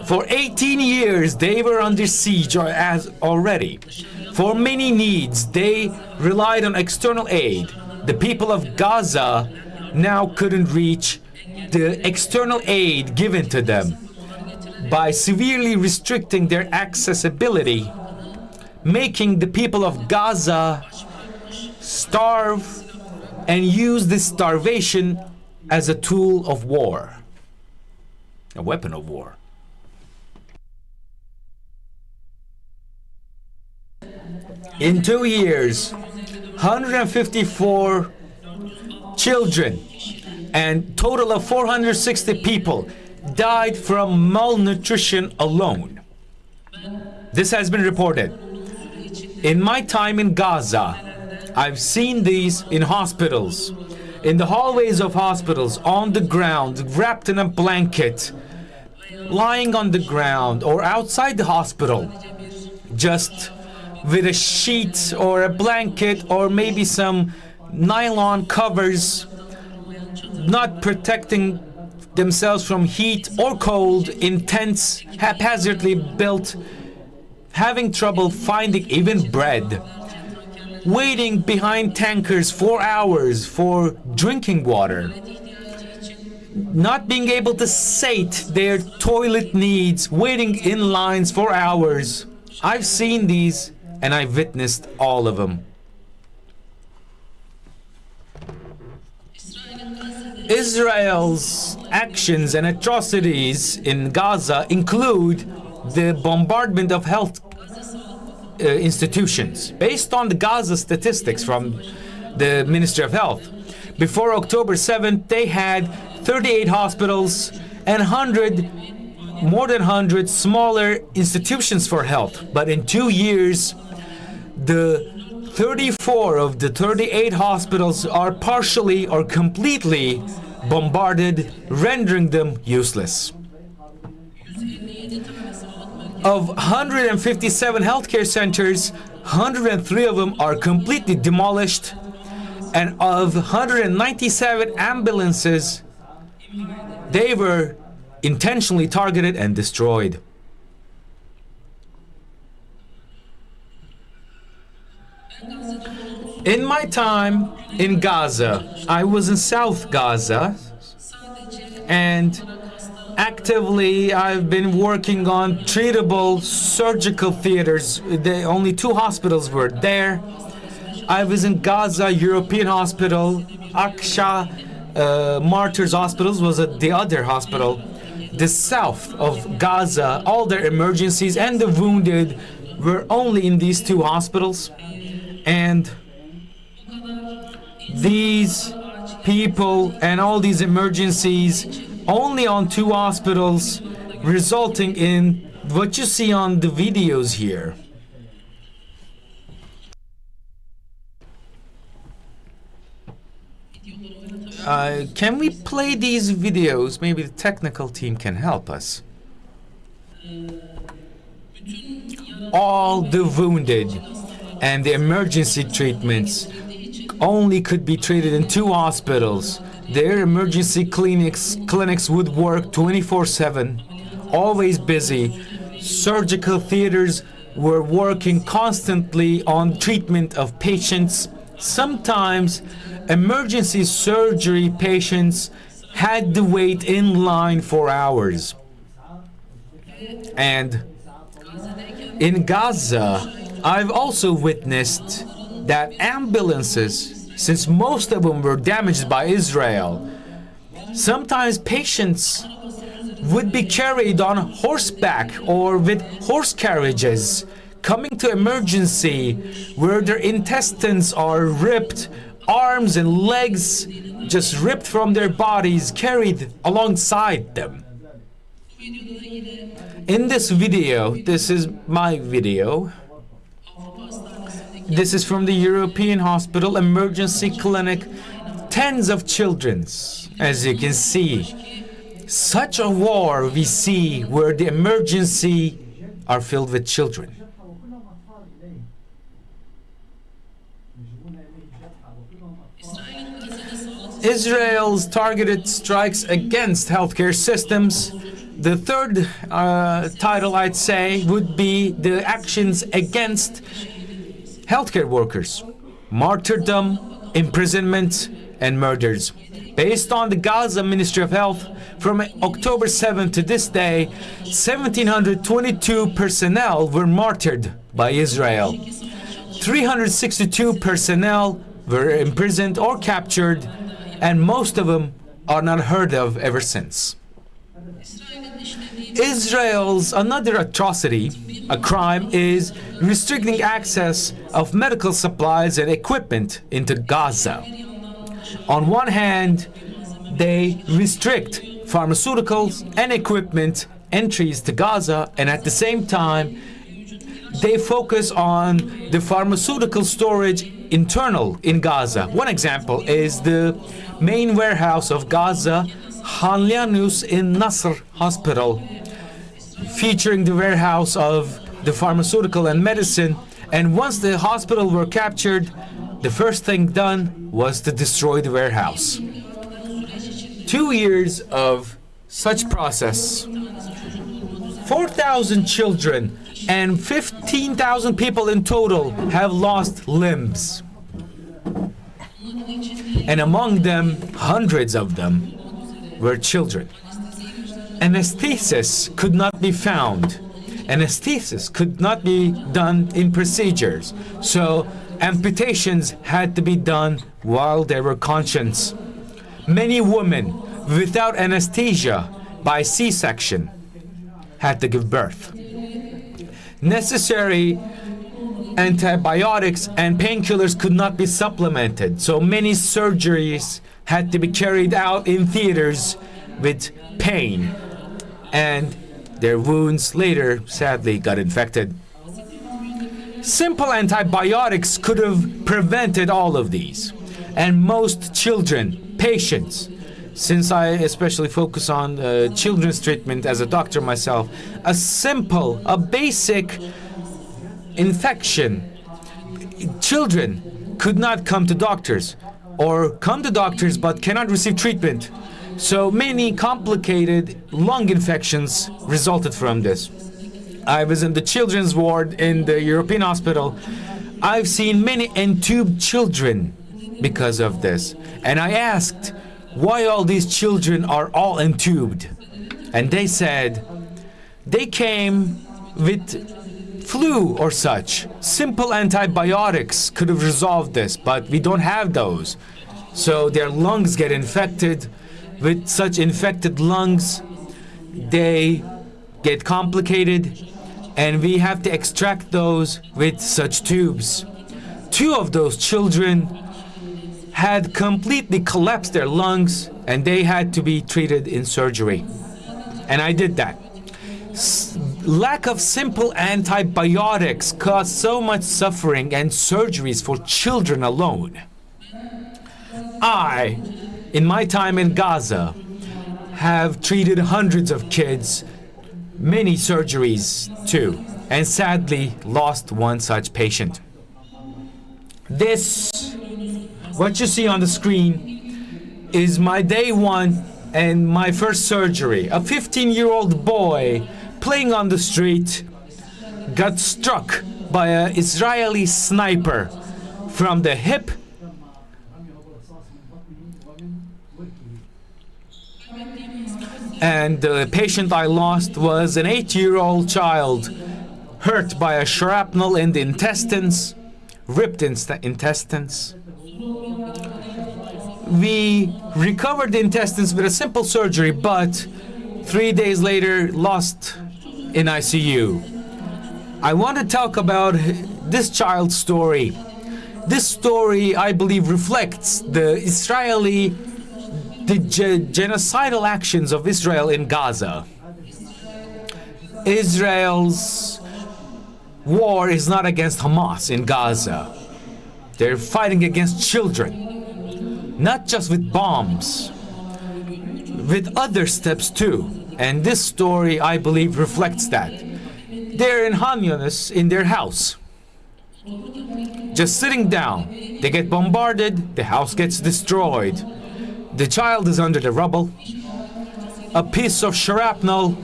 For 18 years, they were under siege as already. For many needs, they relied on external aid. The people of Gaza now couldn't reach the external aid given to them by severely restricting their accessibility, making the people of Gaza starve and use this starvation as a tool of war, a weapon of war. In 2 years, 154 children and total of 460 people died from malnutrition alone. This has been reported. In my time in Gaza, I've seen these in hospitals, in the hallways of hospitals, on the ground, wrapped in a blanket, lying on the ground or outside the hospital, just with a sheet or a blanket or maybe some nylon covers, not protecting themselves from heat or cold in tents haphazardly built, having trouble finding even bread, waiting behind tankers for hours for drinking water, not being able to sate their toilet needs, waiting in lines for hours. I've seen these and I've witnessed all of them. Israel's actions and atrocities in Gaza include the bombardment of health institutions. Based on the Gaza statistics from the Ministry of Health, before October 7th, they had 38 hospitals and more than 100 smaller institutions for health. But in 2 years, the 34 of the 38 hospitals are partially or completely bombarded, rendering them useless. Of 157 healthcare centers, 103 of them are completely demolished, and of 197 ambulances, they were intentionally targeted and destroyed. In my time in Gaza, I was in South Gaza, and actively I've been working on treatable surgical theaters. Only 2 hospitals were there. I was in Gaza European Hospital. Aqsa Martyrs Hospitals was the other hospital. The south of Gaza, all their emergencies and the wounded were only in these 2 hospitals. And these people and all these emergencies only on 2 hospitals, resulting in what you see on the videos here. Can we play these videos? Maybe the technical team can help us. All the wounded and the emergency treatments only could be treated in 2 hospitals. Their emergency clinics would work 24/7, always busy. Surgical theaters were working constantly on treatment of patients. Sometimes emergency surgery patients had to wait in line for hours. And in Gaza, I've also witnessed that ambulances, since most of them were damaged by Israel, sometimes patients would be carried on horseback or with horse carriages, coming to emergency where their intestines are ripped, arms and legs just ripped from their bodies, carried alongside them. In this video, this is my video. This is from the European Hospital Emergency Clinic. Tens of children, as you can see. Such a war we see where the emergency are filled with children. Israel's targeted strikes against healthcare systems. The third title, I'd say, would be the actions against healthcare workers, martyrdom, imprisonment, and murders. Based on the Gaza Ministry of Health, from October 7th to this day, 1,722 personnel were martyred by Israel. 362 personnel were imprisoned or captured, and most of them are not heard of ever since. Israel's another atrocity, a crime, is restricting access of medical supplies and equipment into Gaza. On one hand, they restrict pharmaceuticals and equipment entries to Gaza, and at the same time, they focus on the pharmaceutical storage internal in Gaza. One example is the main warehouse of Gaza, Han Yanus in Nasr Hospital, featuring the warehouse of the pharmaceutical and medicine. And once the hospital were captured, the first thing done was to destroy the warehouse. 2 years of such process, 4,000 children and 15,000 people in total have lost limbs. And among them, hundreds of them were children. Anesthesis could not be found. Anesthesis could not be done in procedures. So amputations had to be done while they were conscious. Many women without anesthesia by C-section had to give birth. Necessary antibiotics and painkillers could not be supplemented, so many surgeries had to be carried out in theaters with pain, and their wounds later sadly got infected. Simple antibiotics could have prevented all of these, and most children, patients, since I especially focus on children's treatment as a doctor myself, a basic infection, children could not come to doctors, or come to doctors but cannot receive treatment. So many complicated lung infections resulted from this. I was in the children's ward in the European hospital. I've seen many entubed children because of this. And I asked why all these children are all entubed. And they said they came with flu or such. Simple antibiotics could have resolved this, but we don't have those. So their lungs get infected. With such infected lungs, they get complicated, and we have to extract those with such tubes. 2 of those children had completely collapsed their lungs, and they had to be treated in surgery. And I did that. Lack of simple antibiotics caused so much suffering and surgeries for children alone. In my time in Gaza, have treated hundreds of kids, many surgeries too, and sadly lost one such patient. This, what you see on the screen, is my day 1 and my first surgery. A 15-year-old boy playing on the street got struck by an Israeli sniper from the hip and the patient I lost was an 8-year-old child hurt by a shrapnel in the intestines, ripped intestines. We recovered the intestines with a simple surgery, but 3 days later lost in ICU. I want to talk about this child's story. This story, I believe, reflects the genocidal actions of Israel in Gaza. Israel's war is not against Hamas in Gaza. They're fighting against children, not just with bombs, with other steps too. And this story, I believe, reflects that. They're in Han Yunis in their house, just sitting down. They get bombarded, the house gets destroyed. The child is under the rubble. A piece of shrapnel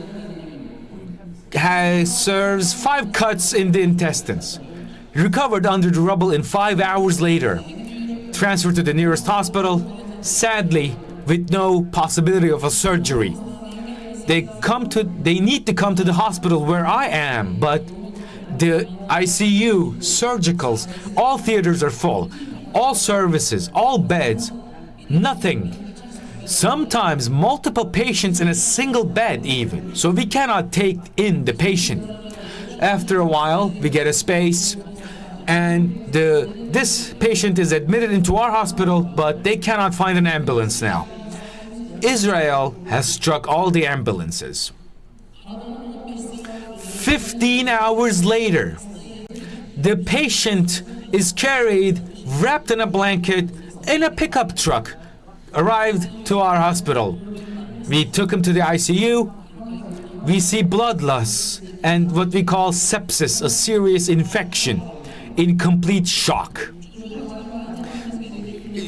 serves 5 cuts in the intestines. Recovered under the rubble in 5 hours later. Transferred to the nearest hospital, sadly, with no possibility of a surgery. They need to come to the hospital where I am, but the ICU, surgicals, all theaters are full. All services, all beds, nothing. Sometimes multiple patients in a single bed even, so we cannot take in the patient. After a while, we get a space, and this patient is admitted into our hospital, but they cannot find an ambulance now. Israel has struck all the ambulances. 15 hours later, the patient is carried, wrapped in a blanket, in a pickup truck, arrived to our hospital. We took him to the ICU. We see blood loss and what we call sepsis, a serious infection, in complete shock.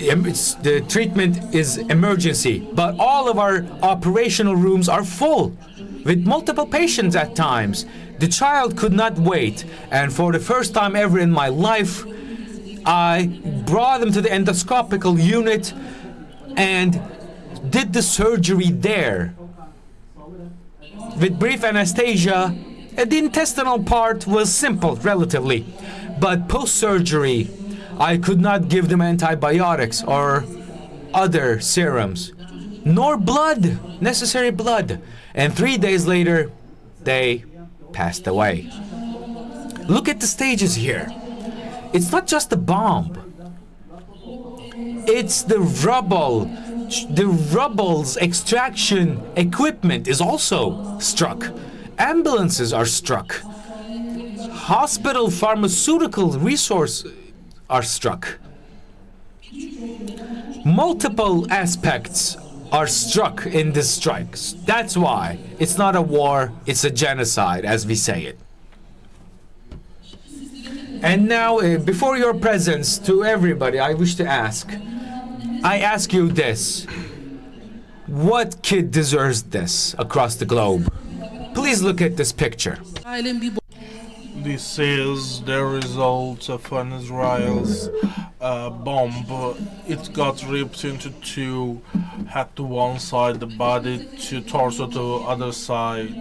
the treatment is emergency, but all of our operational rooms are full with multiple patients at times. The child could not wait, and for the first time ever in my life, I brought him to the endoscopical unit and did the surgery there. With brief anesthesia, the intestinal part was simple, relatively, but post-surgery, I could not give them antibiotics or other serums, nor blood, necessary blood. And 3 days later, they passed away. Look at the stages here. It's not just the bomb. It's the rubble. The rubble's extraction equipment is also struck. Ambulances are struck. Hospital pharmaceutical resources are struck. Multiple aspects are struck in this strikes. That's why it's not a war, it's a genocide, as we say it. And now, before your presence to everybody, I wish to ask, I ask you this. What kid deserves this across the globe? Please look at this picture. This is the result of an Israel's bomb. It got ripped into two, had to one side the body, to torso to other side.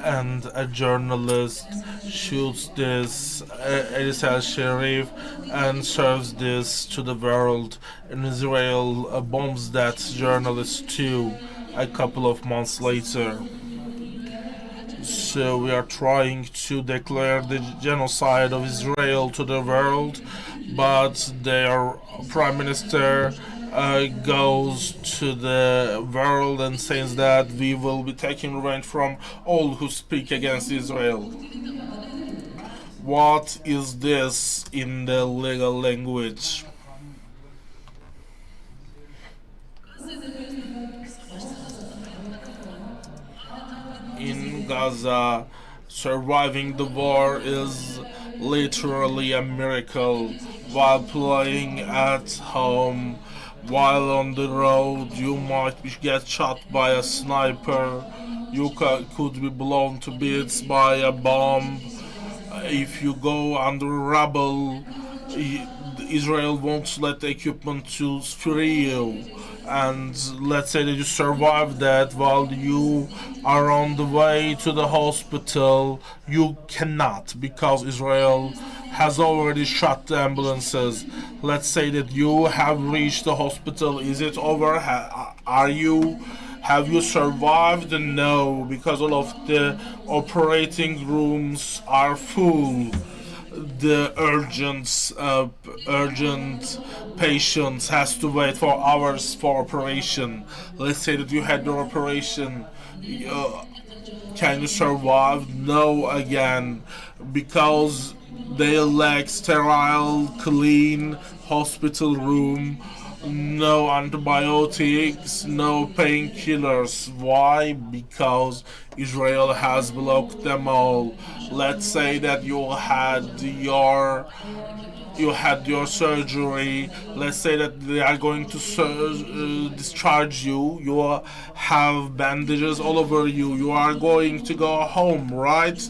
And a journalist shoots this Elisal Sharif and serves this to the world. And Israel bombs that journalist too a couple of months later. So we are trying to declare the genocide of Israel to the world, but their prime minister goes to the world and says that we will be taking revenge from all who speak against Israel. What is this in the legal language? In Gaza, surviving the war is literally a miracle. While playing at home, while on the road, you might get shot by a sniper, you could be blown to bits by a bomb. If you go under rubble, Israel won't let the equipment to free you. And let's say that you survive that while you are on the way to the hospital, you cannot, because Israel has already shot the ambulances. Let's say that you have reached the hospital. Is it over? Have you survived? No, because all of the operating rooms are full. The urgent patients has to wait for hours for operation. Let's say that you had your operation. Can you survive? No, again, because they lack sterile, clean hospital room, no antibiotics, no painkillers. Why? Because Israel has blocked them all. Let's say that you had your surgery. Let's say that they are going to discharge you. You have bandages all over you. You are going to go home, right?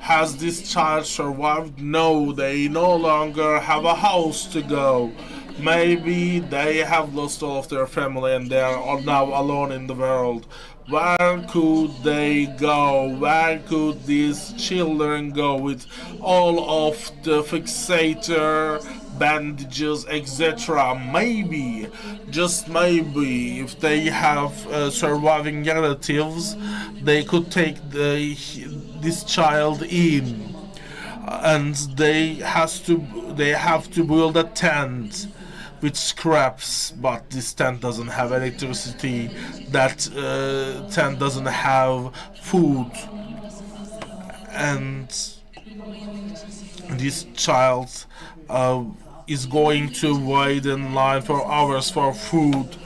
Has this child survived? No, they no longer have a house to go. Maybe they have lost all of their family and they are now alone in the world. Where could they go? Where could these children go with all of the fixator, bandages, etc.? Maybe, just maybe, if they have surviving relatives, they could take this child in, and they have to build a tent with scraps, but this tent doesn't have electricity, that tent doesn't have food, and this child is going to wait in line for hours for food,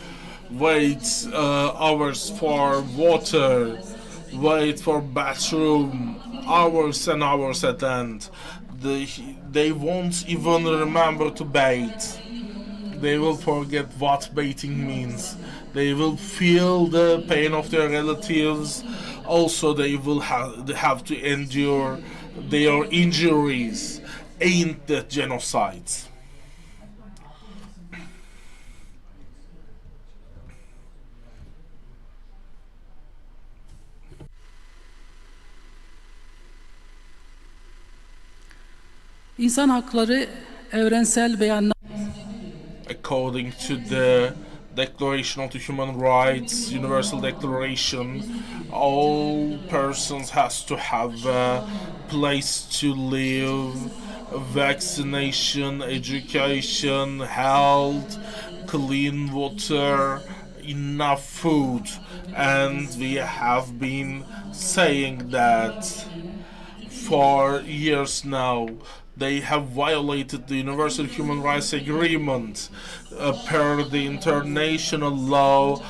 wait hours for water, wait for bathroom, hours and hours at end. They won't even remember to bathe. They will forget what baiting means. They will feel the pain of their relatives. Also, they will have to endure their injuries. Ain't that genocide? İnsan hakları evrensel beyannameler. According to the Declaration of the Human Rights, Universal Declaration, all persons has to have a place to live, vaccination, education, health, clean water, enough food. And we have been saying that for years now. They have violated the Universal Human Rights Agreement per the international law.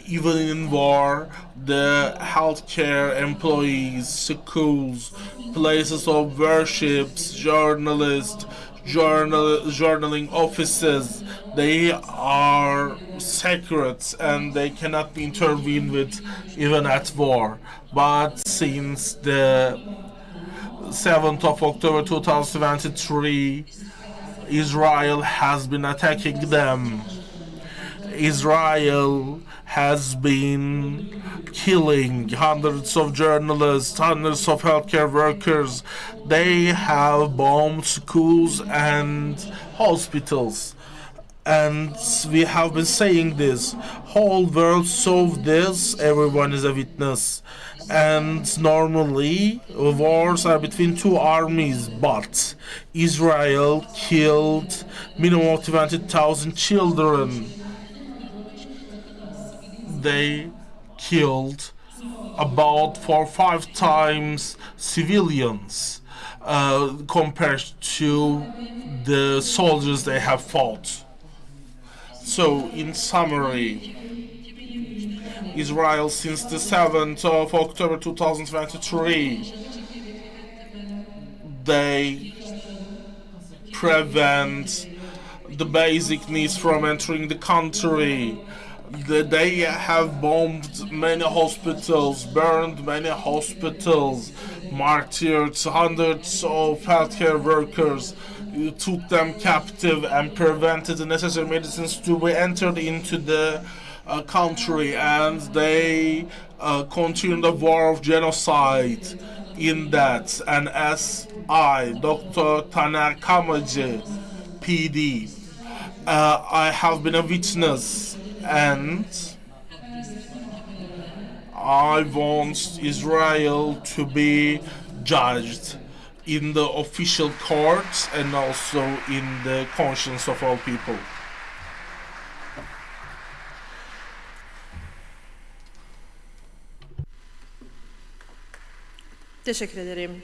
Even in war, the healthcare employees, schools, places of worships, journalists, journaling offices, they are sacred and they cannot be intervened with even at war. But since the 7th of October 2023, Israel has been attacking them. Israel has been killing hundreds of journalists, hundreds of healthcare workers. They have bombed schools and hospitals. And we have been saying this. Whole world saw this. Everyone is a witness. And normally wars are between two armies, but Israel killed minimum of 20,000 children. They killed about 4 or 5 times civilians compared to the soldiers they have fought. So in summary, Israel since the 7th of October 2023, they prevent the basic needs from entering the country. They have bombed many hospitals, burned many hospitals, martyred hundreds of healthcare workers, took them captive and prevented the necessary medicines to be entered into the country, and they continue the war of genocide in that. And as I, Dr. Taner Kamaji, PD, I have been a witness, and I want Israel to be judged in the official courts and also in the conscience of all people. Teşekkür ederim.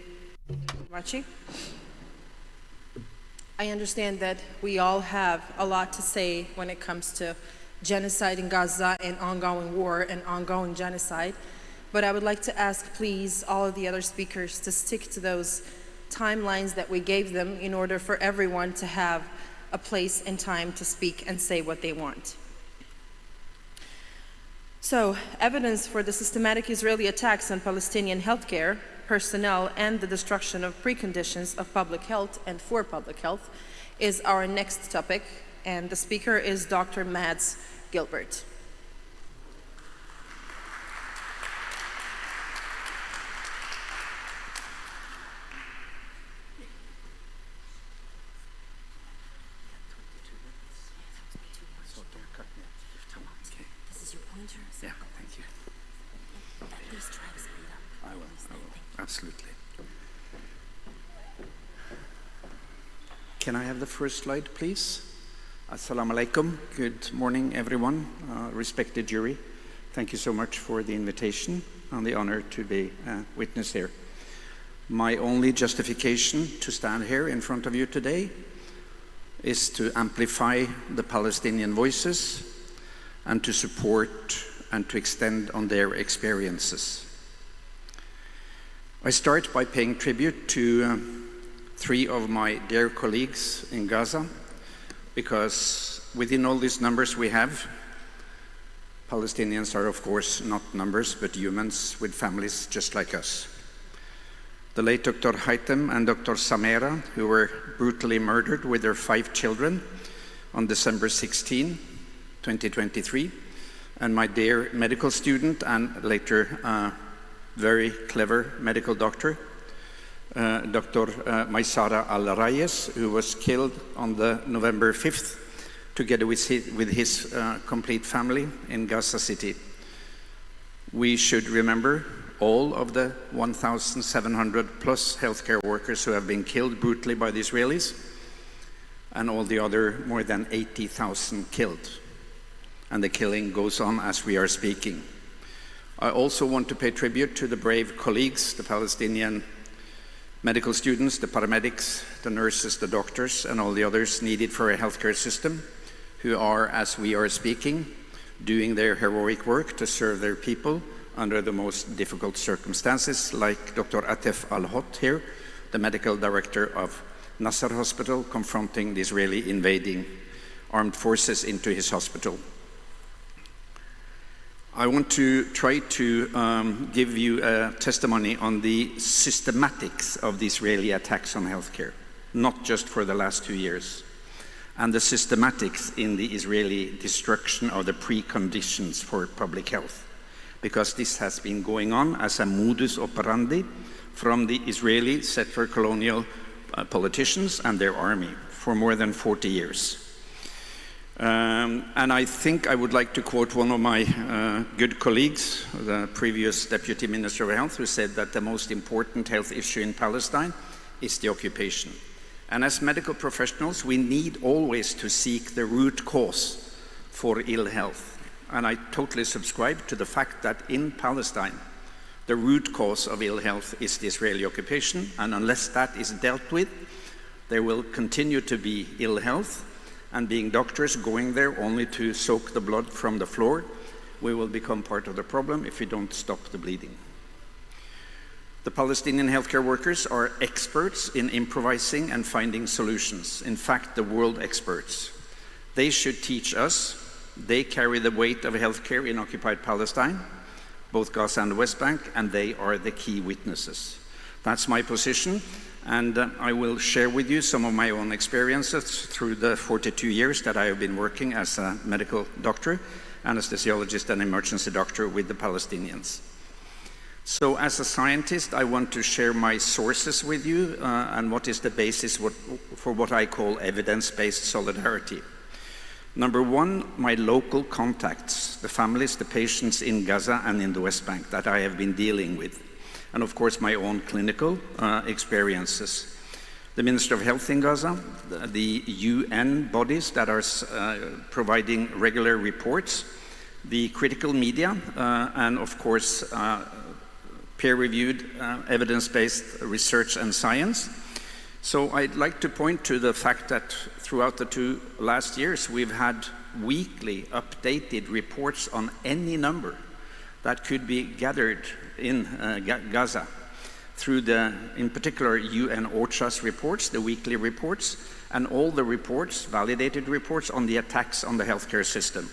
Machi. I understand that we all have a lot to say when it comes to genocide in Gaza and ongoing war and ongoing genocide. But I would like to ask, please, all of the other speakers to stick to those timelines that we gave them in order for everyone to have a place and time to speak and say what they want. So, evidence for the systematic Israeli attacks on Palestinian healthcare personnel and the destruction of preconditions of public health and for public health is our next topic, and the speaker is Dr. Mads Gilbert. Absolutely. Can I have the first slide, please? Assalamu alaikum. Good morning, everyone. Respected jury, thank you so much for the invitation and the honor to be a witness here. My only justification to stand here in front of you today is to amplify the Palestinian voices and to support and to extend on their experiences. I start by paying tribute to 3 of my dear colleagues in Gaza because within all these numbers we have, Palestinians are of course not numbers, but humans with families just like us. The late Dr. Haitem and Dr. Samera, who were brutally murdered with their 5 children on December 16, 2023, and my dear medical student and later very clever medical doctor, Dr. Maysara Al-Rayes, who was killed on the November 5th, together with his complete family in Gaza City. We should remember all of the 1,700 plus healthcare workers who have been killed brutally by the Israelis, and all the other more than 80,000 killed. And the killing goes on as we are speaking. I also want to pay tribute to the brave colleagues, the Palestinian medical students, the paramedics, the nurses, the doctors, and all the others needed for a healthcare system, who are, as we are speaking, doing their heroic work to serve their people under the most difficult circumstances, like Dr. Atef Al-Hot here, the medical director of Nasser Hospital, confronting the Israeli invading armed forces into his hospital. I want to try to give you a testimony on the systematics of the Israeli attacks on healthcare, not just for the last 2 years, and the systematics in the Israeli destruction of the preconditions for public health, because this has been going on as a modus operandi from the Israeli settler colonial politicians and their army for more than 40 years. And I think I would like to quote one of my good colleagues, the previous Deputy Minister of Health, who said that the most important health issue in Palestine is the occupation. And as medical professionals, we need always to seek the root cause for ill health. And I totally subscribe to the fact that in Palestine, the root cause of ill health is the Israeli occupation, and unless that is dealt with, there will continue to be ill health. And being doctors going there only to soak the blood from the floor, we will become part of the problem if we don't stop the bleeding. The Palestinian healthcare workers are experts in improvising and finding solutions. In fact, the world experts. They should teach us. They carry the weight of healthcare in occupied Palestine, both Gaza and the West Bank, and they are the key witnesses. That's my position. And I will share with you some of my own experiences through the 42 years that I have been working as a medical doctor, anesthesiologist and emergency doctor with the Palestinians. So as a scientist, I want to share my sources with you and what is the basis for what I call evidence-based solidarity. Number one, my local contacts, the families, the patients in Gaza and in the West Bank that I have been dealing with. And of course my own clinical experiences. The Minister of Health in Gaza, the UN bodies that are providing regular reports, the critical media, and of course peer-reviewed evidence-based research and science. So I'd like to point to the fact that throughout the 2 last years we've had weekly updated reports on any number that could be gathered in Gaza through the, in particular, UN OCHA's reports, the weekly reports, and all the reports, validated reports on the attacks on the healthcare system.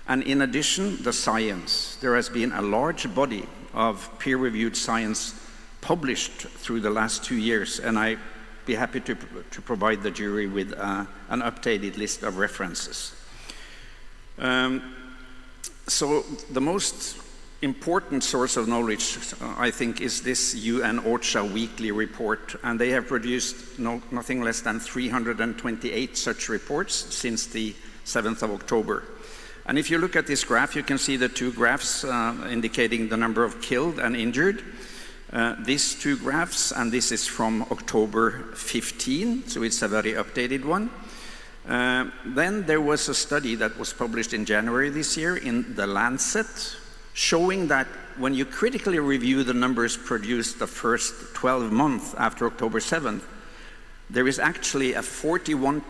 And in addition, the science. There has been a large body of peer-reviewed science published through the last 2 years, and I'd be happy to provide the jury with an updated list of references. So the most important source of knowledge, I think, is this UN OCHA weekly report, and they have produced nothing less than 328 such reports since the 7th of October. And if you look at this graph, you can see the 2 graphs indicating the number of killed and injured. These 2 graphs, and this is from October 15, so it's a very updated one. Then there was a study that was published in January this year in The Lancet, showing that when you critically review the numbers produced the first 12 months after October 7th, there is actually a 41%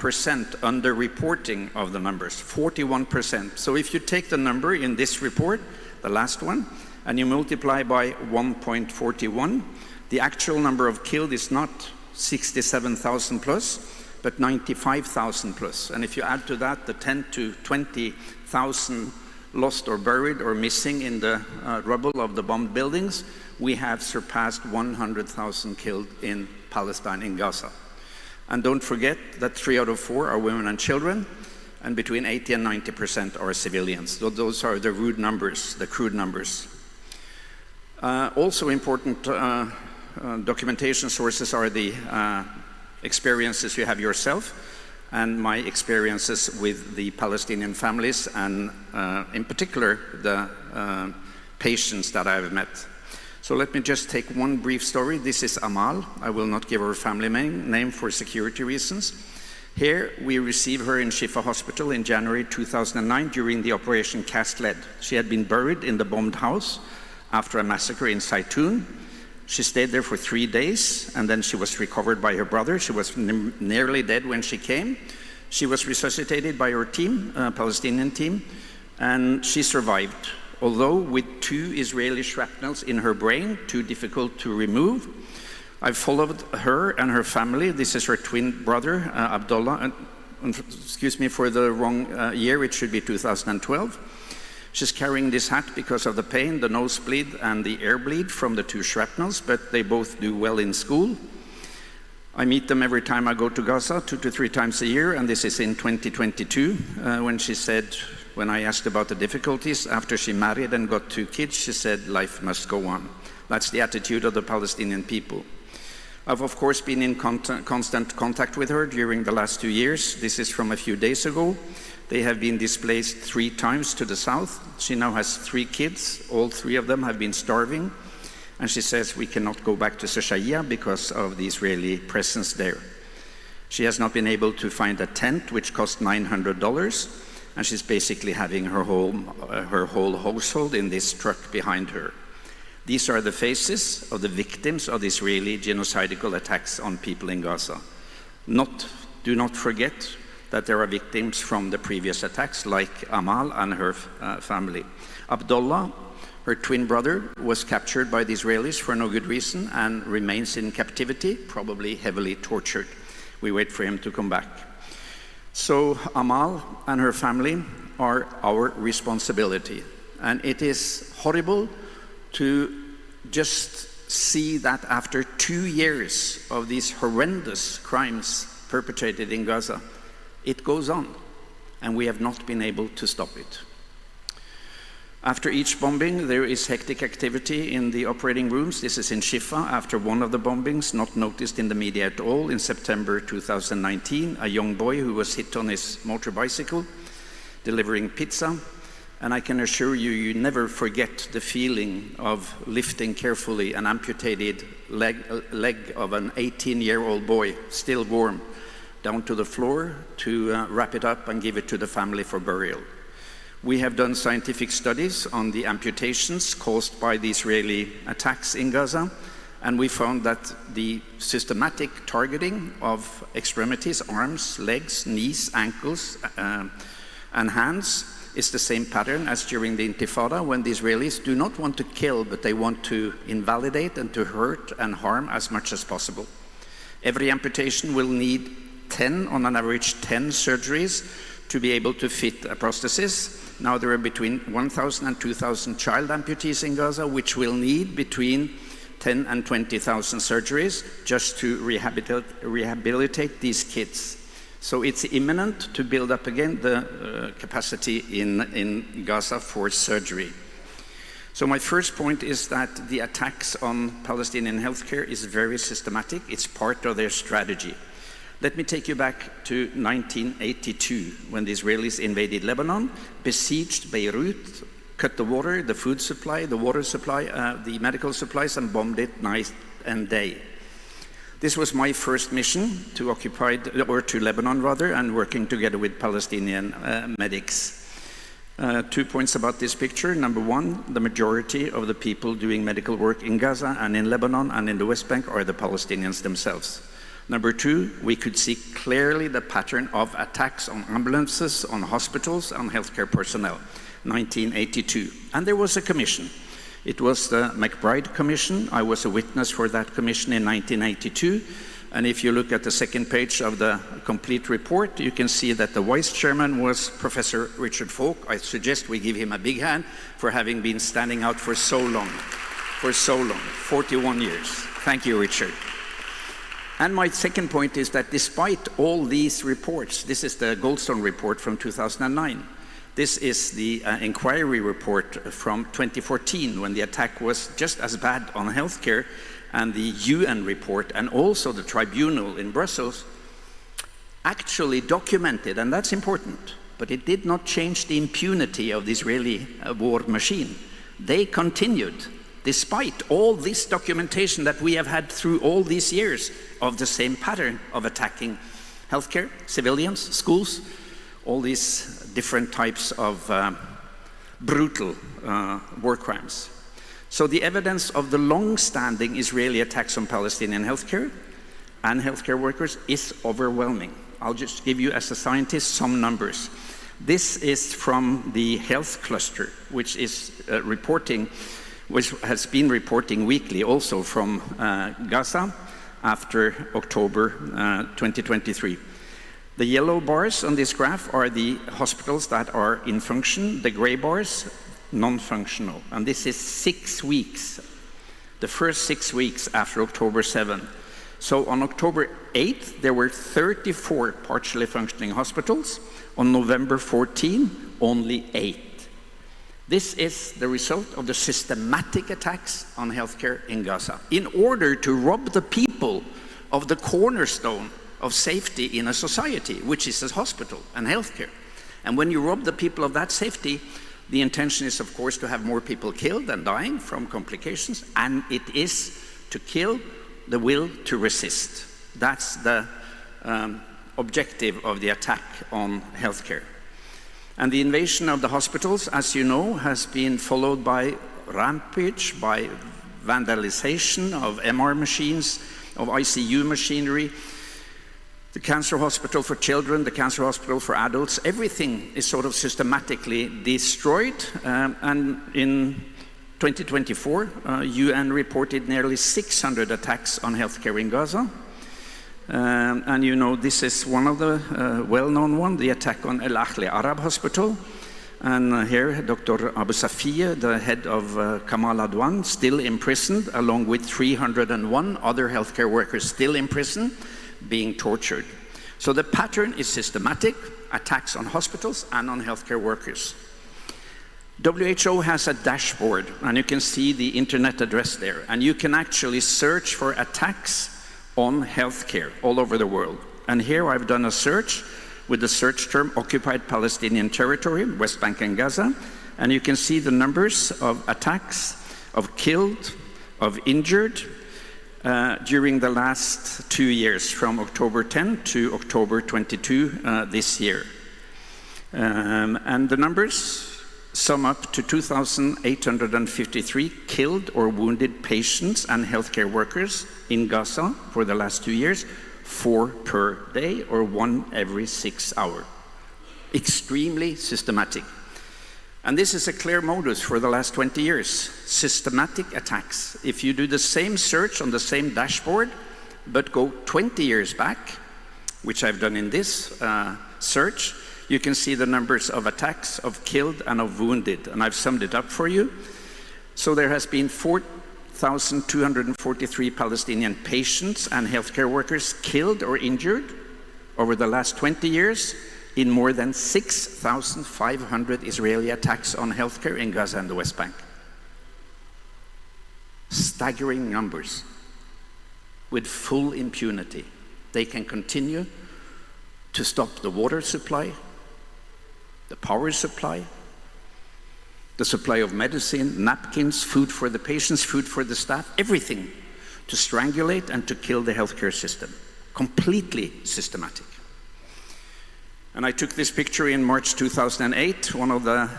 underreporting of the numbers, 41%. So if you take the number in this report, the last one, and you multiply by 1.41, the actual number of killed is not 67,000 plus, but 95,000 plus. And if you add to that the 10 to 20,000 lost or buried or missing in the rubble of the bombed buildings, we have surpassed 100,000 killed in Palestine, in Gaza. And don't forget that 3 out of 4 are women and children, and between 80 and 90% are civilians. So those are the rude numbers, the crude numbers. Also important documentation sources are the experiences you have yourself, and my experiences with the Palestinian families, and in particular the patients that I've met. So let me just take one brief story. This is Amal. I will not give her family name for security reasons. Here we received her in Shifa Hospital in January 2009 during the Operation Cast Lead. She had been buried in the bombed house after a massacre in Zaytun. She stayed there for 3 days, and then she was recovered by her brother. She was nearly dead when she came. She was resuscitated by her team, Palestinian team, and she survived, although with 2 Israeli shrapnels in her brain, too difficult to remove. I followed her and her family. This is her twin brother, Abdullah. Excuse me for the wrong year, it should be 2012. She's carrying this hat because of the pain, the nosebleed, and the air bleed from the 2 shrapnels, but they both do well in school. I meet them every time I go to Gaza, 2 to 3 times a year, and this is in 2022, when she said, when I asked about the difficulties, after she married and got 2 kids, she said, life must go on. That's the attitude of the Palestinian people. I've, of course, been in constant contact with her during the last 2 years. This is from a few days ago. They have been displaced 3 times to the south. She now has 3 kids. All 3 of them have been starving. And she says we cannot go back to Shashaya because of the Israeli presence there. She has not been able to find a tent, which cost $900. And she's basically having her whole household in this truck behind her. These are the faces of the victims of the Israeli genocidal attacks on people in Gaza. Do not forget that there are victims from the previous attacks, like Amal and her family. Abdullah, her twin brother, was captured by the Israelis for no good reason and remains in captivity, probably heavily tortured. We wait for him to come back. So Amal and her family are our responsibility. And it is horrible to just see that after 2 years of these horrendous crimes perpetrated in Gaza, it goes on, and we have not been able to stop it. After each bombing, there is hectic activity in the operating rooms. This is in Shifa after one of the bombings, not noticed in the media at all, in September 2019, a young boy who was hit on his motor bicycle delivering pizza. And I can assure you, you never forget the feeling of lifting carefully an amputated leg of an 18-year-old boy, still warm, down to the floor to wrap it up and give it to the family for burial. We have done scientific studies on the amputations caused by the Israeli attacks in Gaza, and we found that the systematic targeting of extremities, arms, legs, knees, ankles, and hands is the same pattern as during the Intifada, when the Israelis do not want to kill, but they want to invalidate and to hurt and harm as much as possible. Every amputation will need 10, on an average 10 surgeries to be able to fit a prosthesis. Now there are between 1,000 and 2,000 child amputees in Gaza, which will need between 10 and 20,000 surgeries just to rehabilitate these kids. So it's imminent to build up again the capacity in Gaza for surgery. So my first point is that the attacks on Palestinian healthcare is very systematic. It's part of their strategy. Let me take you back to 1982, when the Israelis invaded Lebanon, besieged Beirut, cut the water, the food supply, the water supply, the medical supplies, and bombed it night and day. This was my first mission to Lebanon rather, and working together with Palestinian medics. 2 points about this picture. Number one, the majority of the people doing medical work in Gaza and in Lebanon and in the West Bank are the Palestinians themselves. Number two, we could see clearly the pattern of attacks on ambulances, on hospitals, on healthcare personnel, 1982. And there was a commission. It was the McBride Commission. I was a witness for that commission in 1982. And if you look at the second page of the complete report, you can see that the vice chairman was Professor Richard Falk. I suggest we give him a big hand for having been standing out for so long, 41 years. Thank you, Richard. And my second point is that despite all these reports, this is the Goldstone report from 2009. This is the inquiry report from 2014, when the attack was just as bad on healthcare, and the UN report, and also the tribunal in Brussels, actually documented, and that's important, but it did not change the impunity of the Israeli war machine. They continued, despite all this documentation that we have had through all these years of the same pattern of attacking healthcare, civilians, schools, all these different types of brutal war crimes. So the evidence of the long-standing Israeli attacks on Palestinian healthcare and healthcare workers is overwhelming. I'll just give you, as a scientist, some numbers. This is from the health cluster, which is which has been reporting weekly also from Gaza after October 2023. The yellow bars on this graph are the hospitals that are in function, the gray bars, non-functional. And this is 6 weeks, the first 6 weeks after October 7. So on October 8th, there were 34 partially functioning hospitals. On November 14, only 8. This is the result of the systematic attacks on healthcare in Gaza, in order to rob the people of the cornerstone of safety in a society, which is a hospital and healthcare. And when you rob the people of that safety, the intention is, of course, to have more people killed and dying from complications, and it is to kill the will to resist. That's the objective of the attack on healthcare. And the invasion of the hospitals, as you know, has been followed by rampage, by vandalization of MR machines, of ICU machinery, the cancer hospital for children, the cancer hospital for adults. Everything is sort of systematically destroyed. And in 2024, UN reported nearly 600 attacks on healthcare in Gaza. And you know, this is one of the well-known ones, the attack on El Ahli Arab Hospital. And here, Dr. Abu Safiya, the head of Kamal Adwan, still imprisoned, along with 301 other healthcare workers still in prison, being tortured. So the pattern is systematic, attacks on hospitals and on healthcare workers. WHO has a dashboard, and you can see the internet address there, and you can actually search for attacks on healthcare all over the world. And here I've done a search with the search term occupied Palestinian territory, West Bank and Gaza, and you can see the numbers of attacks, of killed, of injured, during the last 2 years, from October 10 to October 22 this year. And the numbers sum up to 2,853 killed or wounded patients and healthcare workers in Gaza for the last 2 years, 4 per day or 1 every 6 hours. Extremely systematic. And this is a clear modus for the last 20 years, systematic attacks. If you do the same search on the same dashboard, but go 20 years back, which I've done in this search, you can see the numbers of attacks, of killed and of wounded, and I've summed it up for you. So there has been 4,243 Palestinian patients and healthcare workers killed or injured over the last 20 years, in more than 6,500 Israeli attacks on healthcare in Gaza and the West Bank. Staggering numbers, with full impunity. They can continue to stop the water supply, the power supply, the supply of medicine, napkins, food for the patients, food for the staff, everything to strangulate and to kill the healthcare system. Completely systematic. And I took this picture in March 2008, one of the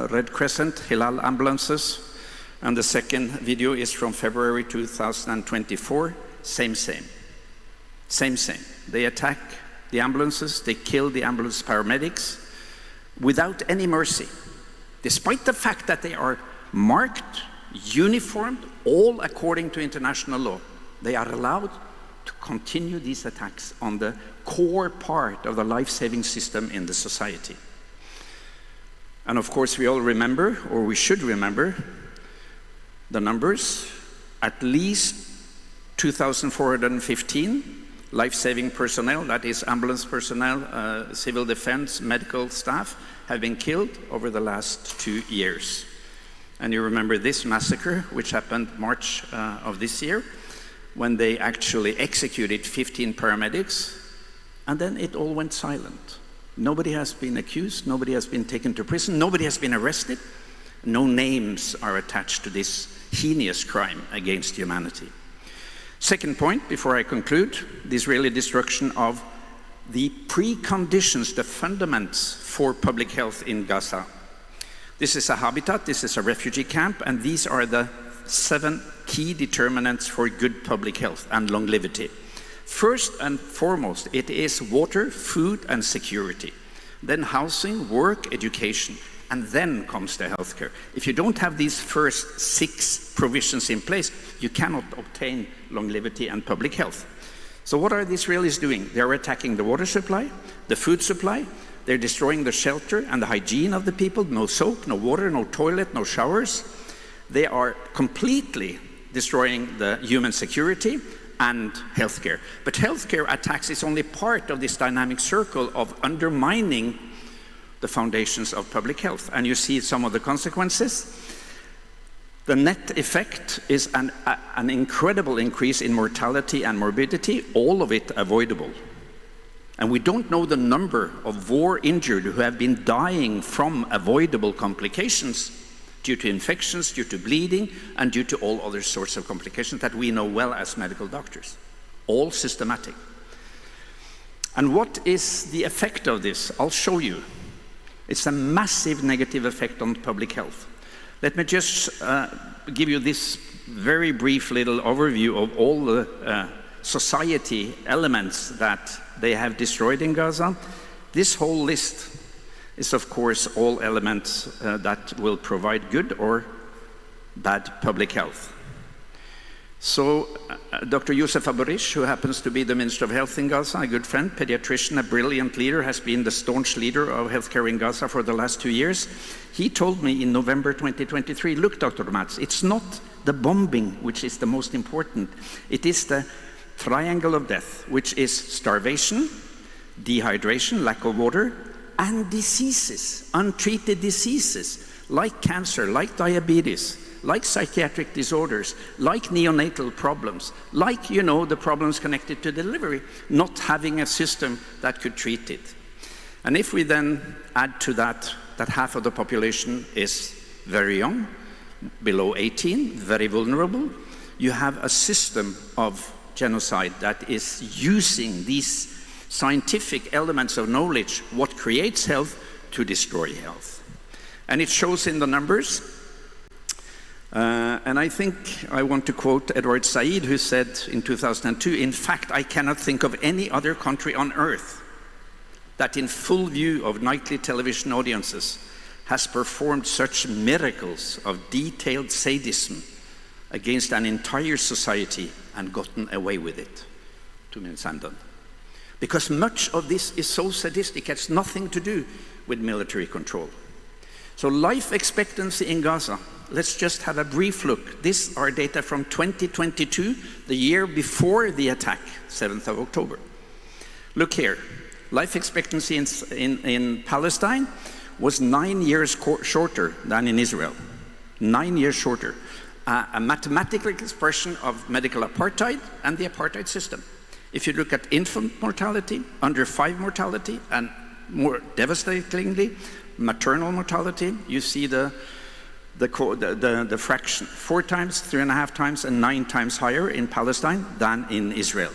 Red Crescent Hilal ambulances. And the second video is from February 2024. Same. They attack the ambulances, they kill the ambulance paramedics without any mercy, despite the fact that they are marked, uniformed, all according to international law. They are allowed to continue these attacks on the core part of the life-saving system in the society. And of course, we all remember, or we should remember, the numbers. At least 2,415 life-saving personnel, that is ambulance personnel, civil defense, medical staff, have been killed over the last 2 years. And you remember this massacre, which happened March of this year, when they actually executed 15 paramedics, and then it all went silent. Nobody has been accused, nobody has been taken to prison, nobody has been arrested. No names are attached to this heinous crime against humanity. Second point, before I conclude, the Israeli destruction of the preconditions, the fundaments for public health in Gaza. This is a habitat, this is a refugee camp, and these are the 7 key determinants for good public health and longevity. First and foremost, it is water, food, and security. Then housing, work, education, and then comes the healthcare. If you don't have these first 6 provisions in place, you cannot obtain longevity and public health. So what are the Israelis doing? They're attacking the water supply, the food supply, they're destroying the shelter and the hygiene of the people, no soap, no water, no toilet, no showers. They are completely destroying the human security and healthcare. But healthcare attacks is only part of this dynamic circle of undermining the foundations of public health. And you see some of the consequences. The net effect is an incredible increase in mortality and morbidity, all of it avoidable. And we don't know the number of war injured who have been dying from avoidable complications due to infections, due to bleeding, and due to all other sorts of complications that we know well as medical doctors. All systematic. And what is the effect of this? I'll show you. It's a massive negative effect on public health. Let me just give you this very brief little overview of all the society elements that they have destroyed in Gaza. This whole list is, of course, all elements that will provide good or bad public health. So Dr. Youssef Aburish, who happens to be the Minister of Health in Gaza, a good friend, pediatrician, a brilliant leader, has been the staunch leader of healthcare in Gaza for the last 2 years. He told me in November 2023, look, Dr. Matz, it's not the bombing which is the most important. It is the triangle of death, which is starvation, dehydration, lack of water, and diseases, untreated diseases, like cancer, like diabetes, like psychiatric disorders, like neonatal problems, like, you know, the problems connected to delivery, not having a system that could treat it. And if we then add to that half of the population is very young, below 18, very vulnerable, you have a system of genocide that is using these scientific elements of knowledge, what creates health, to destroy health. And it shows in the numbers. And I think I want to quote Edward Said, who said in 2002, in fact, I cannot think of any other country on earth that in full view of nightly television audiences has performed such miracles of detailed sadism against an entire society and gotten away with it. 2 minutes, I'm done. Because much of this is so sadistic, it has nothing to do with military control. So life expectancy in Gaza, let's just have a brief look. These are data from 2022, the year before the attack, 7th of October. Look here, life expectancy in Palestine was 9 years shorter than in Israel. 9 years shorter. A mathematical expression of medical apartheid and the apartheid system. If you look at infant mortality, under 5 mortality, and more devastatingly, maternal mortality, you see the fraction 4 times, 3.5 times, and 9 times higher in Palestine than in Israel.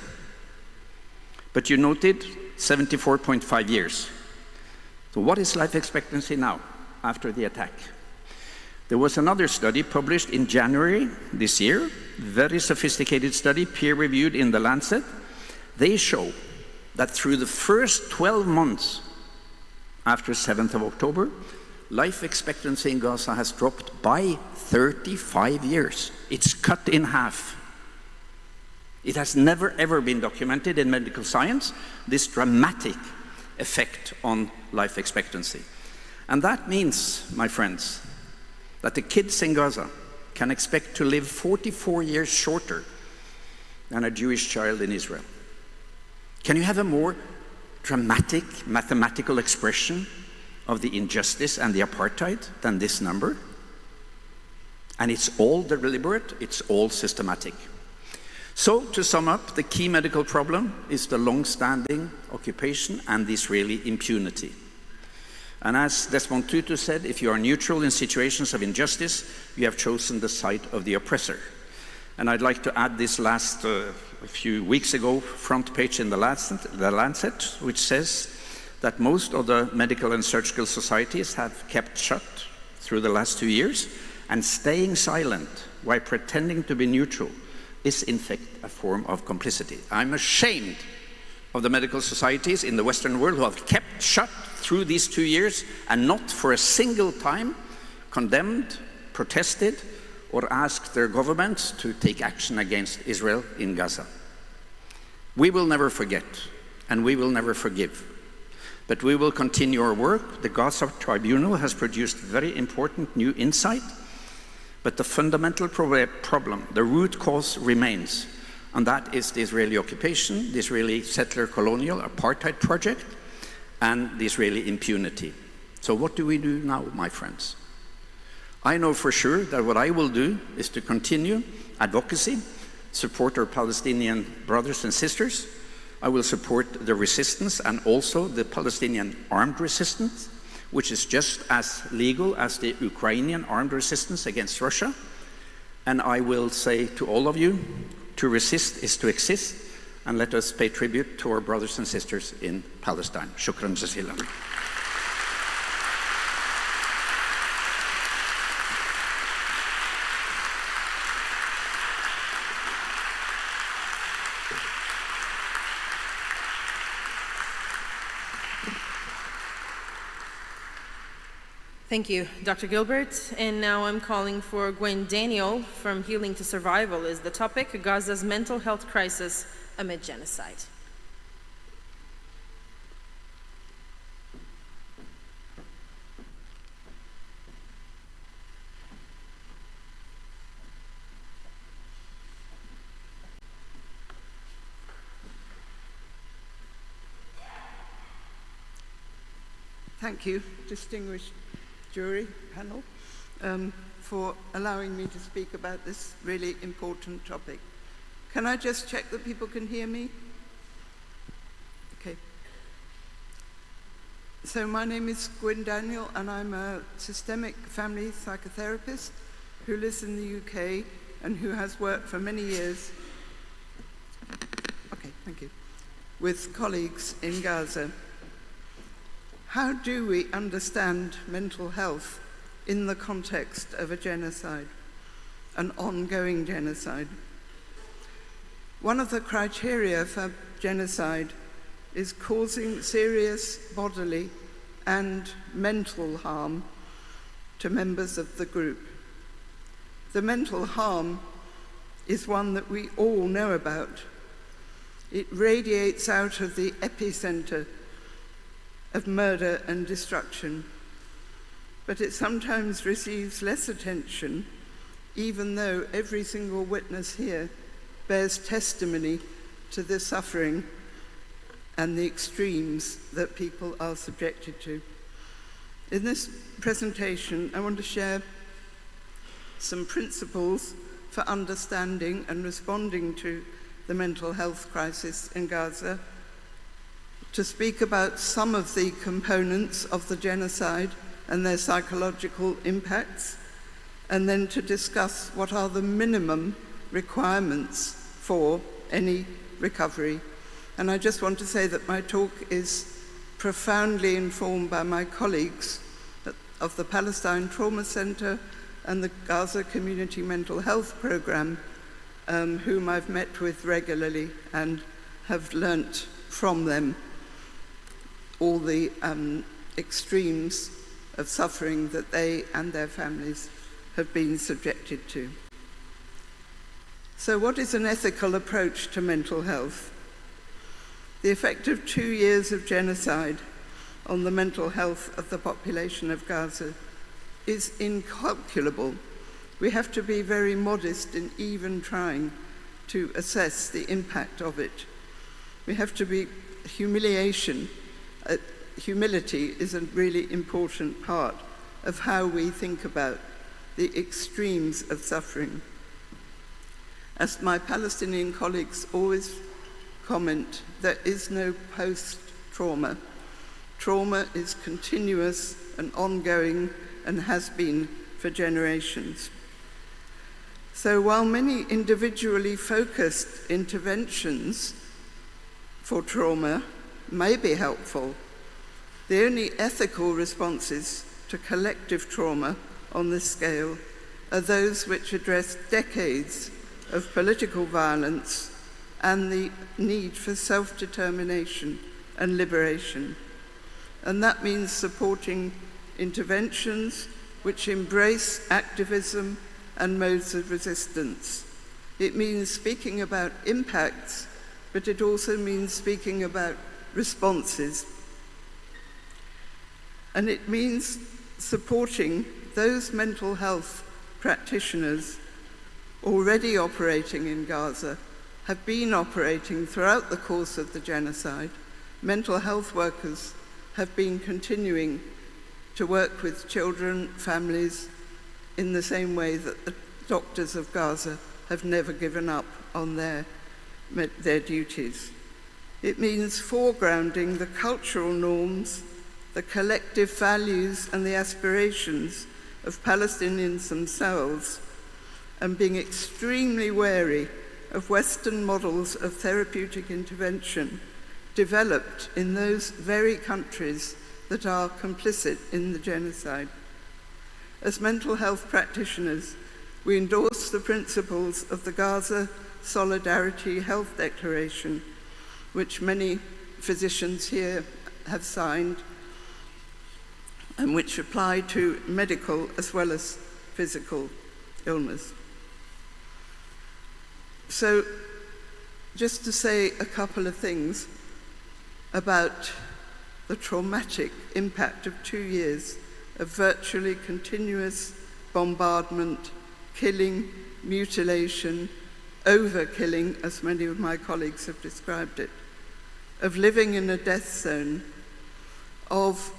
But you noted 74.5 years. So what is life expectancy now, after the attack? There was another study published in January this year, very sophisticated study, peer-reviewed in The Lancet. They show that through the first 12 months after 7th of October, life expectancy in Gaza has dropped by 35 years. It's cut in half. It has never ever been documented in medical science, this dramatic effect on life expectancy. And that means, my friends, that the kids in Gaza can expect to live 44 years shorter than a Jewish child in Israel. Can you have a more dramatic mathematical expression of the injustice and the apartheid than this number? And it's all deliberate, it's all systematic. So, to sum up, the key medical problem is the long-standing occupation and the Israeli impunity. And as Desmond Tutu said, if you are neutral in situations of injustice, you have chosen the side of the oppressor. And I'd like to add this last, a few weeks ago, front page in the Lancet, which says that most of the medical and surgical societies have kept shut through the last 2 years, and staying silent while pretending to be neutral is in fact a form of complicity. I'm ashamed of the medical societies in the Western world who have kept shut through these 2 years and not for a single time condemned, protested, or asked their governments to take action against Israel in Gaza. We will never forget, and we will never forgive. But we will continue our work. The Gaza Tribunal has produced very important new insight, but the fundamental problem, the root cause remains, and that is the Israeli occupation, the Israeli settler colonial apartheid project, and the Israeli impunity. So what do we do now, my friends? I know for sure that what I will do is to continue advocacy, support our Palestinian brothers and sisters. I will support the resistance and also the Palestinian armed resistance, which is just as legal as the Ukrainian armed resistance against Russia. And I will say to all of you, to resist is to exist, and let us pay tribute to our brothers and sisters in Palestine. Shukran jazilan. Thank you, Dr. Gilbert. And now I'm calling for Gwen Daniel from Healing to Survival is the topic, Gaza's mental health crisis amid genocide. Thank you, distinguished jury panel, for allowing me to speak about this really important topic. Can I just check that people can hear me? Okay. So my name is Gwen Daniel, and I'm a systemic family psychotherapist who lives in the UK and who has worked for many years, okay, thank you, with colleagues in Gaza. How do we understand mental health in the context of a genocide, an ongoing genocide? One of the criteria for genocide is causing serious bodily and mental harm to members of the group. The mental harm is one that we all know about. It radiates out of the epicenter of murder and destruction, but it sometimes receives less attention, even though every single witness here bears testimony to the suffering and the extremes that people are subjected to. In this presentation, I want to share some principles for understanding and responding to the mental health crisis in Gaza, to speak about some of the components of the genocide and their psychological impacts, and then to discuss what are the minimum requirements for any recovery. And I just want to say that my talk is profoundly informed by my colleagues of the Palestine Trauma Center and the Gaza Community Mental Health Program, whom I've met with regularly and have learnt from them all the extremes of suffering that they and their families have been subjected to. So what is an ethical approach to mental health? The effect of 2 years of genocide on the mental health of the population of Gaza is incalculable. We have to be very modest in even trying to assess the impact of it. We have to be humiliation. Humility is a really important part of how we think about the extremes of suffering. As my Palestinian colleagues always comment, there is no post-trauma. Trauma is continuous and ongoing and has been for generations. So while many individually focused interventions for trauma may be helpful, the only ethical responses to collective trauma on this scale are those which address decades of political violence and the need for self-determination and liberation. And that means supporting interventions which embrace activism and modes of resistance. It means speaking about impacts, but it also means speaking about responses. And it means supporting those mental health practitioners already operating in Gaza, have been operating throughout the course of the genocide. Mental health workers have been continuing to work with children, families, in the same way that the doctors of Gaza have never given up on their duties. It means foregrounding the cultural norms, the collective values and the aspirations of Palestinians themselves, and being extremely wary of Western models of therapeutic intervention developed in those very countries that are complicit in the genocide. As mental health practitioners, we endorse the principles of the Gaza Solidarity Health Declaration, which many physicians here have signed, and which apply to medical as well as physical illness. So, just to say a couple of things about the traumatic impact of 2 years of virtually continuous bombardment, killing, mutilation, overkilling, as many of my colleagues have described it, of living in a death zone, of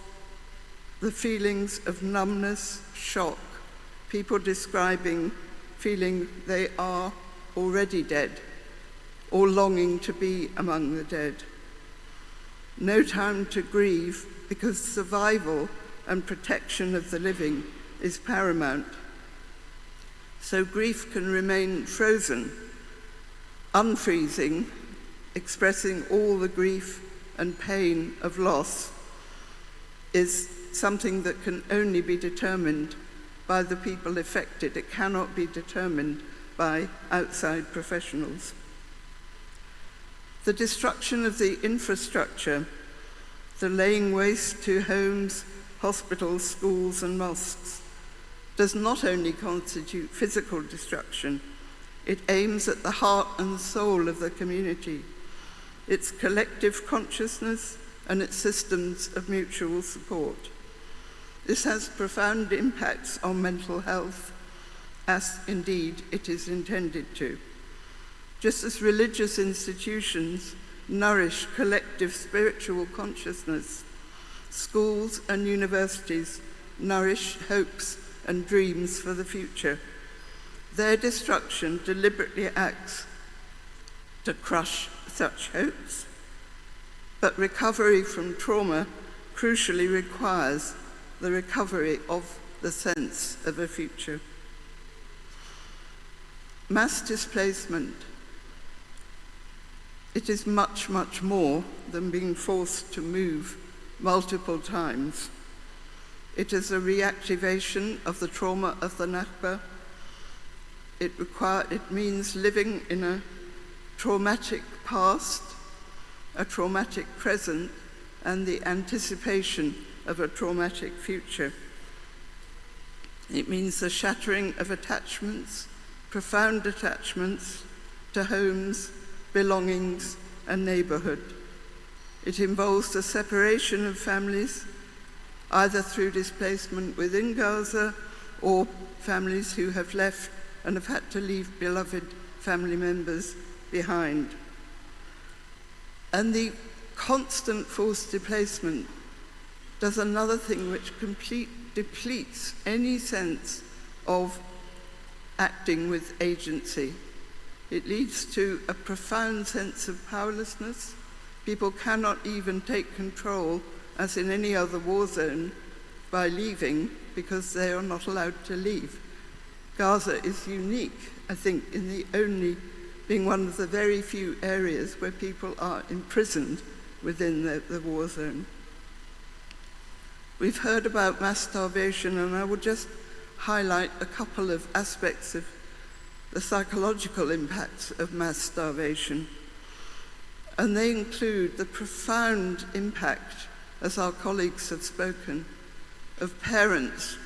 the feelings of numbness, shock, people describing feeling they are already dead or longing to be among the dead. No time to grieve because survival and protection of the living is paramount. So grief can remain frozen. Unfreezing, expressing all the grief and pain of loss, is something that can only be determined by the people affected. It cannot be determined by outside professionals. The destruction of the infrastructure, the laying waste to homes, hospitals, schools, and mosques, does not only constitute physical destruction, it aims at the heart and soul of the community, its collective consciousness and its systems of mutual support. This has profound impacts on mental health, as indeed it is intended to. Just as religious institutions nourish collective spiritual consciousness, schools and universities nourish hopes and dreams for the future. Their destruction deliberately acts to crush such hopes. But recovery from trauma crucially requires the recovery of the sense of a future. Mass displacement. It is much, much more than being forced to move multiple times. It is a reactivation of the trauma of the Nakba. It means living in a traumatic past, a traumatic present, and the anticipation of a traumatic future. It means the shattering of attachments, profound attachments, to homes, belongings, and neighborhood. It involves the separation of families, either through displacement within Gaza or families who have left and have had to leave beloved family members behind. And the constant forced displacement does another thing which depletes any sense of acting with agency. It leads to a profound sense of powerlessness. People cannot even take control, as in any other war zone, by leaving, because they are not allowed to leave. Gaza is unique, I think, in being one of the very few areas where people are imprisoned within the war zone. We've heard about mass starvation, and I will just highlight a couple of aspects of the psychological impacts of mass starvation. And they include the profound impact, as our colleagues have spoken, of parents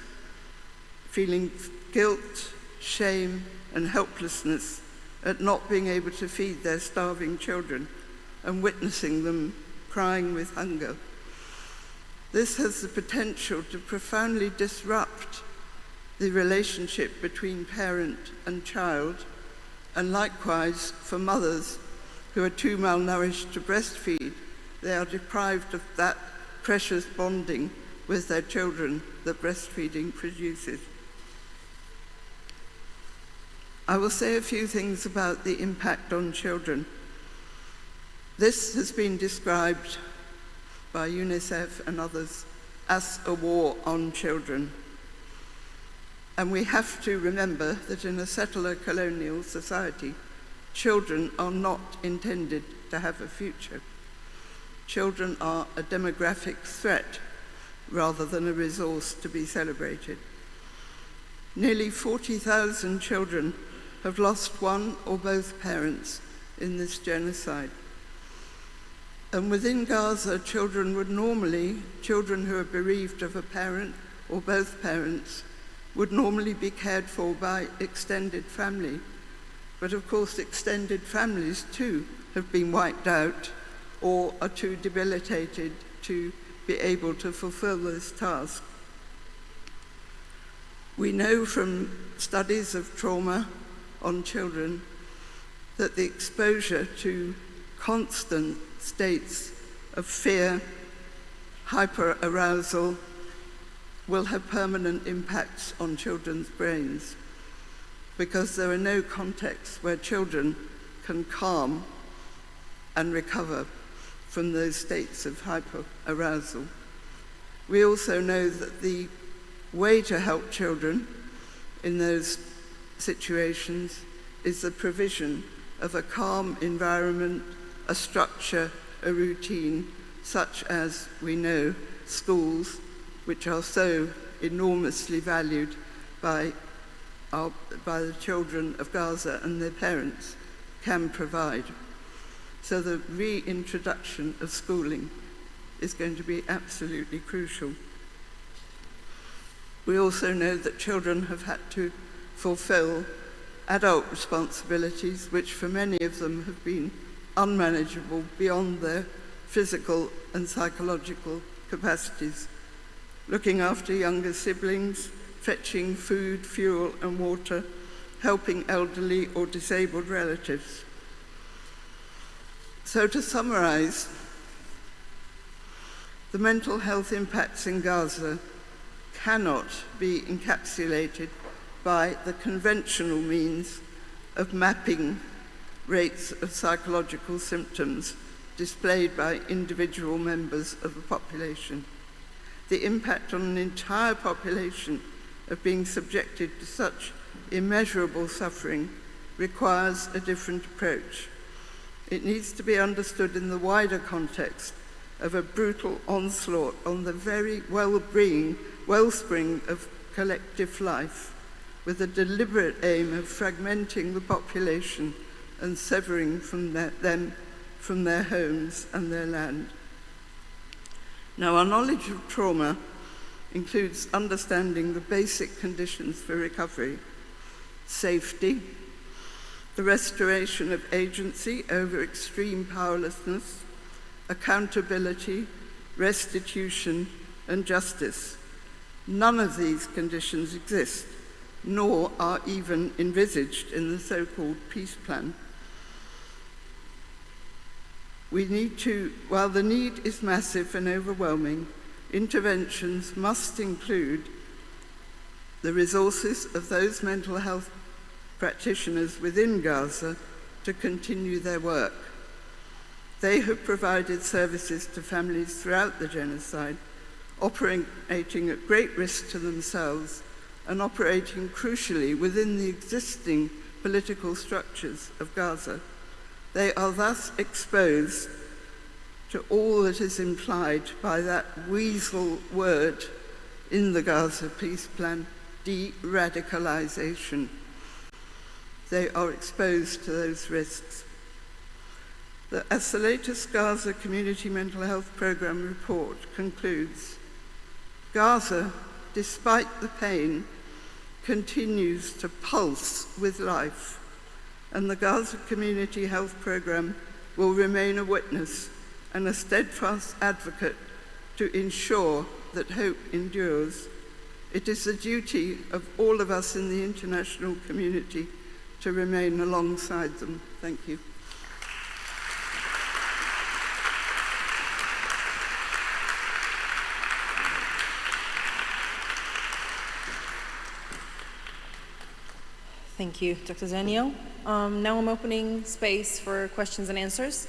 feeling guilt, shame, and helplessness at not being able to feed their starving children and witnessing them crying with hunger. This has the potential to profoundly disrupt the relationship between parent and child, and likewise for mothers who are too malnourished to breastfeed, they are deprived of that precious bonding with their children that breastfeeding produces. I will say a few things about the impact on children. This has been described by UNICEF and others as a war on children. And we have to remember that in a settler colonial society, children are not intended to have a future. Children are a demographic threat rather than a resource to be celebrated. Nearly 40,000 children have lost one or both parents in this genocide. And within Gaza, children who are bereaved of a parent or both parents, would normally be cared for by extended family. But of course, extended families too have been wiped out or are too debilitated to be able to fulfill this task. We know from studies of trauma on children that the exposure to constant states of fear, hyperarousal, will have permanent impacts on children's brains, because there are no contexts where children can calm and recover from those states of hyperarousal. We also know that the way to help children in those situations is the provision of a calm environment, a structure, a routine, such as we know schools, which are so enormously valued by the children of Gaza and their parents, can provide. So the reintroduction of schooling is going to be absolutely crucial. We also know that children have had to fulfill adult responsibilities, which for many of them have been unmanageable beyond their physical and psychological capacities. Looking after younger siblings, fetching food, fuel, and water, helping elderly or disabled relatives. So to summarize, the mental health impacts in Gaza cannot be encapsulated by the conventional means of mapping rates of psychological symptoms displayed by individual members of the population. The impact on an entire population of being subjected to such immeasurable suffering requires a different approach. It needs to be understood in the wider context of a brutal onslaught on the very wellspring of collective life, with a deliberate aim of fragmenting the population and severing them from their homes and their land. Now, our knowledge of trauma includes understanding the basic conditions for recovery: safety, the restoration of agency over extreme powerlessness, accountability, restitution, and justice. None of these conditions exist, nor are even envisaged in the so-called peace plan. While the need is massive and overwhelming, interventions must include the resources of those mental health practitioners within Gaza to continue their work. They have provided services to families throughout the genocide, operating at great risk to themselves and operating crucially within the existing political structures of Gaza. They are thus exposed to all that is implied by that weasel word in the Gaza peace plan, de-radicalization. They are exposed to those risks. As the latest Gaza Community Mental Health Programme report concludes, Gaza, despite the pain, continues to pulse with life, and the Gaza Community Health Programme will remain a witness and a steadfast advocate to ensure that hope endures. It is the duty of all of us in the international community to remain alongside them. Thank you. Thank you, Dr. Zanio. Now I'm opening space for questions and answers.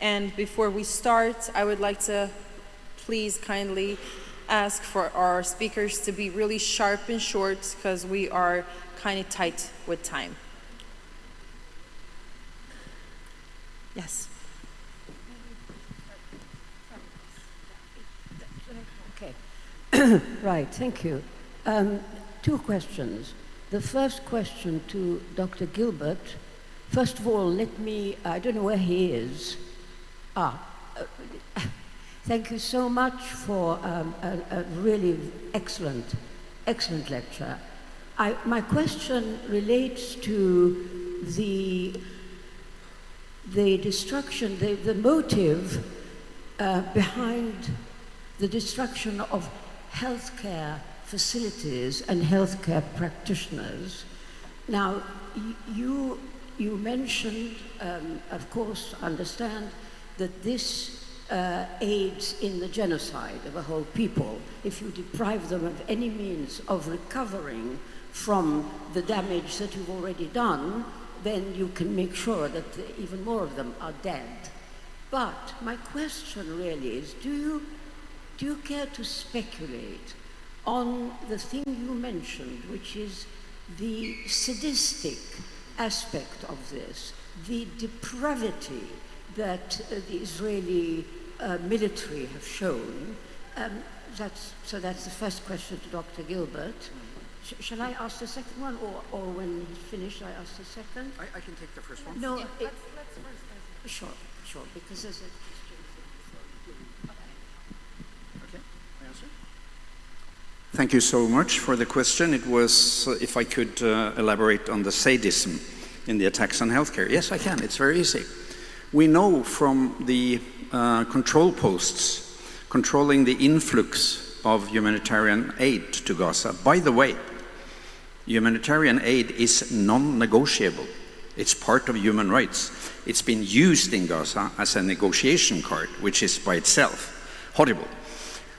And before we start, I would like to please kindly ask for our speakers to be really sharp and short because we are kind of tight with time. Yes. Okay. Right, thank you. Two questions. The first question to Dr. Gilbert. First of all, I don't know where he is. Thank you so much for a really excellent lecture. My question relates to the destruction, the motive behind the destruction of healthcare facilities and healthcare practitioners. Now, you mentioned, of course, understand that this aids in the genocide of a whole people. If you deprive them of any means of recovering from the damage that you've already done, then you can make sure that even more of them are dead. But my question really is, do you care to speculate on the thing you mentioned, which is the sadistic aspect of this, the depravity that the Israeli military have shown? So that's the first question to Dr. Gilbert. Shall I ask the second one, or when he's finished, I ask the second? I can take the first one. No, yeah, let's first. Sure, because there's a... Thank you so much for the question. It was, if I could elaborate on the sadism in the attacks on healthcare. Yes, I can. It's very easy. We know from the control posts controlling the influx of humanitarian aid to Gaza. By the way, humanitarian aid is non-negotiable. It's part of human rights. It's been used in Gaza as a negotiation card, which is by itself horrible.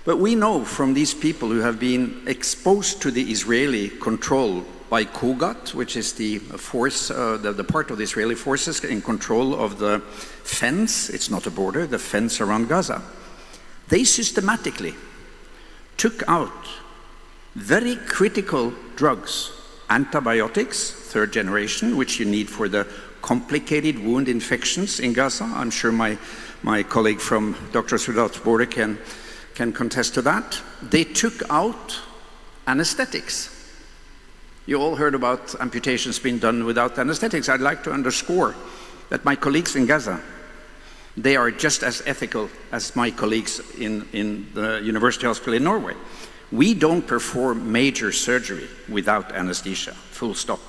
But we know from these people who have been exposed to the Israeli control by Kogat, which is the force, the part of the Israeli forces in control of the fence, it's not a border, the fence around Gaza. They systematically took out very critical drugs, antibiotics, third generation, which you need for the complicated wound infections in Gaza. I'm sure my colleague from Doctors Without Borders can contest to that. They took out anesthetics. You all heard about amputations being done without anesthetics. I'd like to underscore that my colleagues in Gaza, they are just as ethical as my colleagues in the University Hospital in Norway. We don't perform major surgery without anesthesia, full stop.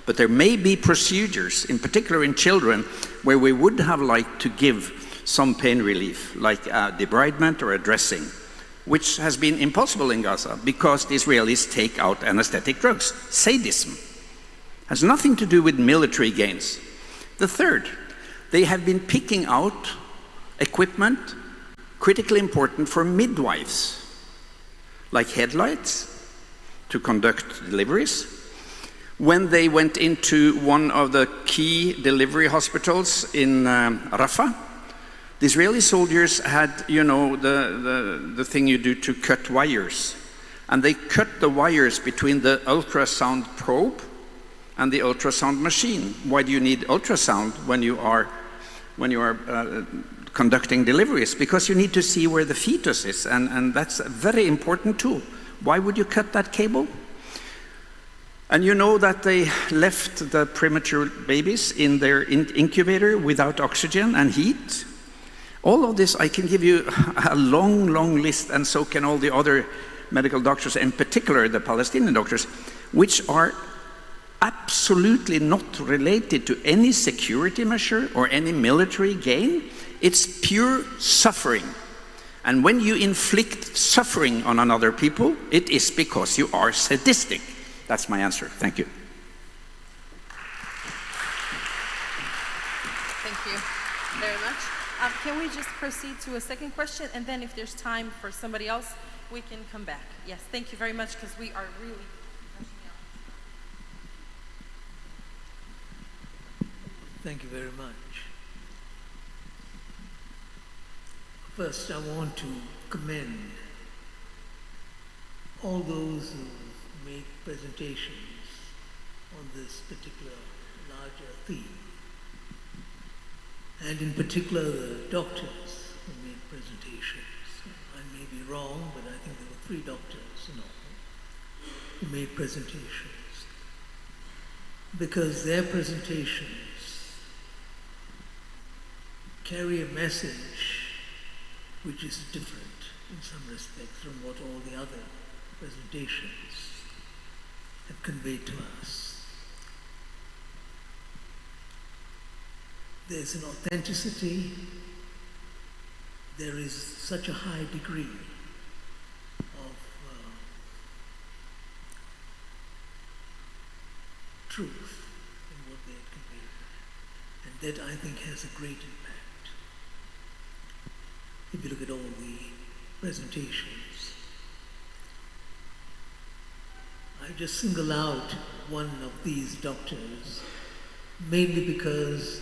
But there may be procedures, in particular in children, where we would have liked to give some pain relief, like a debridement or a dressing, which has been impossible in Gaza because the Israelis take out anesthetic drugs. Sadism has nothing to do with military gains. The third, they have been picking out equipment critically important for midwives, like headlights to conduct deliveries. When they went into one of the key delivery hospitals in Rafah, the Israeli soldiers had, you know, the thing you do to cut wires. And they cut the wires between the ultrasound probe and the ultrasound machine. Why do you need ultrasound when you are conducting deliveries? Because you need to see where the fetus is, and that's a very important tool. Why would you cut that cable? And you know that they left the premature babies in their incubator without oxygen and heat. All of this, I can give you a long, long list, and so can all the other medical doctors, in particular the Palestinian doctors, which are absolutely not related to any security measure or any military gain. It's pure suffering. And when you inflict suffering on another people, it is because you are sadistic. That's my answer. Thank you. Thank you very much. Can we just proceed to a second question, and then if there's time for somebody else, we can come back. Yes, thank you very much, because we are really rushing out. Thank you very much. First, I want to commend all those who made presentations on this particular larger theme, and in particular the doctors who made presentations. I may be wrong, but I think there were 3 doctors in all who made presentations, because their presentations carry a message which is different in some respects from what all the other presentations have conveyed to us. There's an authenticity, there is such a high degree of truth in what they convey, and that I think has a great impact. If you look at all the presentations, I just single out one of these doctors, mainly because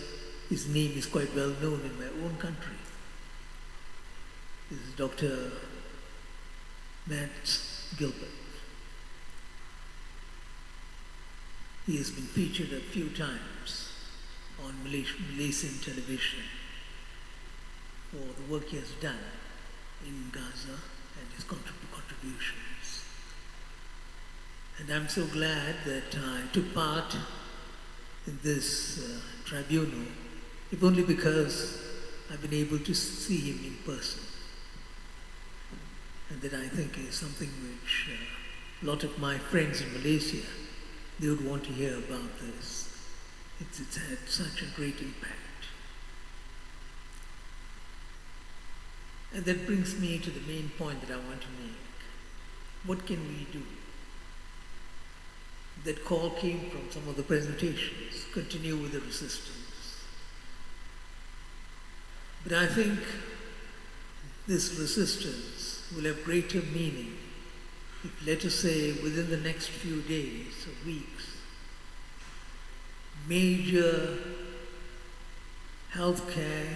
his name is quite well known in my own country. This is Dr. Matt Gilbert. He has been featured a few times on Malaysian television for the work he has done in Gaza and his contributions. And I'm so glad that I took part in this tribunal, if only because I've been able to see him in person. And that I think is something which a lot of my friends in Malaysia, they would want to hear about this. It's had such a great impact. And that brings me to the main point that I want to make. What can we do? That call came from some of the presentations, continue with the resistance. But I think this resistance will have greater meaning if, let us say, within the next few days or weeks, major healthcare,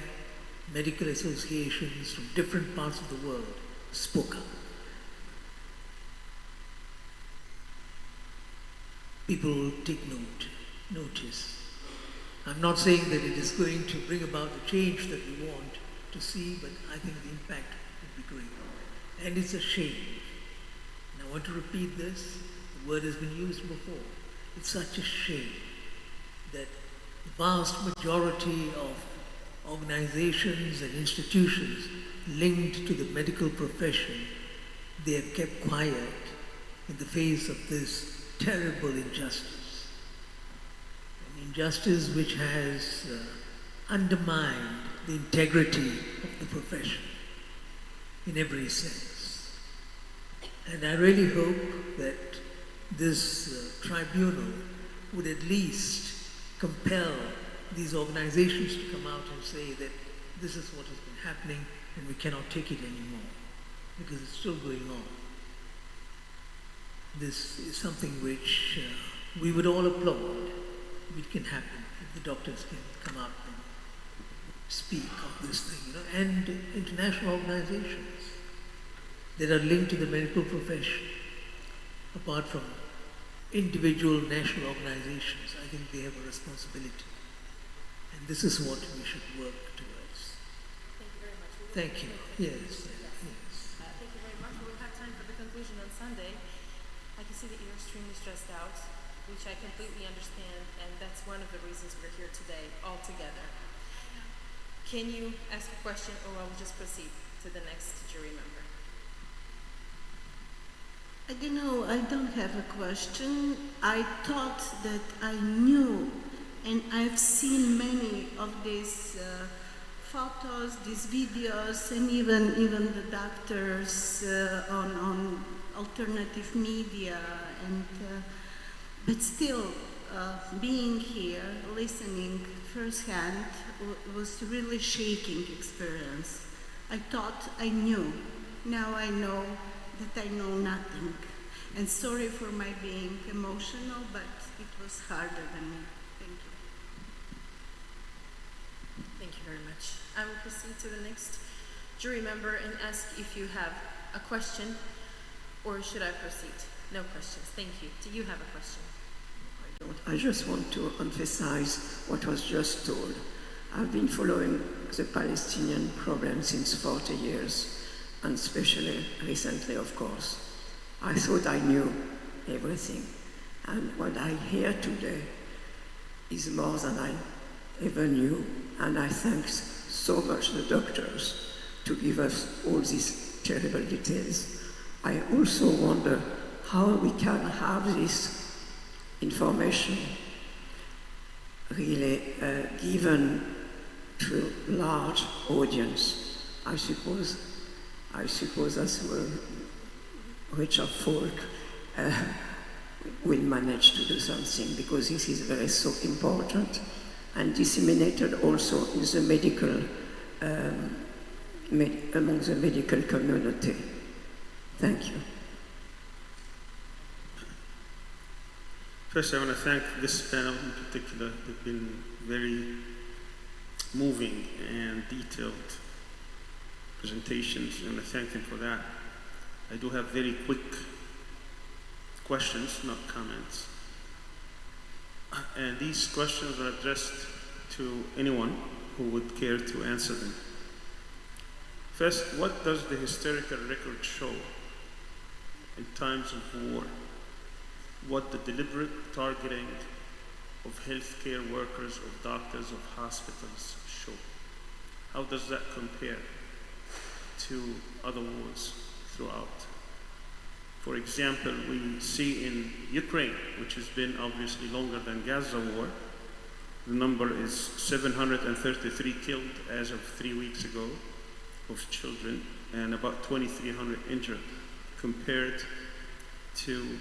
medical associations from different parts of the world spoke up. People will take notice. I'm not saying that it is going to bring about the change that we want to see, but I think the impact will be great. And it's a shame. And I want to repeat this. The word has been used before. It's such a shame that the vast majority of organizations and institutions linked to the medical profession, they have kept quiet in the face of this terrible injustice. an injustice which has undermined the integrity of the profession in every sense. And I really hope that this tribunal would at least compel these organizations to come out and say that this is what has been happening and we cannot take it anymore, because it's still going on. This is something which we would all applaud if it can happen, if the doctors can come up and speak of this thing, and international organizations that are linked to the medical profession, apart from individual national organizations. I think they have a responsibility. And this is what we should work towards. Thank you very much. Thank you. Yes. Thank you very much. We'll have time for the conclusion on Sunday. I can see that you're extremely stressed out, which I completely understand, and that's one of the reasons we're here today, all together. Can you ask a question, or I'll just proceed to the next jury member? I don't know, I don't have a question. I thought that I knew, and I've seen many of these photos, these videos, and even the doctors on alternative media, and but still being here, listening firsthand was really shaking experience. I thought I knew. Now I know that I know nothing. And sorry for my being emotional, but it was harder than me. Thank you. Thank you very much. I will proceed to the next jury member and ask if you have a question, or should I proceed? No questions. Thank you. Do you have a question? I just want to emphasize what was just told. I've been following the Palestinian problem since 40 years. And especially recently, of course. I thought I knew everything. And what I hear today is more than I ever knew. And I thank so much the doctors to give us all these terrible details. I also wonder how we can have this information really given to a large audience. I suppose as well, richer folk will manage to do something, because this is very so important and disseminated also in the medical, among the medical community. Thank you. First, I want to thank this panel in particular. They've been very moving and detailed presentations, and I thank them for that. I do have very quick questions, not comments. And these questions are addressed to anyone who would care to answer them. First, what does the historical record show in times of war? What the deliberate targeting of healthcare workers, of doctors, of hospitals show? How does that compare to other wars throughout? For example, we see in Ukraine, which has been obviously longer than Gaza war, the number is 733 killed as of 3 weeks ago of children, and about 2,300 injured, compared to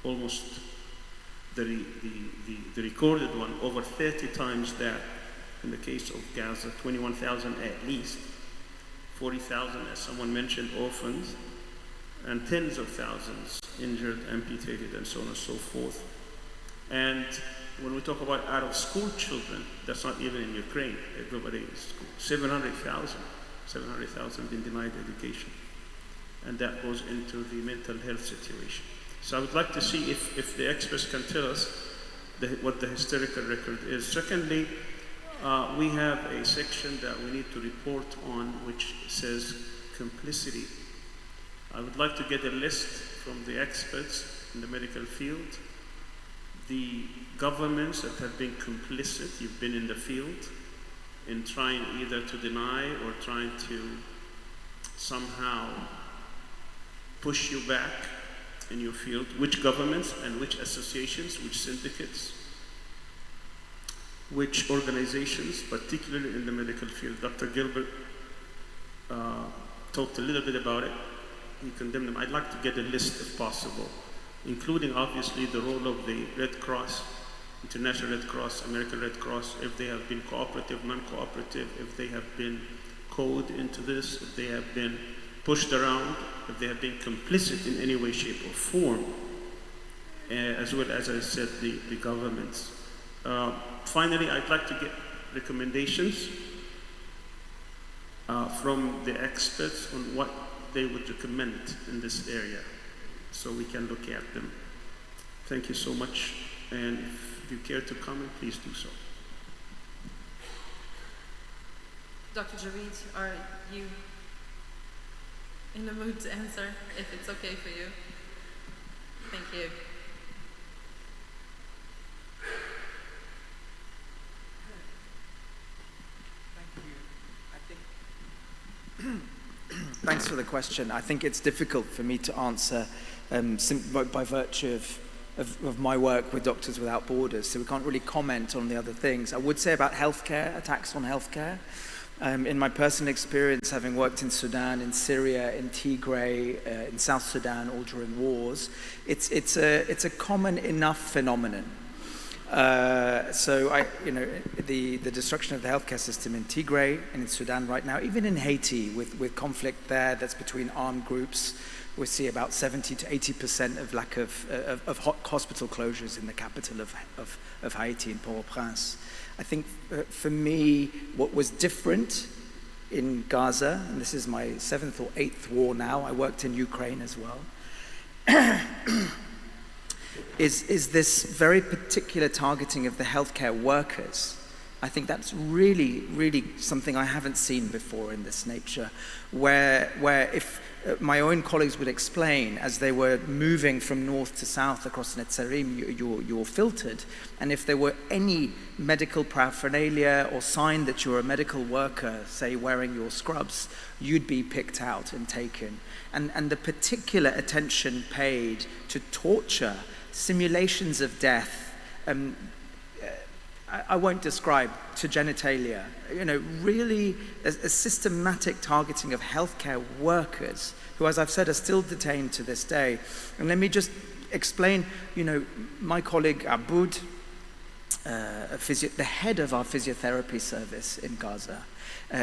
almost the recorded one, over 30 times that in the case of Gaza, 21,000 at least. 40,000, as someone mentioned, orphans, and tens of thousands injured, amputated, and so on and so forth. And when we talk about out-of-school children, that's not even in Ukraine. Everybody is school. 700,000 been denied education. And that goes into the mental health situation. So I would like to see if the experts can tell us what the historical record is. Secondly, we have a section that we need to report on which says complicity. I would like to get a list from the experts in the medical field, the governments that have been complicit, you've been in the field, in trying either to deny or trying to somehow push you back in your field, which governments and which associations, which syndicates. which organizations, particularly in the medical field, Dr. Gilbert talked a little bit about it. He condemned them. I'd like to get a list if possible, including obviously the role of the Red Cross, International Red Cross, American Red Cross, if they have been cooperative, non-cooperative, if they have been coded into this, if they have been pushed around, if they have been complicit in any way, shape, or form, as well as I said, the governments. Finally, I'd like to get recommendations from the experts on what they would recommend in this area, so we can look at them. Thank you so much, and if you care to comment, please do so. Dr. Javid, are you in the mood to answer, if it's okay for you? Thank you. Thanks for the question. I think it's difficult for me to answer by virtue of my work with Doctors Without Borders, so we can't really comment on the other things. I would say about healthcare, attacks on healthcare. In my personal experience, having worked in Sudan, in Syria, in Tigray, in South Sudan, all during wars, it's a common enough phenomenon. So the destruction of the healthcare system in Tigray and in Sudan right now, even in Haiti with conflict there that's between armed groups, we see about 70 to 80% of lack of hospital closures in the capital of Haiti, in Port-au-Prince. I think for me, what was different in Gaza, and this is my 7th or 8th war now, I worked in Ukraine as well, is this very particular targeting of the healthcare workers. I think that's really, really something I haven't seen before in this nature, where if my own colleagues would explain, as they were moving from north to south across Netzarim, you're filtered, and if there were any medical paraphernalia or sign that you're a medical worker, say wearing your scrubs, you'd be picked out and taken. And the particular attention paid to torture, simulations of death, I won't describe, to genitalia, really a systematic targeting of healthcare workers who, as I've said, are still detained to this day. And let me just explain, my colleague Aboud, the head of our physiotherapy service in Gaza,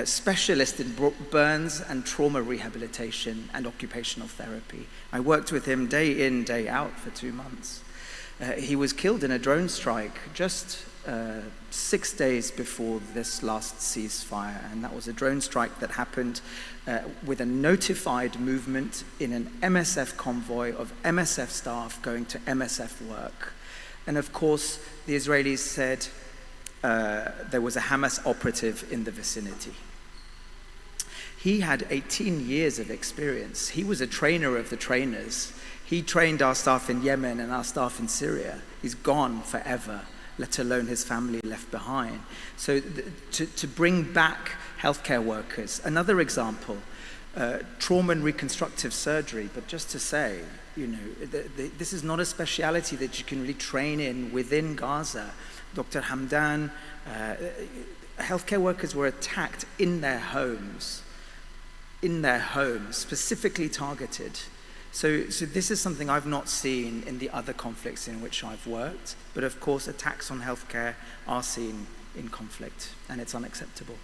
specialist in burns and trauma rehabilitation and occupational therapy. I worked with him day in, day out for 2 months. He was killed in a drone strike just 6 days before this last ceasefire, and that was a drone strike that happened with a notified movement in an MSF convoy of MSF staff going to MSF work. And of course, the Israelis said there was a Hamas operative in the vicinity. He had 18 years of experience. He was a trainer of the trainers. He trained our staff in Yemen and our staff in Syria. He's gone forever, let alone his family left behind. So to bring back healthcare workers. Another example, trauma and reconstructive surgery, but just to say, this is not a speciality that you can really train in within Gaza. Dr. Hamdan, healthcare workers were attacked in their homes, specifically targeted. So this is something I've not seen in the other conflicts in which I've worked, but of course attacks on healthcare are seen in conflict, and it's unacceptable.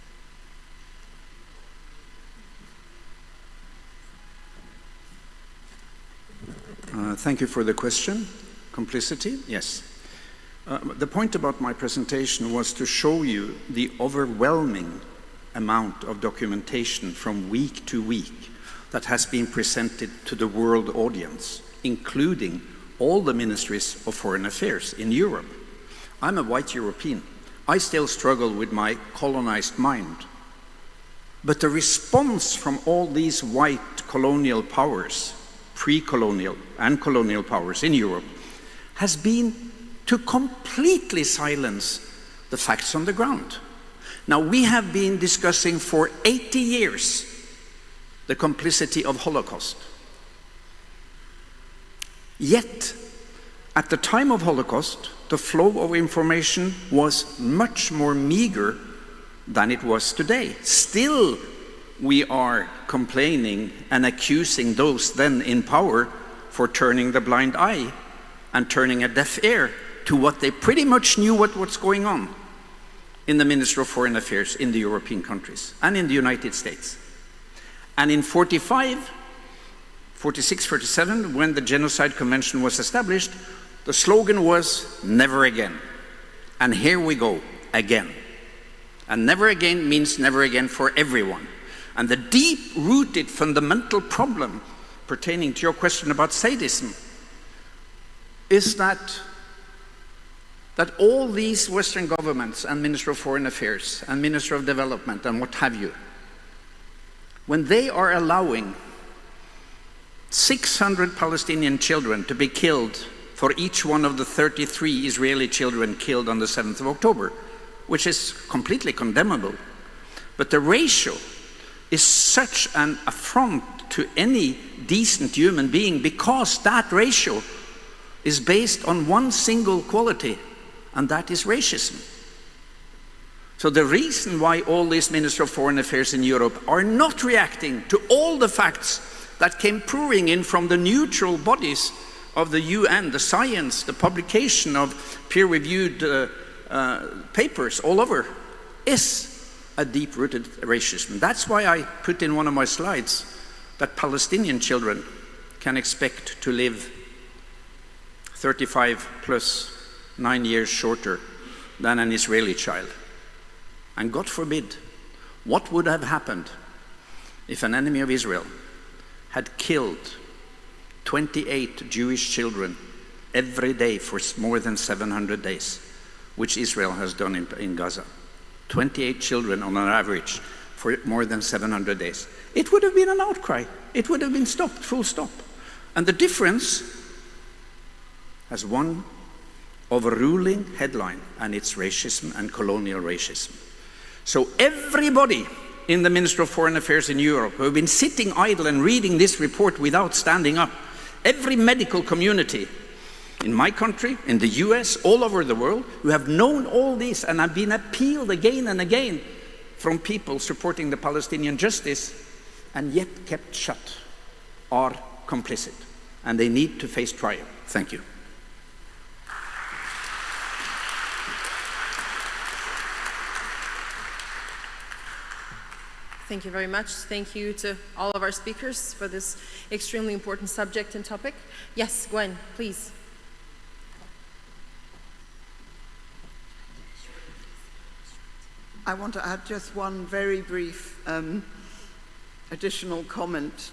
Thank you for the question. Complicity? Yes. The point about my presentation was to show you the overwhelming amount of documentation from week to week that has been presented to the world audience, including all the ministries of foreign affairs in Europe. I'm a white European. I still struggle with my colonized mind. But the response from all these white colonial powers, pre-colonial and colonial powers in Europe, has been to completely silence the facts on the ground. Now, we have been discussing for 80 years the complicity of Holocaust. Yet, At the time of Holocaust, the flow of information was much more meager than it was today. Still, we are complaining and accusing those then in power for turning the blind eye and turning a deaf ear to what they pretty much knew what's going on in the Ministry of Foreign Affairs in the European countries and in the United States. And in 46, 47, when the Genocide Convention was established, the slogan was, never again. And here we go, again. And never again means never again for everyone. And the deep-rooted fundamental problem pertaining to your question about sadism is that all these Western governments and Minister of Foreign Affairs and Minister of Development and what have you, when they are allowing 600 Palestinian children to be killed for each one of the 33 Israeli children killed on the 7th of October, which is completely condemnable, but the ratio is such an affront to any decent human being because that ratio is based on one single quality, and that is racism. So the reason why all these Ministers of Foreign Affairs in Europe are not reacting to all the facts that came pouring in from the neutral bodies of the UN, the science, the publication of peer-reviewed papers all over, is a deep-rooted racism. That's why I put in one of my slides that Palestinian children can expect to live 35 plus 9 years shorter than an Israeli child. And God forbid, what would have happened if an enemy of Israel had killed 28 Jewish children every day for more than 700 days, which Israel has done in Gaza. 28 children on an average for more than 700 days. It would have been an outcry. It would have been stopped, full stop. And the difference has one overruling headline, and it's racism and colonial racism. So everybody in the Ministry of Foreign Affairs in Europe who have been sitting idle and reading this report without standing up, every medical community in my country, in the US, all over the world, who have known all this and have been appealed again and again from people supporting the Palestinian justice and yet kept shut, are complicit. And they need to face trial. Thank you. Thank you very much. Thank you to all of our speakers for this extremely important subject and topic. Yes, Gwen, please. I want to add just one very brief additional comment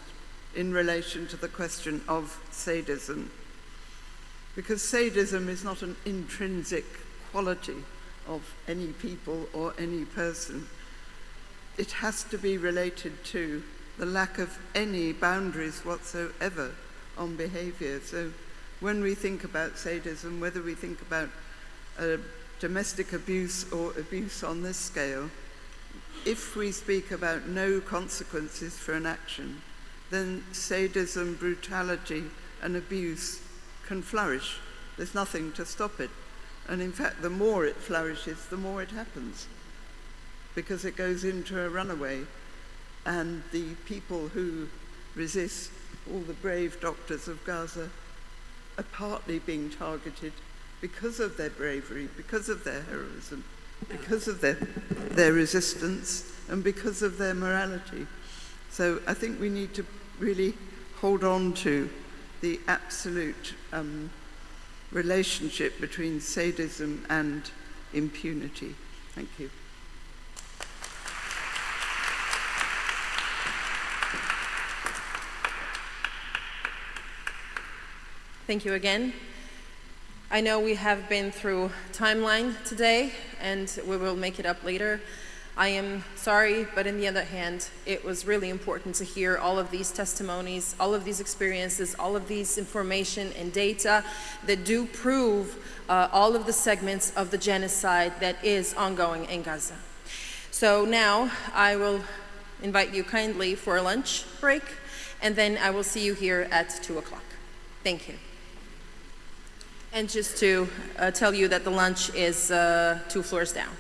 in relation to the question of sadism. Because sadism is not an intrinsic quality of any people or any person. It has to be related to the lack of any boundaries whatsoever on behavior. So when we think about sadism, whether we think about domestic abuse or abuse on this scale, if we speak about no consequences for an action, then sadism, brutality, and abuse can flourish. There's nothing to stop it. And in fact, the more it flourishes, the more it happens, because it goes into a runaway. And the people who resist, all the brave doctors of Gaza, are partly being targeted because of their bravery, because of their heroism, because of their resistance, and because of their morality. So I think we need to really hold on to the absolute relationship between sadism and impunity. Thank you. Thank you again. I know we have been through timeline today, and we will make it up later. I am sorry, but on the other hand, it was really important to hear all of these testimonies, all of these experiences, all of these information and data that do prove all of the segments of the genocide that is ongoing in Gaza. So now I will invite you kindly for a lunch break, and then I will see you here at 2 o'clock. Thank you. And just to tell you that the lunch is 2 floors down.